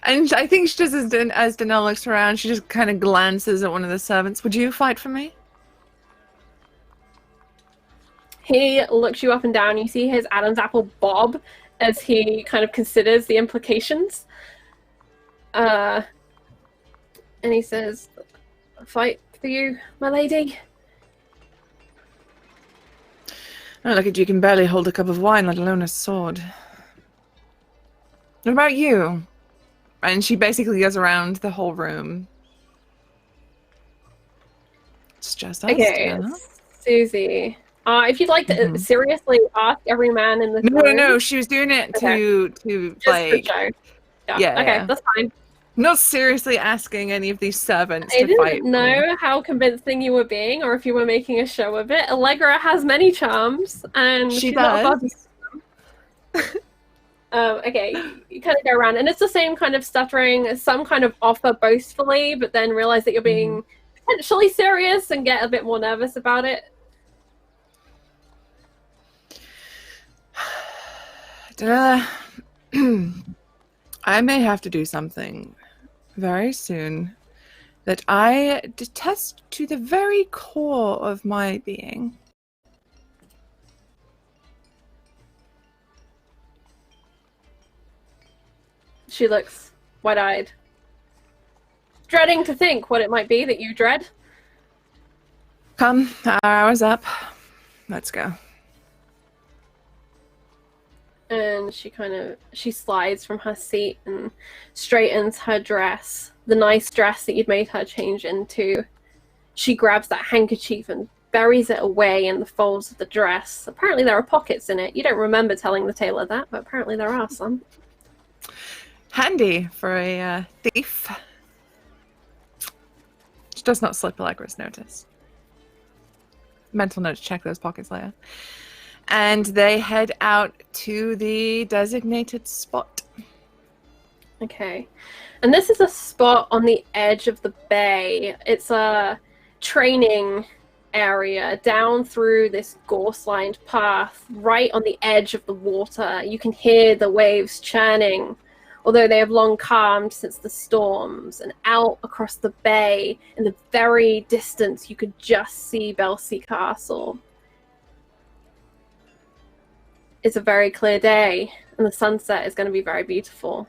And I think she just, as Danelle looks around, she just kind of glances at one of the servants. Would you fight for me? He looks you up and down. You see his Adam's apple bob as he kind of considers the implications. And he says, "Fight for you, my lady." Oh, look at you, can barely hold a cup of wine, let alone a sword. What about you? And she basically goes around the whole room. It's just us, Okay, Danelle. Susie. If you'd like to seriously ask every man in the room. No, she was doing it to just like, for show. Yeah, Okay, yeah. that's fine. Not seriously asking any of these servants I to fight. didn't know how convincing you were being, or if you were making a show of it. Allegra has many charms, and She she's not above does. okay, you kind of go around, and it's the same kind of stuttering, some kind of offer boastfully, but then realize that you're being potentially serious and get a bit more nervous about it. I may have to do something very soon that I detest to the very core of my being. She looks wide-eyed, dreading to think what it might be that you dread. Come, our hour's up. Let's go. And she slides from her seat and straightens her dress, the nice dress that you'd made her change into. She grabs that handkerchief and buries it away in the folds of the dress. Apparently there are pockets in it. You don't remember telling the tailor that, but apparently there are some. Handy for a thief. She does not slip Allegra's notice. Mental note to check those pockets later. And they head out to the designated spot. Okay. And this is a spot on the edge of the bay. It's a training area down through this gorse-lined path, right on the edge of the water. You can hear the waves churning, although they have long calmed since the storms. And out across the bay, in the very distance, you could just see Belsey Castle. It's a very clear day, and the sunset is going to be very beautiful.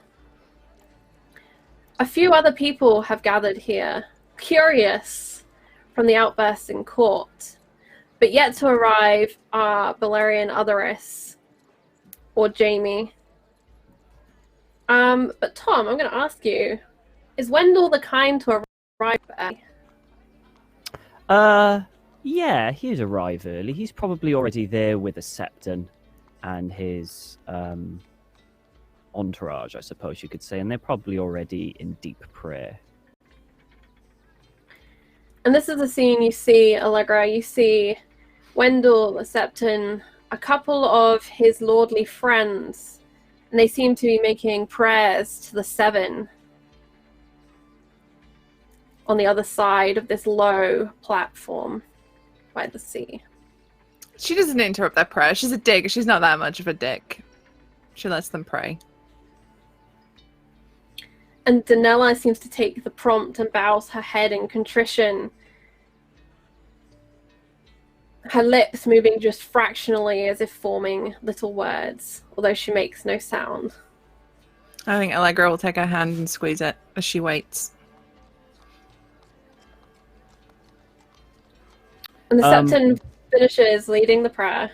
A few other people have gathered here, curious from the outbursts in court, but yet to arrive are Valerian Otheris or Jaime. But Tom, I'm going to ask you, is Wendell the kind to arrive early? Yeah, he'd arrive early. He's probably already there with a septon and his entourage, I suppose you could say, and they're probably already in deep prayer. And this is the scene you see, Allegra. You see Wendell, the septon, a couple of his lordly friends, and they seem to be making prayers to the Seven on the other side of this low platform by the sea. She doesn't interrupt their prayer. She's a dick. She's not that much of a dick. She lets them pray. And Danella seems to take the prompt and bows her head in contrition. Her lips moving just fractionally as if forming little words, although she makes no sound. I think Allegra will take her hand and squeeze it as she waits. And the septon finishes leading the prayer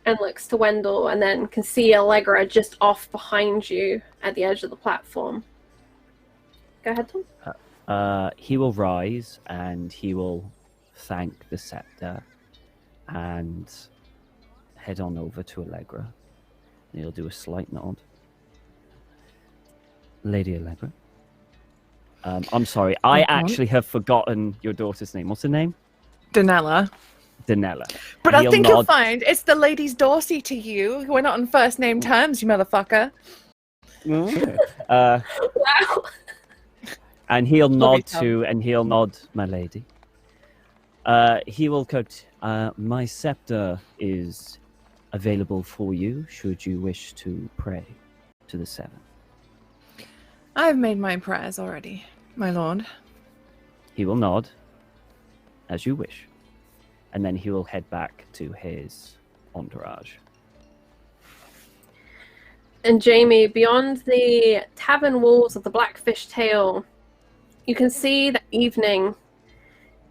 and looks to Wendell, and then can see Allegra just off behind you at the edge of the platform. Go ahead, Tom. He will rise and he will thank the scepter and head on over to Allegra. And he'll do a slight nod. Lady Allegra. I'm sorry, I actually have forgotten your daughter's name. What's her name? Danella. Danella. But And I he'll think you'll nod. find it's the Ladies Dorsey to you. We're not on first name terms, you motherfucker. Wow. And he'll nod Tom. he'll nod, my lady. He will quote, my scepter is available for you should you wish to pray to the Seven. I have made my prayers already, my lord. He will nod, as you wish, and then he will head back to his entourage. And Jaime, beyond the tavern walls of the Blackfish Tail, you can see that evening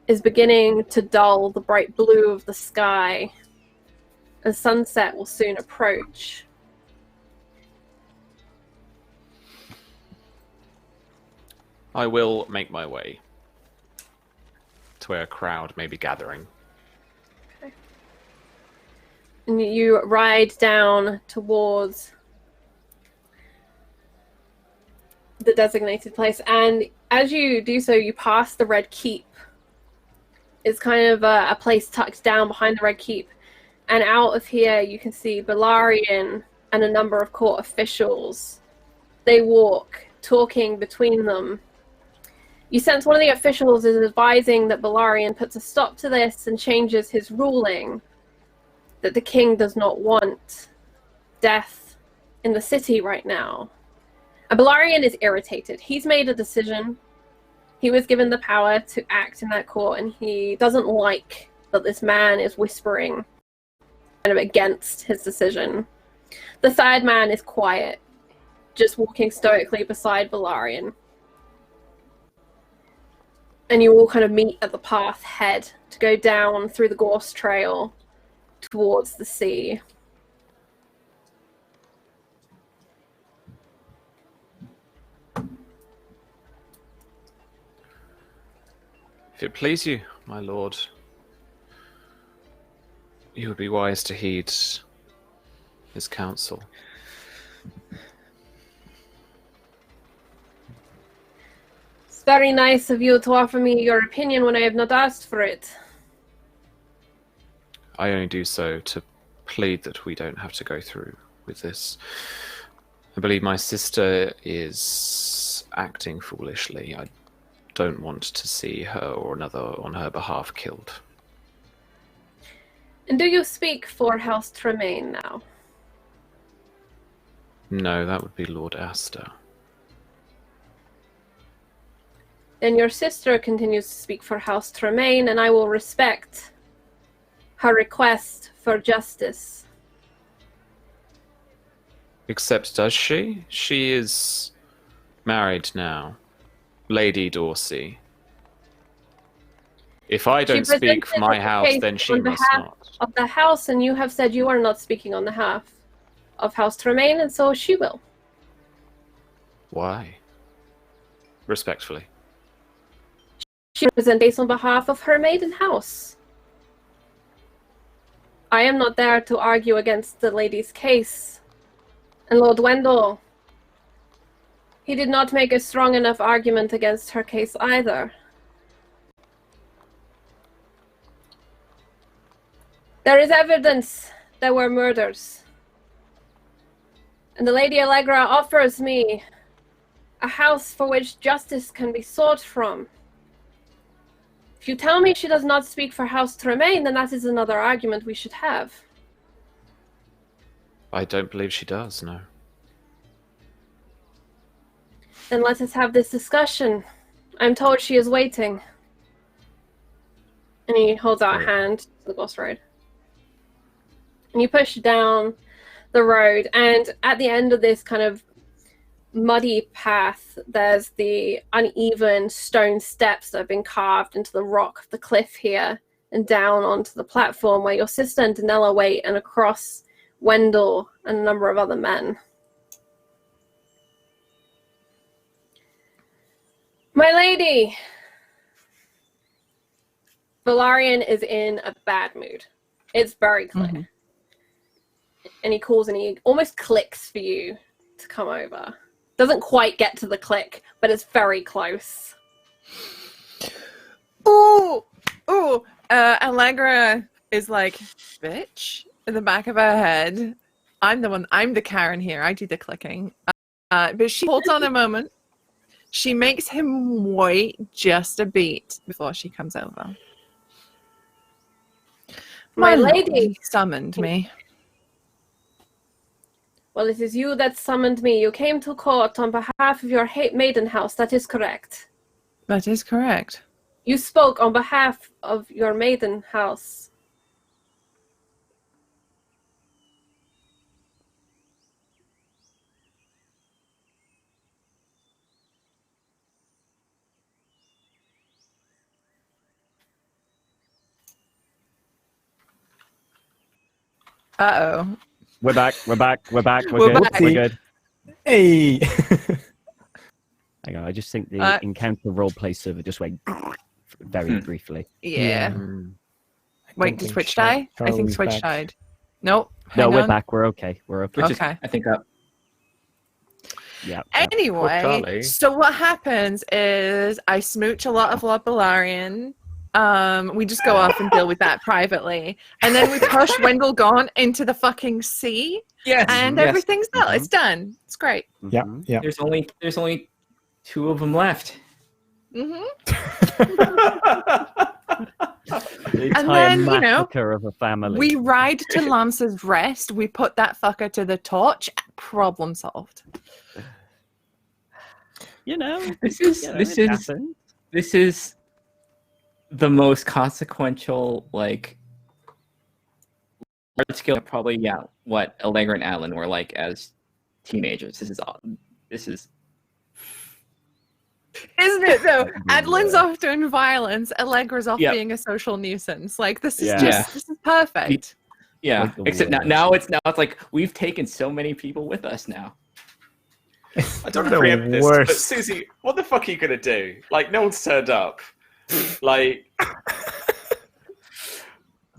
is beginning to dull the bright blue of the sky, and sunset will soon approach. I will make my way to where a crowd may be gathering. And you ride down towards the designated place, and as you do so, you pass the Red Keep. It's kind of a place tucked down behind the Red Keep, and out of here you can see Balarian and a number of court officials. They walk, talking between them. You sense one of the officials is advising that Balarian puts a stop to this and changes his ruling, that the king does not want death in the city right now. And Balarian is irritated. He's made a decision. He was given the power to act in that court, and he doesn't like that this man is whispering kind of against his decision. The third man is quiet, just walking stoically beside Balarian. And you all kind of meet at the path head to go down through the Gorse Trail towards the sea. If it please you, my lord, you would be wise to heed his counsel. It's very nice of you to offer me your opinion when I have not asked for it. I only do so to plead that we don't have to go through with this. I believe my sister is acting foolishly. I don't want to see her or another on her behalf killed. And do you speak for House Tremaine now? No, that would be Lord Astor. Then your sister continues to speak for House Tremaine, and I will respect her request for justice. Except, does she? She is married now. Lady Dorsey. If I don't speak for my house, then she must not. Of the house, and you have said you are not speaking on behalf of House Tremaine, and so she will. Why? Respectfully. She represents on behalf of her maiden house. I am not there to argue against the lady's case. And Lord Wendell, he did not make a strong enough argument against her case either. There is evidence there were murders. And the Lady Allegra offers me a house for which justice can be sought from. If you tell me she does not speak for House Tremaine, then that is another argument we should have. I don't believe she does, no. Then let us have this discussion. I'm told she is waiting. And he holds out a hand to the Gorse Road. And you push down the road, and at the end of this kind of muddy path, there's the uneven stone steps that have been carved into the rock of the cliff here, and down onto the platform where your sister and Danella wait, and across Wendell and a number of other men. My lady! Valarian is in a bad mood. It's very clear. Mm-hmm. And he calls and he almost clicks for you to come over. Doesn't quite get to the click, but it's very close. Ooh! Ooh! Allegra is like, bitch, in the back of her head. I'm the Karen here. I do the clicking. But she holds on a moment. She makes him wait just a beat before she comes over. My lady summoned me. Well, it is you that summoned me. You came to court on behalf of your maiden house. That is correct. That is correct. You spoke on behalf of your maiden house. Uh-oh. We're back. We're We're good. back. We're good. Hey. Hang on, I just think the encounter roleplay server just went very briefly. Yeah. Wait, don't did think Twitch die? I think Charlie's Twitch back. died. Nope. No, Hang we're on. back. We're okay. We're okay. Which is, Okay. I think, up. Yeah. Anyway, Charlie. so what happens is I smooch a lot of Lord Balarian. We just go off and deal with that privately. And then we push Wendell Gaunt into the fucking sea. Yes. And yes. everything's done. It's done. It's great. Yeah, Mhm. yeah. There's only 2 of them left. hmm The And entire then, you know, massacre of a family. We ride to Lance's rest. We put that fucker to the torch. Problem solved. You know, This is it happens. this is the most consequential, like, large scale, probably, what Allegra and Adeline were like as teenagers. This is Isn't it though? Yeah. Adeline's off doing violence. Allegra's off Yep. being a social nuisance. Like this is Yeah. just this is perfect. yeah. Like the Except worst. now it's like we've taken so many people with us now. I don't want The to preempt this, but worst. Susie, what the fuck are you gonna do? Like, no one's turned up. Like,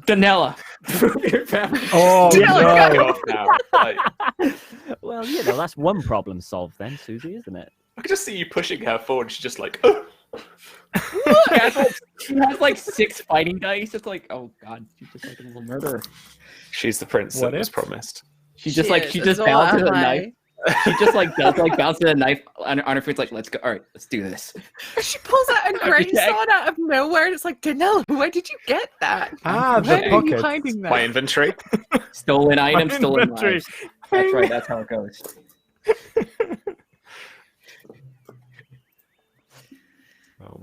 Danella. Prove your family. Oh fuck no. off now. Like, Well, you know, that's one problem solved then, Susie, isn't it? I could just see you pushing her forward. She's just like, She has like 6 fighting dice. It's like, oh god, she's just like a little murderer. she's the prince What that was if? promised. She just is. It's all bounces a high. knife. She just like does like bounces a knife on her feet. Like, let's go. All right, let's do this. She pulls out a great Okay. sword out of nowhere, and it's like, Danella, where did you get that? Ah, Where the are you pocket. hiding My that? inventory. Stolen items, stolen inventory. lives. That's right. That's how it goes.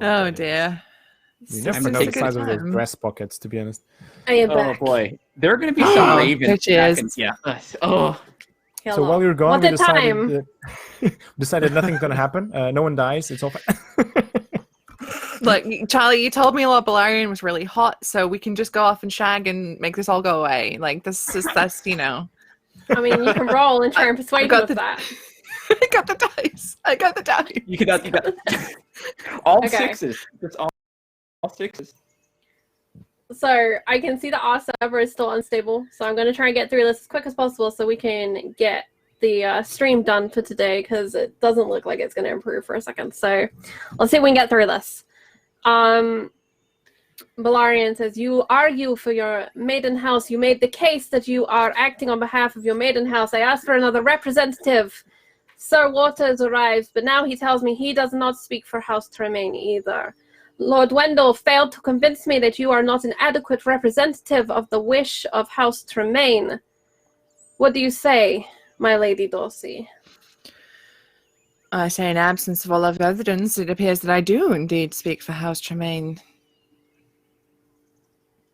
Oh dear. You never I'm know the taking size of those time. dress pockets, to be honest. I am Oh back. boy, there are going to be some Oh, ravens. there she back is. in- yeah. Oh, Hello. So while you're gone, What we the time? decided nothing's gonna happen. No one dies. It's all fine. Look, Charlie, you told me Lord Balarian was really hot, so we can just go off and shag and make this all go away. Like that's you know. I mean, you can roll and try and persuade got him of the- that. I got the dice. I got the dice. you got all Okay. 6s. It's all 6s. So I can see that our server is still unstable. So I'm going to try and get through this as quick as possible so we can get the stream done for today because it doesn't look like it's going to improve for a second. So let's see if we can get through this. Balarian says, you argue for your maiden house. You made the case that you are acting on behalf of your maiden house. I asked for another representative. Sir Waters arrives, but now he tells me he does not speak for House Tremaine either. Lord Wendell failed to convince me that you are not an adequate representative of the wish of House Tremaine. What do you say, my Lady Dorsey? I say, in absence of all other evidence, it appears that I do indeed speak for House Tremaine.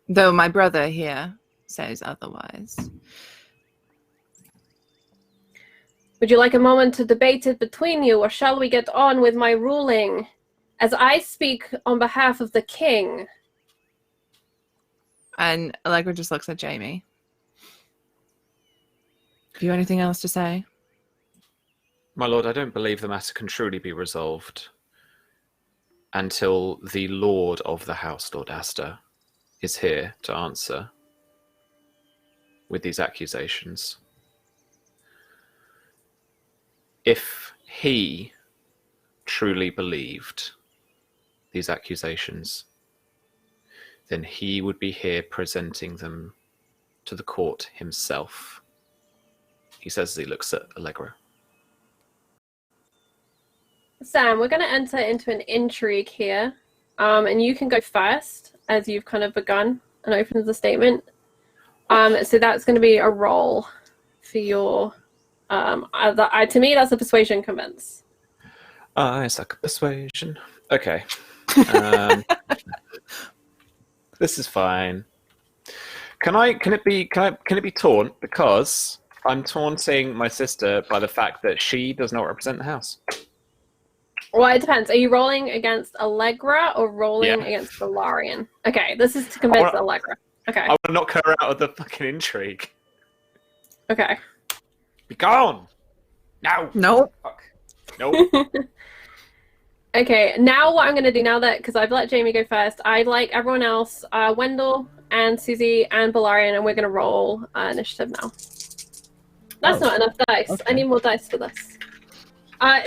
Though my brother here says otherwise. Would you like a moment to debate it between you, or shall we get on with my ruling? As I speak on behalf of the king. And Allegra just looks at Jaime. Have you anything else to say? My lord, I don't believe the matter can truly be resolved until the lord of the house, Lord Aster, is here to answer with these accusations. If he truly believed these accusations, then he would be here presenting them to the court himself. He says as he looks at Allegra. Sam, we're going to enter into an intrigue here. And you can go first, as you've kind of begun and opened the statement. So that's going to be a roll for your To me, that's a persuasion convince. I suck at persuasion. Okay. This is fine. Can it be taunt? Because I'm taunting my sister by the fact that she does not represent the house. Well, it depends. Are you rolling against Allegra or rolling against Valarian? Okay, this is to convince Allegra. Okay. I want to knock her out of the fucking intrigue. Okay. Be gone! No! Nope. Fuck. Nope. Okay, now what I'm going to do, now that, because I've let Jamie go first, I'd like everyone else, Wendell and Susie and Valarian, and we're going to roll initiative now. That's not enough dice. Okay. I need more dice for this.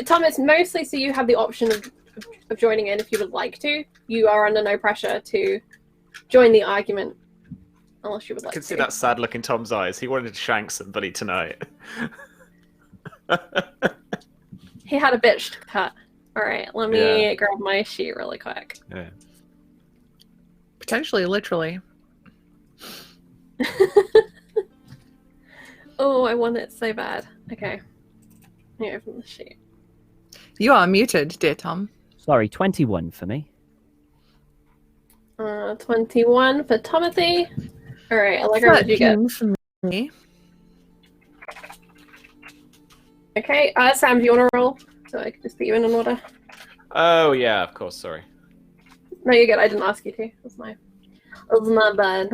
Thomas, mostly so you have the option of joining in if you would like to. You are under no pressure to join the argument, unless you would like I can to. see that sad look in Tom's eyes. He wanted to shank somebody tonight. He had a bitch to cut. All right, let me grab my sheet really quick. Yeah. Potentially, literally. Oh, I want it so bad. Okay. Let me open the sheet. You are muted, dear Tom. Sorry, 21 for me. 21 for Timothy. All right, Allegra, what did you get? 13 for me. Okay, Sam, do you want to roll? So I can just put you in order. Oh, yeah, of course, sorry. No, you're good. I didn't ask you to. That's my bad.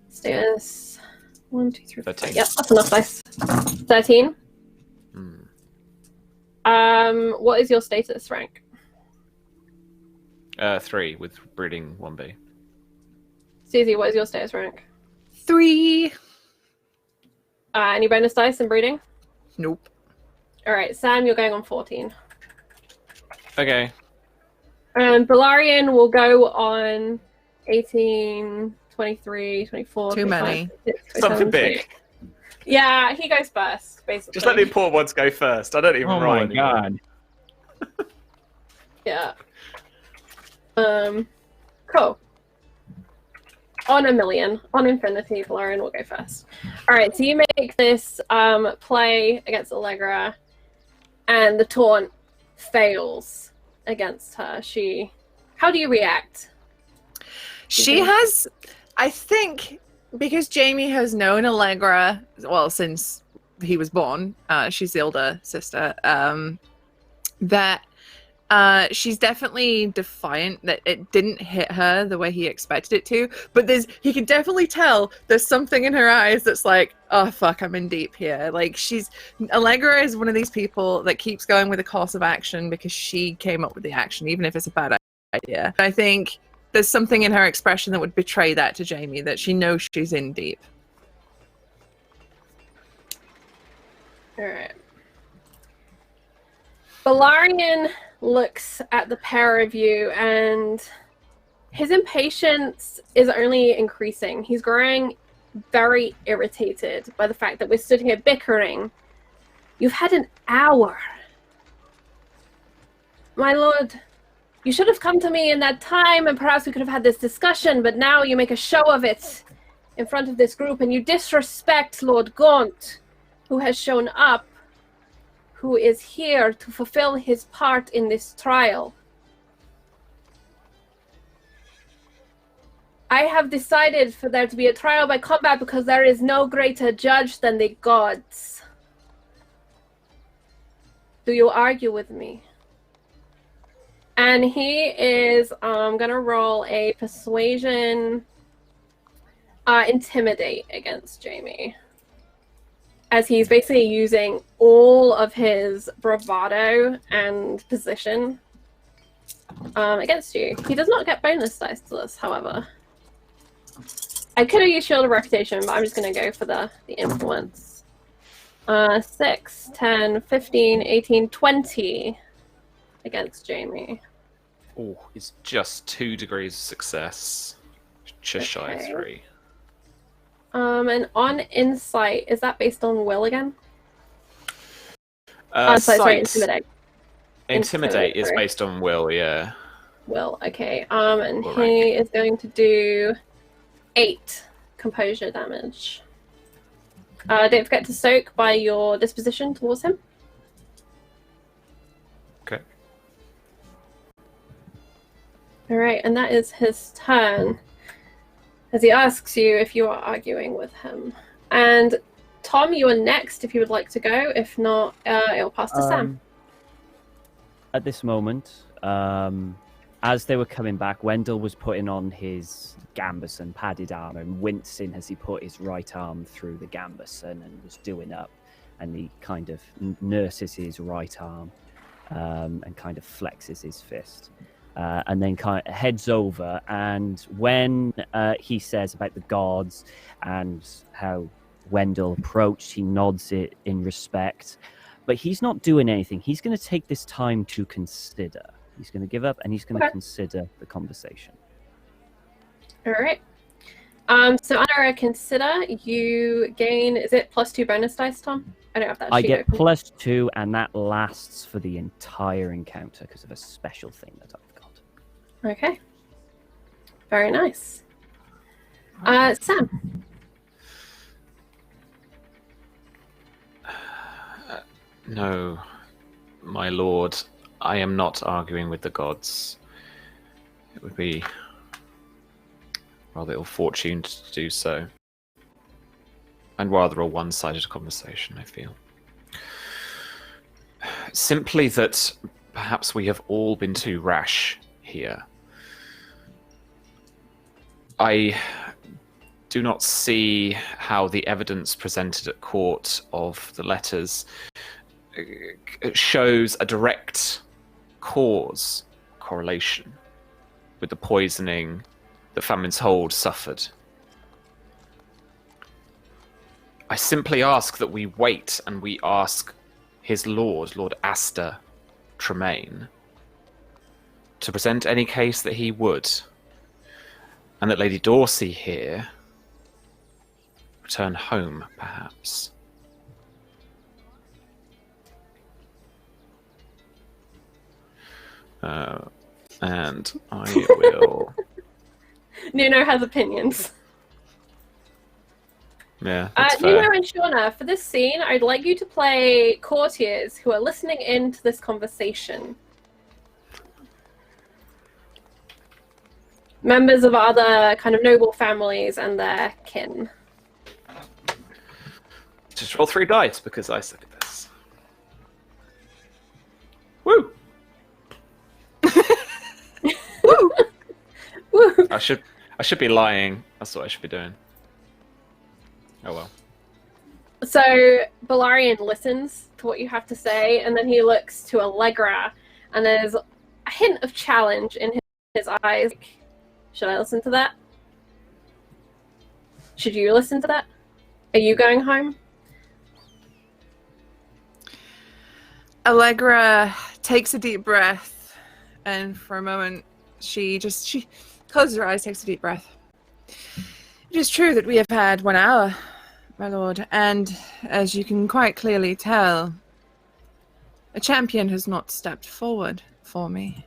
Status 1, 2, 3, 4, 5. 13. Yep, that's enough dice. 13. What is your status rank? 3 with breeding 1B. Susie, what is your status rank? 3. Any bonus dice in breeding? Nope. All right, Sam, you're going on 14. Okay. And Valarian will go on 18, 23, 24, Too 25, many. 26, Something 27, big. Yeah, he goes first, basically. Just let the important ones go first. I don't even Oh roll my anymore. god. Yeah. Cool. On a million. On infinity, Valarian will go first. Alright, so you make this play against Allegra, and the taunt fails against her. How do you react? She has, I think, because Jamie has known Allegra, well, since he was born, she's the older sister, that she's definitely defiant that it didn't hit her the way he expected it to. But he can definitely tell there's something in her eyes that's like, oh fuck, I'm in deep here. Like Allegra is one of these people that keeps going with a course of action because she came up with the action, even if it's a bad idea. I think there's something in her expression that would betray that to Jamie, that she knows she's in deep. Alright. Valarian looks at the pair of you, and his impatience is only increasing. He's growing very irritated by the fact that we're stood here bickering. You've had an hour. My lord, you should have come to me in that time, and perhaps we could have had this discussion, but now you make a show of it in front of this group, and you disrespect Lord Gaunt, who has shown up, who is here to fulfill his part in this trial. I have decided for there to be a trial by combat because there is no greater judge than the gods. Do you argue with me? And he is gonna roll a persuasion intimidate against Jamie, as he's basically using all of his bravado and position against you. He does not get bonus dice to this, however. I could have used Shield of Reputation, but I'm just going to go for the influence. 6, 10, 15, 18, 20 against Jamie. Oh, it's just 2 degrees of success. Just shy of Okay. 3. And on Insight, is that based on will again? Sorry, Sight. Intimidate. Intimidate is sorry. based on will, yeah. Will, okay. And Will he is going to do 8 composure damage. Don't forget to soak by your disposition towards him. Okay. Alright, and that is his turn. As he asks you if you are arguing with him. And Tom, you are next if you would like to go. If not, it'll pass to Sam. At this moment, as they were coming back, Wendell was putting on his gambeson padded armor and wincing as he put his right arm through the gambeson and was doing up. And he kind of nurses his right arm and kind of flexes his fist. And then kind of heads over. And when he says about the gods and how Wendell approached, he nods it in respect. But he's not doing anything. He's going to take this time to consider. He's going to give up and he's going to consider the conversation. All right. So under a consider, you gain, is it +2 bonus dice, Tom? I don't have that I sheet get open. +2, and that lasts for the entire encounter because of a special thing that I've got. Okay. Very nice. Sam. No, my lord, I am not arguing with the gods. It would be rather ill-fortunate to do so. And rather a one-sided conversation, I feel. Simply that perhaps we have all been too rash here. I do not see how the evidence presented at court of the letters shows a direct correlation with the poisoning that Famine's Hold suffered. I simply ask that we wait and we ask his lord, Lord Aster Tremaine, to present any case that he would, and that Lady Dorsey here return home, perhaps. And I will... Nuno has opinions. Yeah, that's fair. Nuno and Shauna, for this scene, I'd like you to play courtiers who are listening in to this conversation. Members of other kind of noble families and their kin. Just roll 3 dice because I suck at this. Woo! Woo! Woo! I should be lying. That's what I should be doing. Oh well. So Balarian listens to what you have to say, and then he looks to Allegra, and there's a hint of challenge in his eyes. Should I listen to that? Should you listen to that? Are you going home? Allegra takes a deep breath, and for a moment, she closes her eyes, takes a deep breath. It is true that we have had 1 hour, my lord, and as you can quite clearly tell, a champion has not stepped forward for me.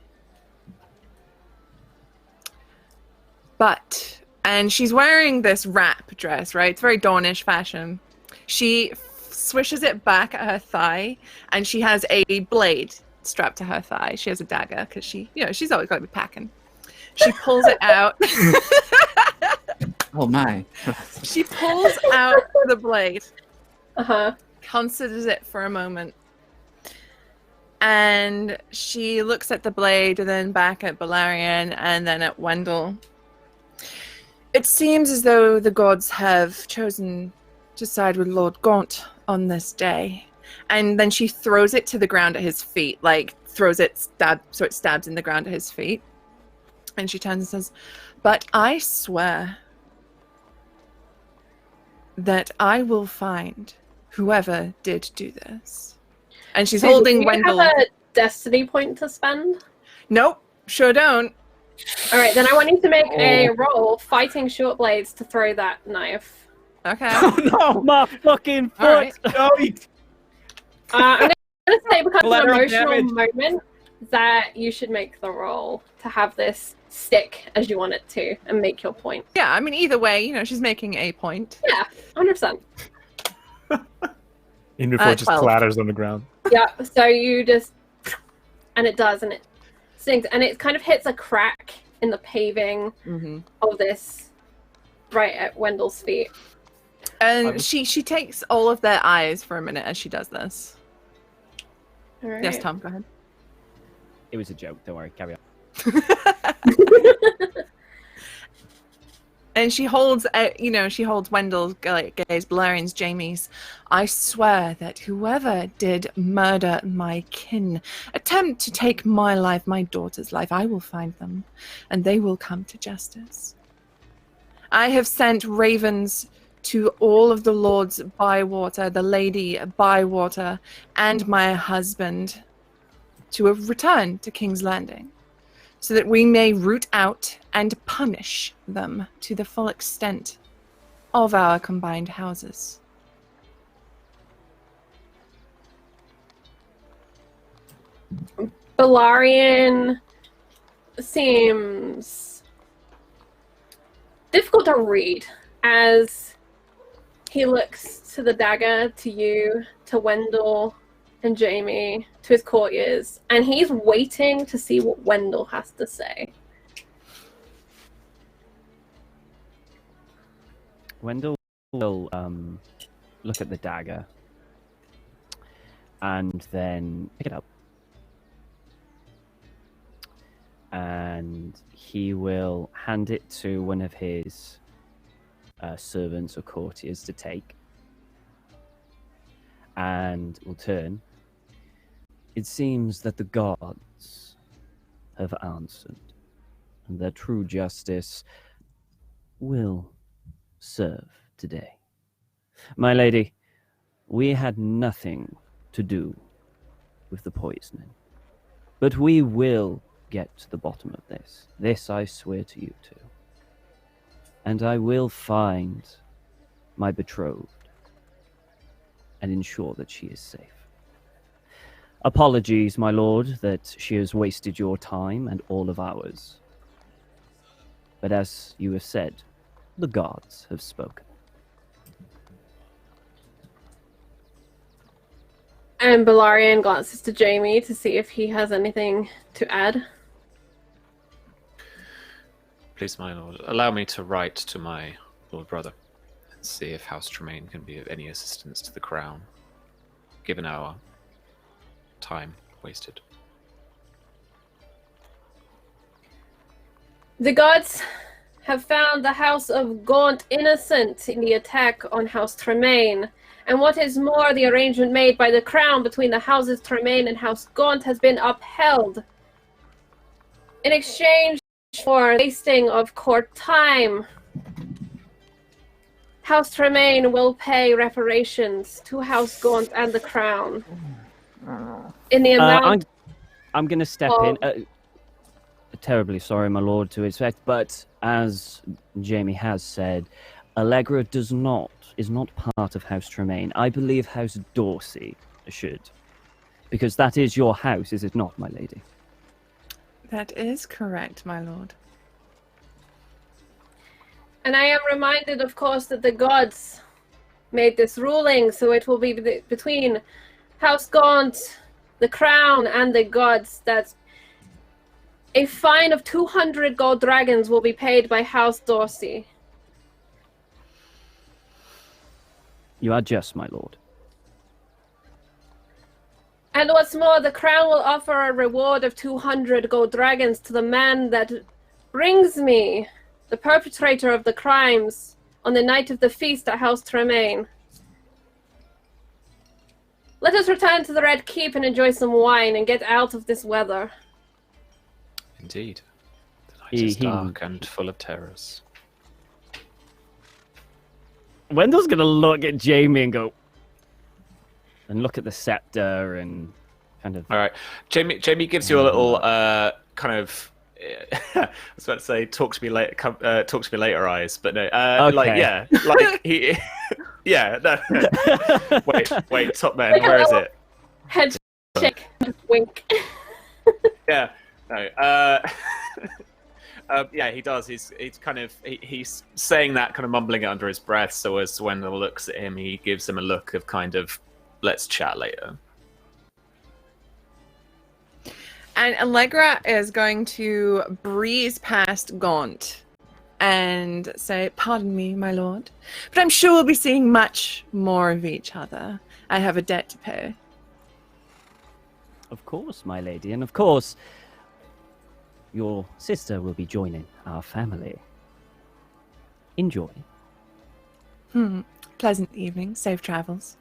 But, and she's wearing this wrap dress, right? It's very Dawn-ish fashion. She swishes it back at her thigh, and she has a blade strapped to her thigh. She has a dagger because she's always got to be packing. She pulls it out. Oh my. She pulls out the blade. Uh-huh. Considers it for a moment. And she looks at the blade and then back at Balarian and then at Wendell. It seems as though the gods have chosen to side with Lord Gaunt on this day. And then she throws it to the ground at his feet, like throws it, so it stabs in the ground at his feet. And she turns and says, "But I swear that I will find whoever did do this." And she's holding Wendell. Do you have a destiny point to spend? Nope, sure don't. All right, then I want you to make a roll fighting short blades to throw that knife. Okay. Oh no! My fucking foot! All right. No, I'm going to say because it's an Collateral emotional damage. moment that you should make the roll to have this stick as you want it to and make your point. Yeah, I mean, either way, she's making a point. Yeah, 100%. In before it just 12. clatters on the ground. Yeah, so you just, and it does, and it sinks, and it kind of hits a crack in the paving of this, right at Wendell's feet. And she takes all of their eyes for a minute as she does this. All right. Yes, Tom, go ahead. It was a joke. Don't worry. Carry on. And she holds, she holds Wendell's gaze, Valerian's, Jaime's. I swear that whoever did murder my kin, attempt to take my life, my daughter's life, I will find them, and they will come to justice. I have sent ravens to all of the lords Bywater, the lady Bywater, and my husband to return to King's Landing, so that we may root out and punish them to the full extent of our combined houses. Valerian seems difficult to read as he looks to the dagger, to you, to Wendell and Jaime, to his courtiers, and he's waiting to see what Wendell has to say. Wendell will look at the dagger and then pick it up. And he will hand it to one of his servants or courtiers to take. And will turn. It seems that the gods have answered, and that true justice will serve today. My lady, we had nothing to do with the poisoning, but we will get to the bottom of this. This I swear to you two. And I will find my betrothed and ensure that she is safe. Apologies, my lord, that she has wasted your time and all of ours. But as you have said, the gods have spoken. And Valerian glances to Jaime to see if he has anything to add. Please, my lord, allow me to write to my lord brother and see if House Tremaine can be of any assistance to the crown, given our time wasted. The gods have found the House of Gaunt innocent in the attack on House Tremaine, and what is more, the arrangement made by the crown between the Houses Tremaine and House Gaunt has been upheld. In exchange for wasting of court time, House Tremaine will pay reparations to House Gaunt and the crown in the amount. I'm going to step in. Terribly sorry, my lord, to expect, but as Jaime has said, Allegra is not part of House Tremaine. I believe House Dorsey should, because that is your house, is it not, my lady? That is correct, my lord. And I am reminded, of course, that the gods made this ruling, so it will be between House Gaunt, the crown, and the gods that a fine of 200 gold dragons will be paid by House Dorsey. You are just, my lord. And what's more, the crown will offer a reward of 200 gold dragons to the man that brings me, the perpetrator of the crimes, on the night of the feast at House Tremaine. Let us return to the Red Keep and enjoy some wine and get out of this weather. Indeed. The night is dark and full of terrors. Wendell's going to look at Jaime and go... and look at the scepter and kind of... All right. Jaime gives you a little kind of... I was about to say, talk to me later, talk to me later eyes, but no. Okay. Like, yeah. Like, he... yeah, no. Wait, top man, where is it? Head shake, wink. Yeah. No. Yeah, he does. He's he's saying that, kind of mumbling it under his breath. So as Wendell looks at him, he gives him a look of kind of, let's chat later. And Allegra is going to breeze past Gaunt and say, "Pardon me, my lord, but I'm sure we'll be seeing much more of each other. I have a debt to pay." Of course, my lady, and of course, your sister will be joining our family. Enjoy. Pleasant evening. Safe travels.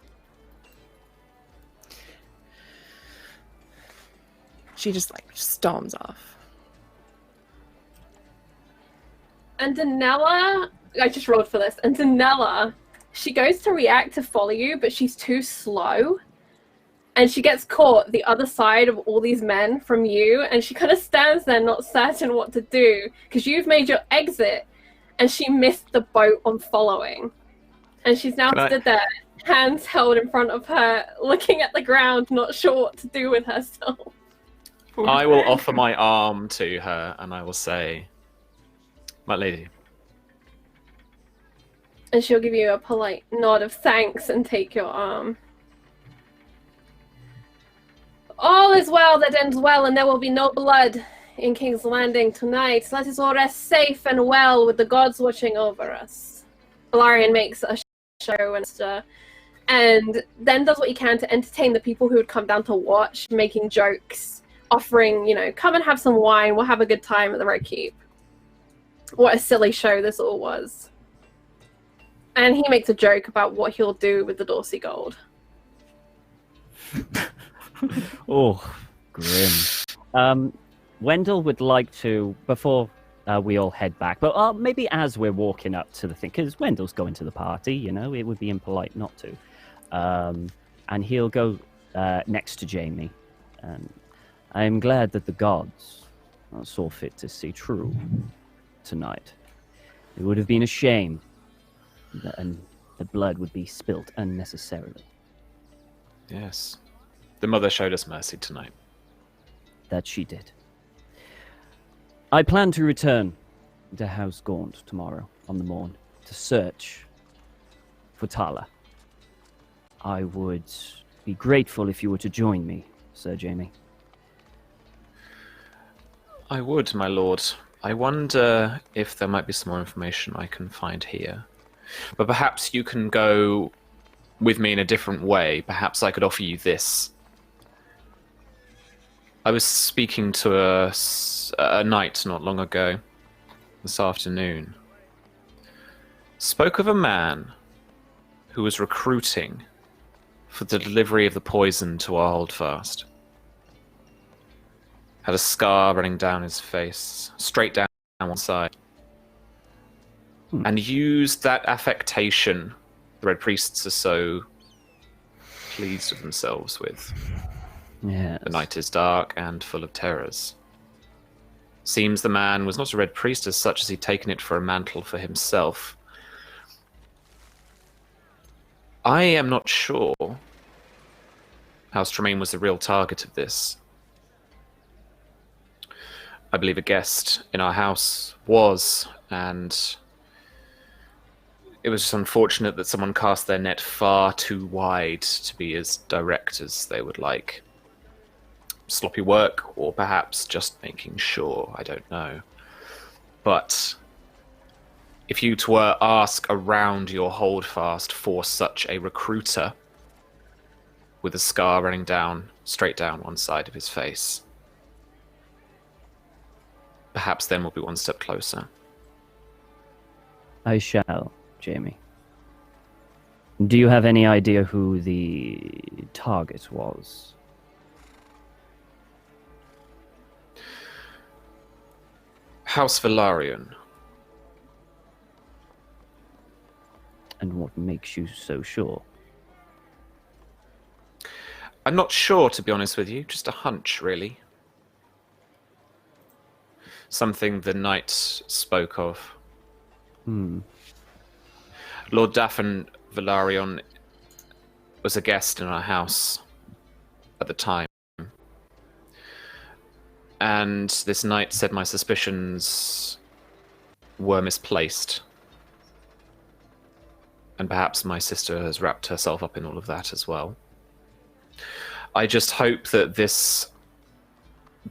She just storms off. And Danella, I just rolled for this, and Danella, she goes to react to follow you, but she's too slow. And she gets caught the other side of all these men from you, and she kind of stands there not certain what to do, because you've made your exit, and she missed the boat on following. And she's now stood there, hands held in front of her, looking at the ground, not sure what to do with herself. I will offer my arm to her, and I will say, "My lady." And she'll give you a polite nod of thanks and take your arm. All is well that ends well, and there will be no blood in King's Landing tonight. Let us all rest safe and well with the gods watching over us. Valarian makes a show and then does what he can to entertain the people who would come down to watch, making jokes, offering, come and have some wine, we'll have a good time at the Red Keep. What a silly show this all was. And he makes a joke about what he'll do with the Dorsey Gold. Oh, grim. Wendell would like to, before we all head back, but maybe as we're walking up to the thing, because Wendell's going to the party, it would be impolite not to. And he'll go next to Jaime. And I'm glad that the gods saw fit to see true tonight. It would have been a shame, and the blood would be spilt unnecessarily. Yes. The mother showed us mercy tonight. That she did. I plan to return to House Gaunt tomorrow on the morn to search for Tala. I would be grateful if you were to join me, Sir Jaime. I would, my lord. I wonder if there might be some more information I can find here. But perhaps you can go with me in a different way. Perhaps I could offer you this. I was speaking to a knight not long ago, this afternoon. Spoke of a man who was recruiting for the delivery of the poison to our holdfast. Had a scar running down his face, straight down one side. And used that affectation the Red Priests are so pleased with themselves with. Yes. The night is dark and full of terrors. Seems the man was not a Red Priest as such as he'd taken it for a mantle for himself. I am not sure House Tremaine was the real target of this. I believe a guest in our house was, and it was just unfortunate that someone cast their net far too wide to be as direct as they would like. Sloppy work, or perhaps just making sure, I don't know. But if you were ask around your holdfast for such a recruiter with a scar running down, straight down one side of his face, perhaps then we'll be one step closer. I shall, Jaime. Do you have any idea who the target was? House Velaryon. And what makes you so sure? I'm not sure, to be honest with you. Just a hunch, really. Something the knight spoke of. Lord Daffin Velaryon was a guest in our house at the time. And this knight said my suspicions were misplaced. And perhaps my sister has wrapped herself up in all of that as well. I just hope that this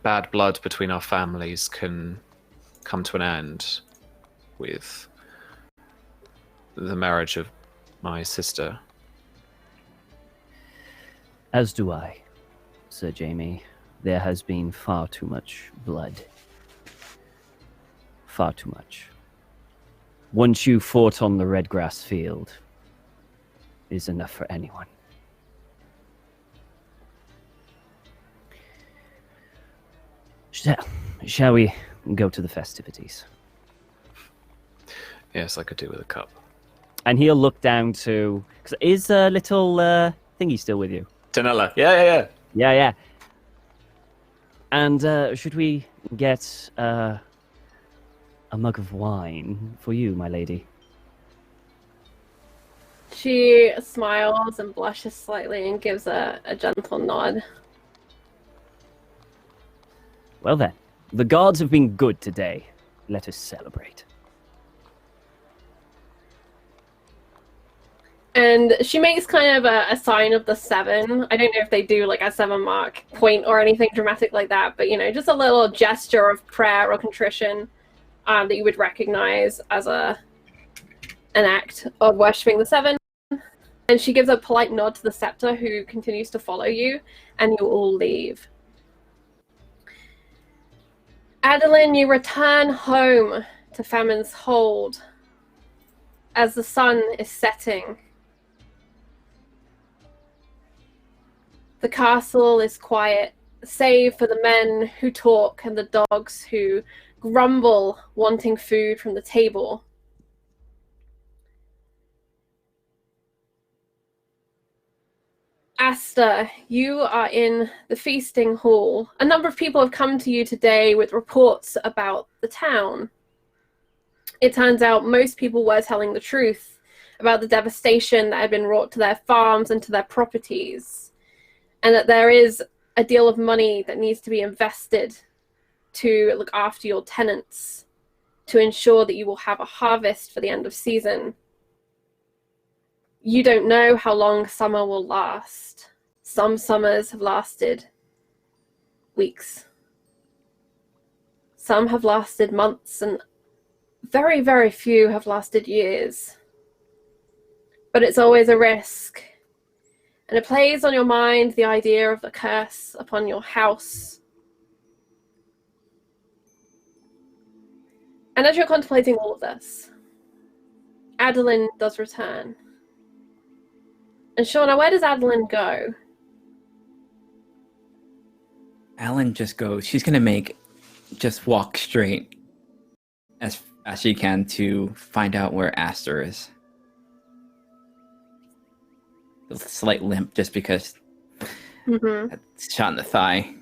bad blood between our families can come to an end with the marriage of my sister. As do I, Sir Jaime. There has been far too much blood. Far too much. Once you fought on the red grass field, is enough for anyone. Shall we go to the festivities? Yes, I could do with a cup. And he'll look down to... Cause is little thingy still with you? Danella. Yeah. Yeah. And should we get a mug of wine for you, my lady? She smiles and blushes slightly and gives a gentle nod. Well then, the gods have been good today. Let us celebrate. And she makes kind of a sign of the 7. I don't know if they do like a 7 mark point or anything dramatic like that, but just a little gesture of prayer or contrition that you would recognize as an act of worshipping the 7. And she gives a polite nod to the scepter, who continues to follow you, and you all leave. Adeline, you return home to Famine's Hold as the sun is setting. The castle is quiet, save for the men who talk and the dogs who grumble, wanting food from the table. Asta, you are in the feasting hall. A number of people have come to you today with reports about the town. It turns out most people were telling the truth about the devastation that had been wrought to their farms and to their properties, and that there is a deal of money that needs to be invested to look after your tenants, to ensure that you will have a harvest for the end of season. You don't know how long summer will last. Some summers have lasted weeks. Some have lasted months, and very, very few have lasted years. But it's always a risk. And it plays on your mind the idea of the curse upon your house. And as you're contemplating all of this, Adeline does return. And Shauna, where does Adeline go? Alan just goes. She's gonna just walk straight as she can to find out where Aster is. A slight limp just because that's shot in the thigh.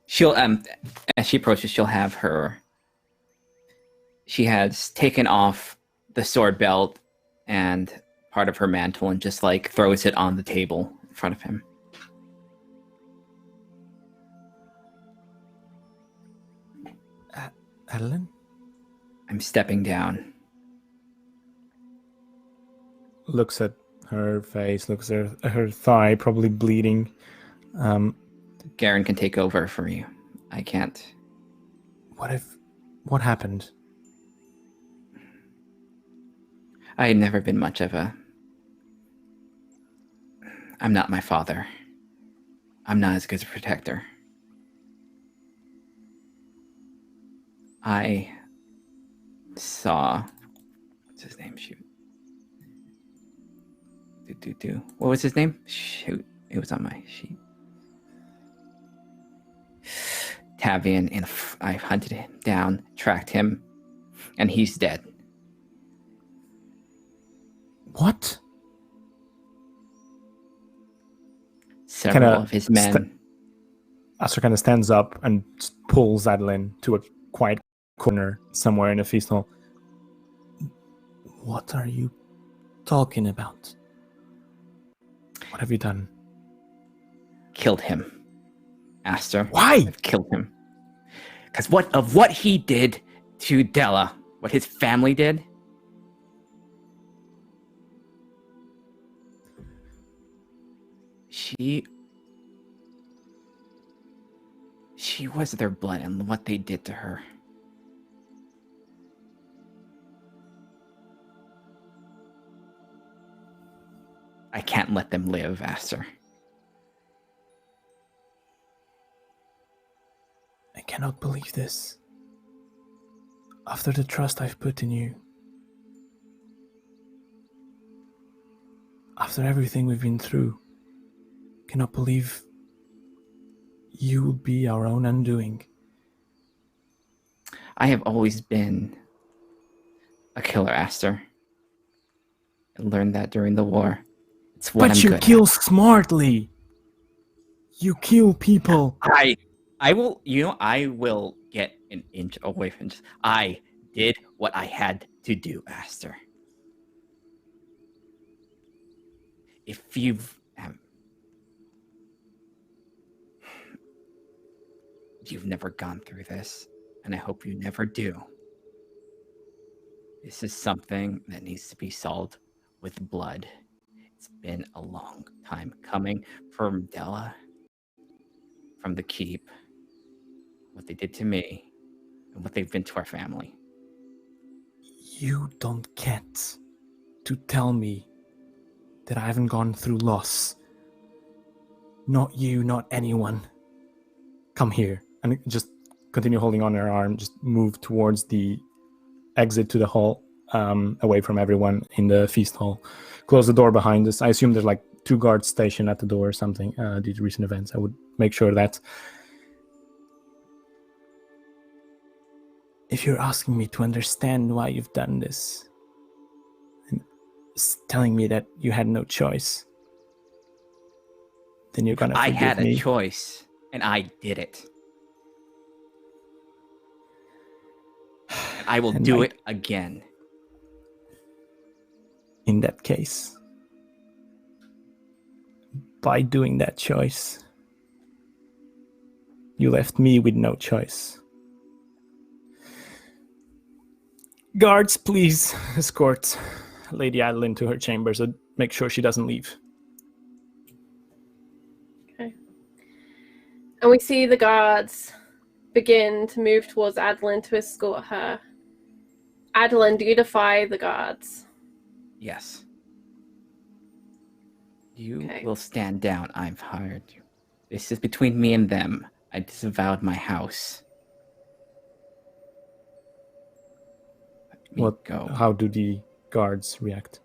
She'll as she approaches, she'll have her. She has taken off the sword belt and part of her mantle and just throws it on the table in front of him. Adeline? I'm stepping down. Looks at her face, looks at her thigh, probably bleeding. Garen can take over for you. I can't. What happened? I had never been much of a... I'm not my father. I'm not as good as a protector. I saw... What's his name? Shoot. What was his name? Shoot. It was on my sheet. Tavian, and I hunted him down, tracked him, and he's dead. What? Several of his men. Aster kind of stands up and pulls Adeline to a quiet corner somewhere in the feast hall. What are you talking about? What have you done? Killed him. Aster. Why? I've killed him. Because what he did to Della, what his family did. She was their blood and what they did to her. I can't let them live, Aster. I cannot believe this. After the trust I've put in you. After everything we've been through. Cannot believe you will be our own undoing. I have always been a killer, Aster. I learned that during the war. It's what But I'm you good kill at. smartly. You kill people. I will get an inch away from this. I did what I had to do, Aster. If you've never gone through this, and I hope you never do. This is something that needs to be solved with blood. It's been a long time coming from Della, from the Keep, what they did to me, and what they've been to our family. You don't get to tell me that I haven't gone through loss. Not you, not anyone. Come here. And just continue holding on her arm. Just move towards the exit to the hall, away from everyone in the feast hall. Close the door behind us. I assume there's like 2 guards stationed at the door or something due to recent events. I would make sure that. If you're asking me to understand why you've done this, and telling me that you had no choice, then you're gonna forgive I had me. a choice, and I did it. And I will do it again. In that case, by doing that choice, you left me with no choice. Guards, please escort Lady Adeline to her chamber, so make sure she doesn't leave. Okay. And we see the guards begin to move towards Adeline to escort her. Adeline, do you defy the guards? Yes. You Okay. will stand down. I've hired you. This is between me and them. I disavowed my house. Let me go. How do the guards react?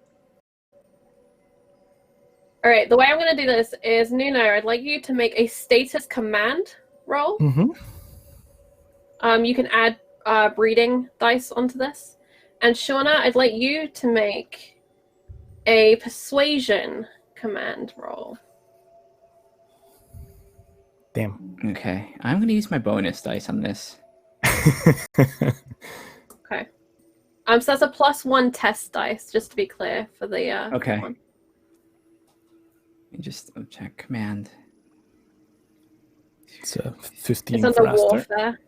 All right, the way I'm going to do this is, Nuno, I'd like you to make a status command roll. Mm-hmm. You can add breeding dice onto this. And Shauna, I'd like you to make a persuasion command roll. Damn. Okay, I'm going to use my bonus dice on this. Okay. So that's a +1 test dice, just to be clear for the Okay. one. Let me just check command. It's a 15 It's under for Aster. warfare.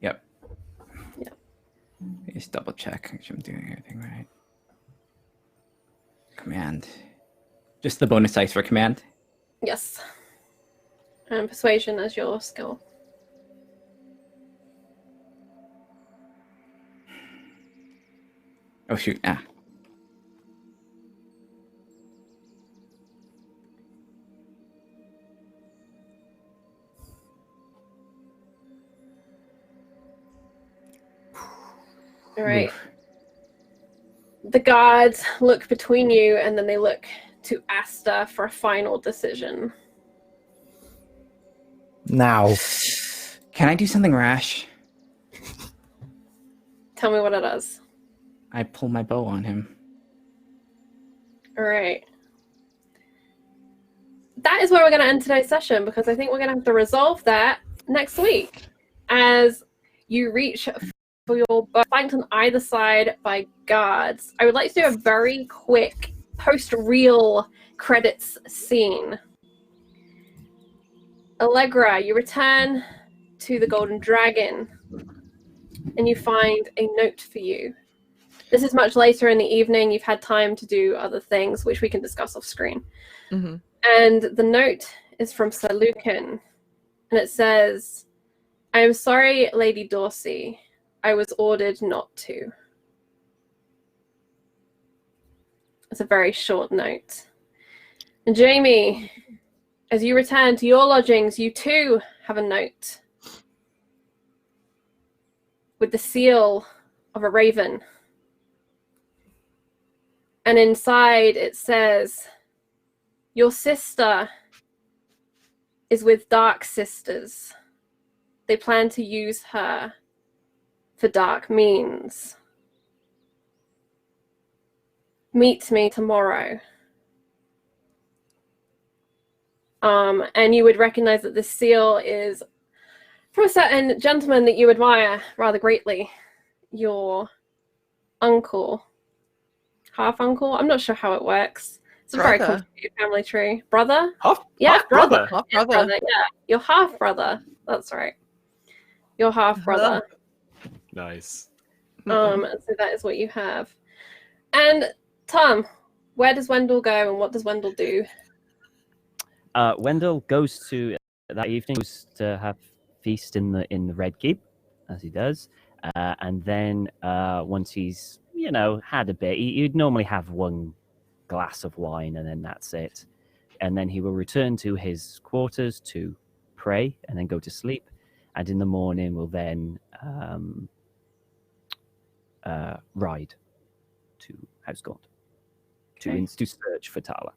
Yep. Yep. Let me just double check. Make sure I'm doing everything right. Command. Just the bonus dice for command? Yes. And persuasion as your skill. Oh shoot, All right. Oof. The guards look between you, and then they look to Asta for a final decision. Now. Can I do something rash? Tell me what it is. I pull my bow on him. All right. That is where we're going to end today's session, because I think we're going to have to resolve that next week as you reach for your boat, flanked on either side by guards. I would like to do a very quick post-reel credits scene. Allegra, you return to the Golden Dragon, and you find a note for you. This is much later in the evening. You've had time to do other things, which we can discuss off screen. Mm-hmm. And the note is from Sir Lucan, and it says, "I am sorry, Lady Dorsey. I was ordered not to." It's a very short note. And Jaime, as you return to your lodgings, you too have a note with the seal of a raven. And inside it says, "Your sister is with Dark Sisters. They plan to use her for dark means. Meet me tomorrow." And you would recognize that this seal is from a certain gentleman that you admire rather greatly. Your uncle. Half uncle? I'm not sure how it works. It's a very Brother. complicated family tree. Brother? Half, Yeah, half brother. Half Yeah, brother. brother. Yeah, your half brother. That's right. Your half brother. Nice. Mm-mm. So that is what you have. And Tom, where does Wendell go, and what does Wendell do? Wendell goes to that evening goes to have feast in the Red Keep, as he does, and then once he's had a bit, he'd normally have one glass of wine, and then that's it. And then he will return to his quarters to pray, and then go to sleep. And in the morning, will then ride to House Gaunt Okay. to search for Tala.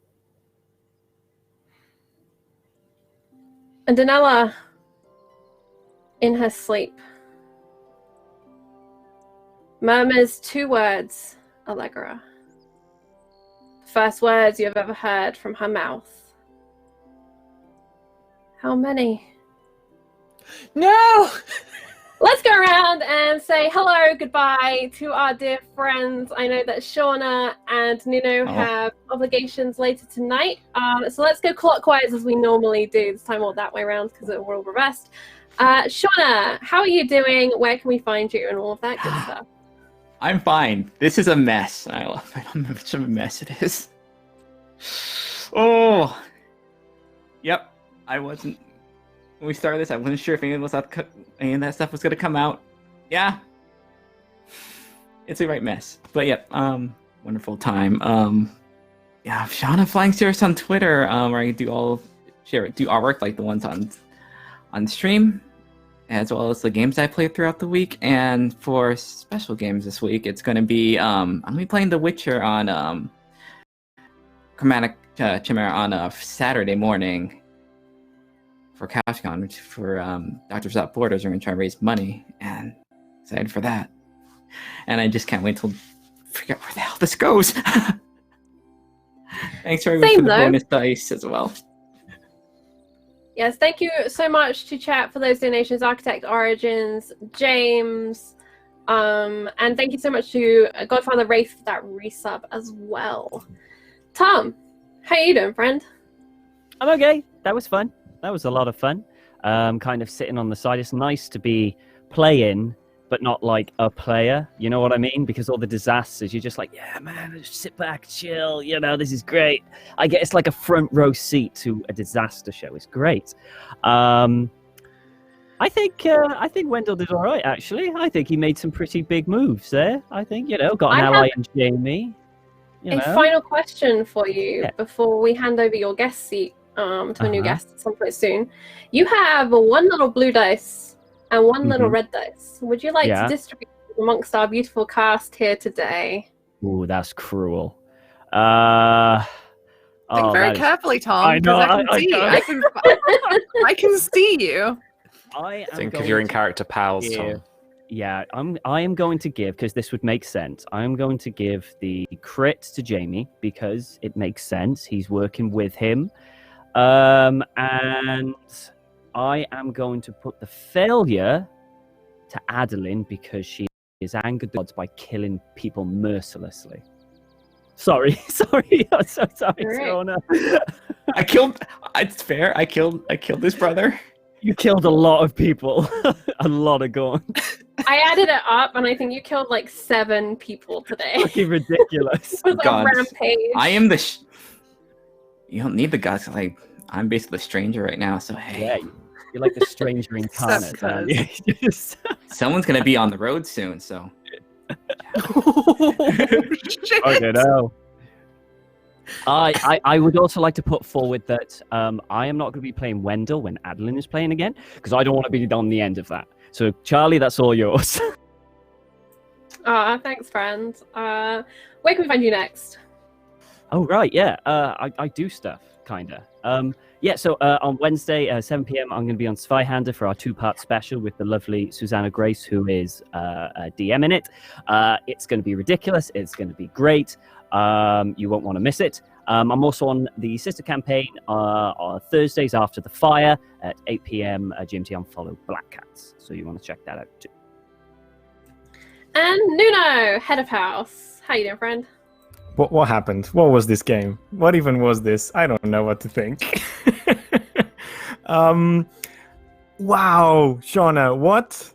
And Danella, in her sleep, murmurs two words, Allegra. The first words you have ever heard from her mouth. How many? No! Let's go around and say hello, goodbye to our dear friends. I know that Shauna and Nuno have obligations later tonight. So let's go clockwise as we normally do. This time all that way around because we're all reversed. Shauna, how are you doing? Where can we find you and all of that good stuff? I'm fine. This is a mess. I don't know how much of a mess it is. Oh. Yep. I wasn't. When we started this, I wasn't sure if any of that stuff was going to come out. Yeah. It's a right mess. But yep. Wonderful time. Yeah. Shauna Flying Cirrus on Twitter. Where I do artwork like the ones on stream, as well as the games I play throughout the week. And for special games this week, it's going to be I'm going to be playing The Witcher on Chromatic Chimera on Saturday morning for CouchCon, which for Doctors Without Borders. We're going to try to raise money, and excited for that. And I just can't wait till figure out where the hell this goes. Thanks very much for the bonus dice as well. Yes, thank you so much to chat for those donations, Architect Origins, James, and thank you so much to Godfather Wraith for that resub as well. Tom, how you doing, friend? I'm okay. That was fun. That was a lot of fun. Kind of sitting on the side. It's nice to be playing, but not like a player. You know what I mean? Because all the disasters, you're just like, yeah, man, just sit back, chill. This is great. It's like a front row seat to a disaster show. It's great. I think Wendell did all right, actually. I think he made some pretty big moves there. I think, got an ally in Jaime. A final question for you before we hand over your guest seat to a new guest at some point soon. You have one little blue dice and one little red dice. Would you like to distribute amongst our beautiful cast here today? Ooh, that's cruel. Think very carefully, Tom. I know. I can see you. Think of your in character pals, Tom. Yeah, I am going to give, because this would make sense. I am going to give the crit to Jaime because it makes sense. He's working with him. And I am going to put the failure to Adeline because she is angered the gods by killing people mercilessly. Sorry, sorry, I'm so sorry, Right. Shauna. I killed. It's fair. I killed his brother. You killed a lot of people, a lot of gaunts. I added it up, and I think you killed like 7 people today. Fucking ridiculous. It was a Gods. rampage. I am the. You don't need the gods. Like I'm basically the stranger right now. So hey, Yeah, you're like the stranger incarnate. aren't you? Just- someone's gonna be on the road soon. So Shit. I don't know. I would also like to put forward that I am not going to be playing Wendell when Adeline is playing again, because I don't want to be on the end of that. So, Charlie, that's all yours. Thanks, friend. Where can we find you next? Oh, right, yeah. I do stuff, kind of. Yeah, so on Wednesday, 7 p.m., I'm going to be on Zweihander for our 2-part special with the lovely Susanna Grace, who is a DM in it. It's going to be ridiculous. It's going to be great. You won't want to miss it. I'm also on the sister campaign on Thursdays after the fire at 8 p.m. GMT on Follow Black Cats. So you want to check that out too. And Nuno, head of house. How you doing, friend? What happened? What was this game? What even was this? I don't know what to think. Wow, Shauna, what?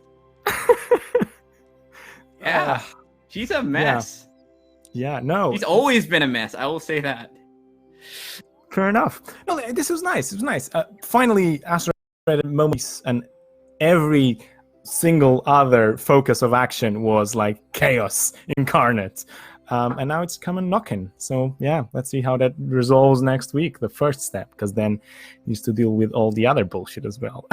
yeah, she's a mess. Yeah, no. She's always been a mess. I will say that. Fair enough. No, this was nice. It was nice. Finally, Astra had moments, and every single other focus of action was like chaos incarnate. And now it's coming knocking. So yeah, let's see how that resolves next week, the first step, because then you used to deal with all the other bullshit as well.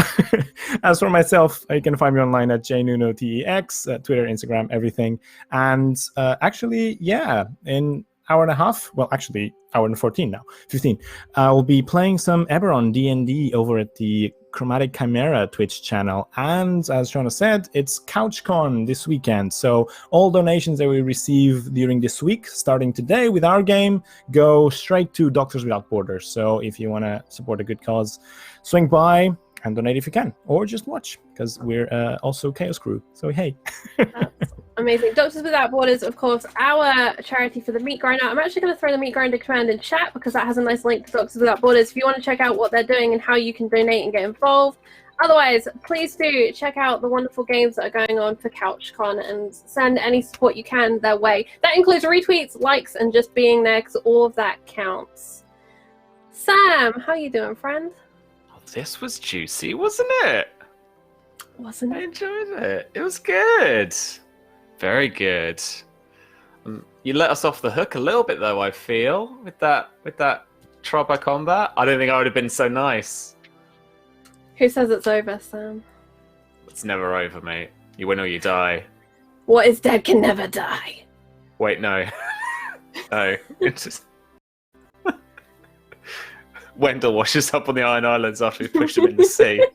As for myself, you can find me online at jnunotex, Twitter, Instagram, everything. And actually, yeah, in hour and a half, well, actually, hour and 14 now, 15, I'll be playing some Eberron D&D over at the Chromatic Chimera Twitch channel, and as Shauna said, it's CouchCon this weekend, so all donations that we receive during this week, starting today with our game, go straight to Doctors Without Borders. So if you want to support a good cause, swing by and donate if you can, or just watch, because we're also Chaos Crew, so hey. That's amazing. Doctors Without Borders, of course, our charity for the meat grinder. I'm actually going to throw the meat grinder command in chat because that has a nice link to Doctors Without Borders if you want to check out what they're doing and how you can donate and get involved. Otherwise, please do check out the wonderful games that are going on for CouchCon and send any support you can their way. That includes retweets, likes, and just being there, because all of that counts. Sam, how you doing, friend? This was juicy, wasn't it? Wasn't I it? enjoyed it. It was good. Very good. You let us off the hook a little bit, though, I feel, with that trial by combat. I don't think I would have been so nice. Who says it's over, Sam? It's never over, mate. You win or you die. What is dead can never die. Wait, no. No. It's just... Wendell washes up on the Iron Islands after we pushed him in the sea.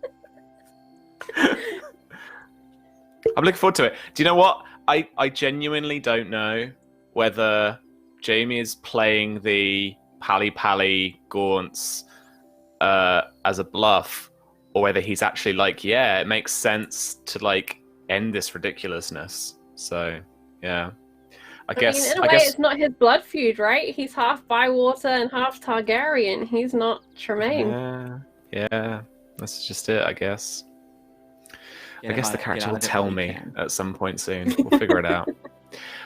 I'm looking forward to it. Do you know what? I genuinely don't know whether Jaime is playing the Pally Gaunts as a bluff, or whether he's actually like, yeah, it makes sense to like end this ridiculousness. So yeah, I guess mean, in a way, it's not his blood feud, right? He's half Bywater and half Targaryen. He's not Tremaine. Yeah, that's just it, I guess. I guess the character will tell me at some point soon. We'll figure it out.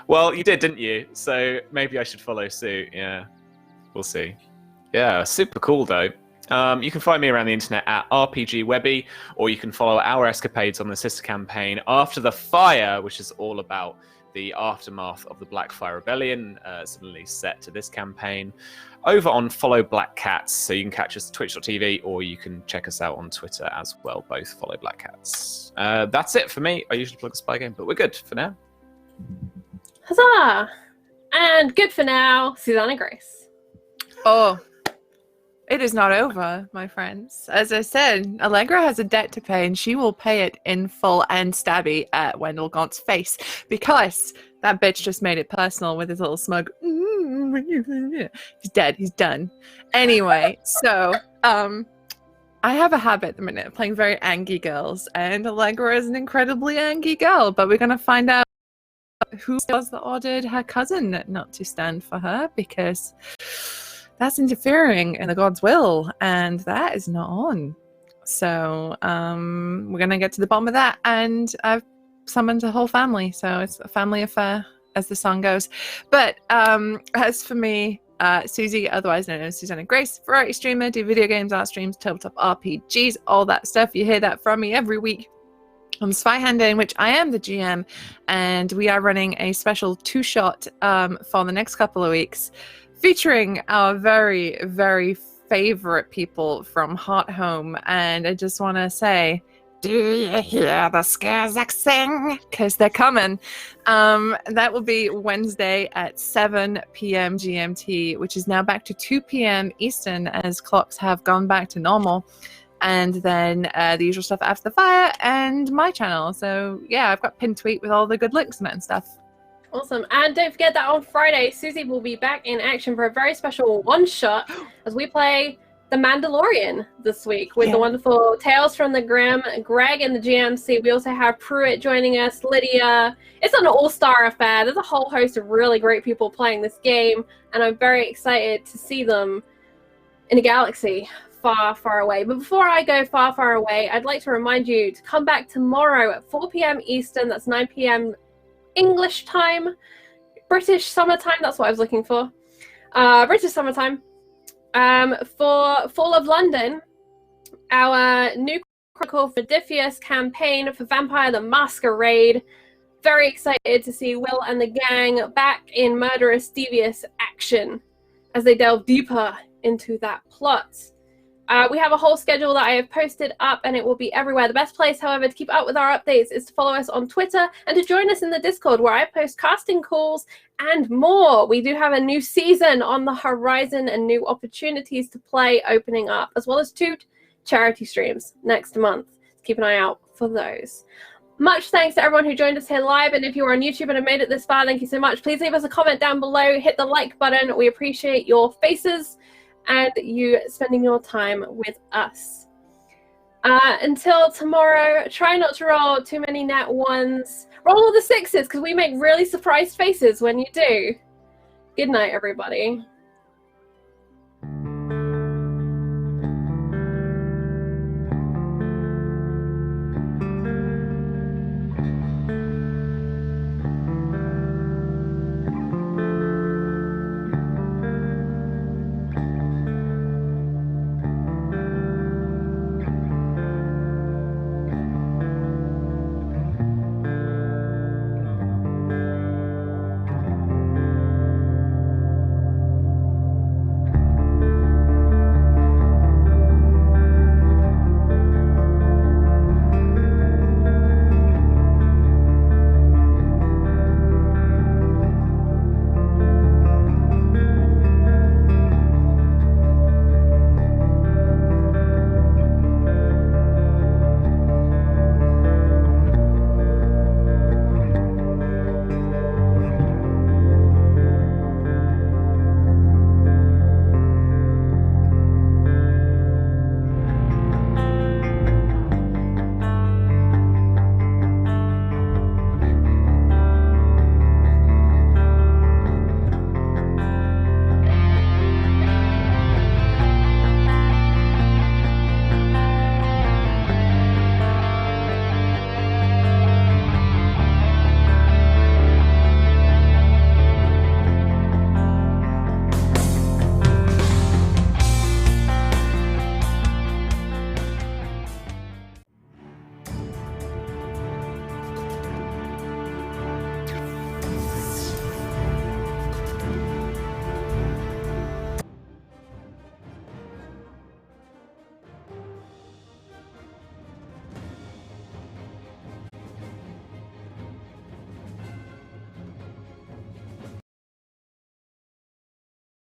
Well, you did, didn't you? So maybe I should follow suit. Yeah, we'll see. Yeah, super cool though. You can find me around the internet at RPGWebby, or you can follow our escapades on the sister campaign After the Fire, which is all about the aftermath of the Blackfire Rebellion, similarly set to this campaign, over on Follow Black Cats. So you can catch us at twitch.tv, or you can check us out on Twitter as well. Both Follow Black Cats. That's it for me. I usually plug a spy game, but we're good for now. Huzzah! And good for now, Susanna Grace. Oh, it is not over, my friends. As I said, Allegra has a debt to pay, and she will pay it in full and stabby at Wendell Gaunt's face, because that bitch just made it personal with his little smug. He's dead. He's done. Anyway, so I have a habit at the minute of playing very angry girls, and Allegra is an incredibly angry girl, but we're gonna find out who it was that ordered her cousin not to stand for her, because that's interfering in the god's will, and that is not on. So we're gonna get to the bottom of that, and I've summoned a whole family, so it's a family affair, as the song goes. But as for me, Susie, otherwise known as Susanna Grace, variety streamer, do video games, art streams, tabletop RPGs, all that stuff. You hear that from me every week on Zweihander, in which I am the GM, and we are running a special two-shot for the next couple of weeks, featuring our very, very favorite people from Hot Home. And I just want to say, do you hear the Skarzak sing? Because they're coming. That will be Wednesday at 7 p.m. GMT, which is now back to 2 p.m. Eastern, as clocks have gone back to normal. And then the usual stuff after the fire and my channel. So yeah, I've got pinned tweet with all the good links and that and stuff. Awesome. And don't forget that on Friday, Susie will be back in action for a very special one-shot as we play The Mandalorian this week with the wonderful Tales from the Grim, Greg in the GMC. We also have Pruitt joining us, Lydia. It's an all-star affair. There's a whole host of really great people playing this game, and I'm very excited to see them in a galaxy far, far away. But before I go far, far away, I'd like to remind you to come back tomorrow at 4 p.m. Eastern. That's 9 p.m. English time. British summertime, that's what I was looking for. British summertime. For Fall of London, our new Chronicle for Diffius campaign for Vampire the Masquerade. Very excited to see Will and the gang back in murderous, devious action as they delve deeper into that plot. We have a whole schedule that I have posted up, and it will be everywhere. The best place, however, to keep up with our updates is to follow us on Twitter and to join us in the Discord, where I post casting calls and more. We do have a new season on the horizon and new opportunities to play opening up, as well as 2 charity streams next month. Keep an eye out for those. Much thanks to everyone who joined us here live, and if you are on YouTube and have made it this far, thank you so much. Please leave us a comment down below, hit the like button. We appreciate your faces and you spending your time with us. Until tomorrow, try not to roll too many nat 1s. Roll all the 6s, because we make really surprised faces when you do. Good night, everybody.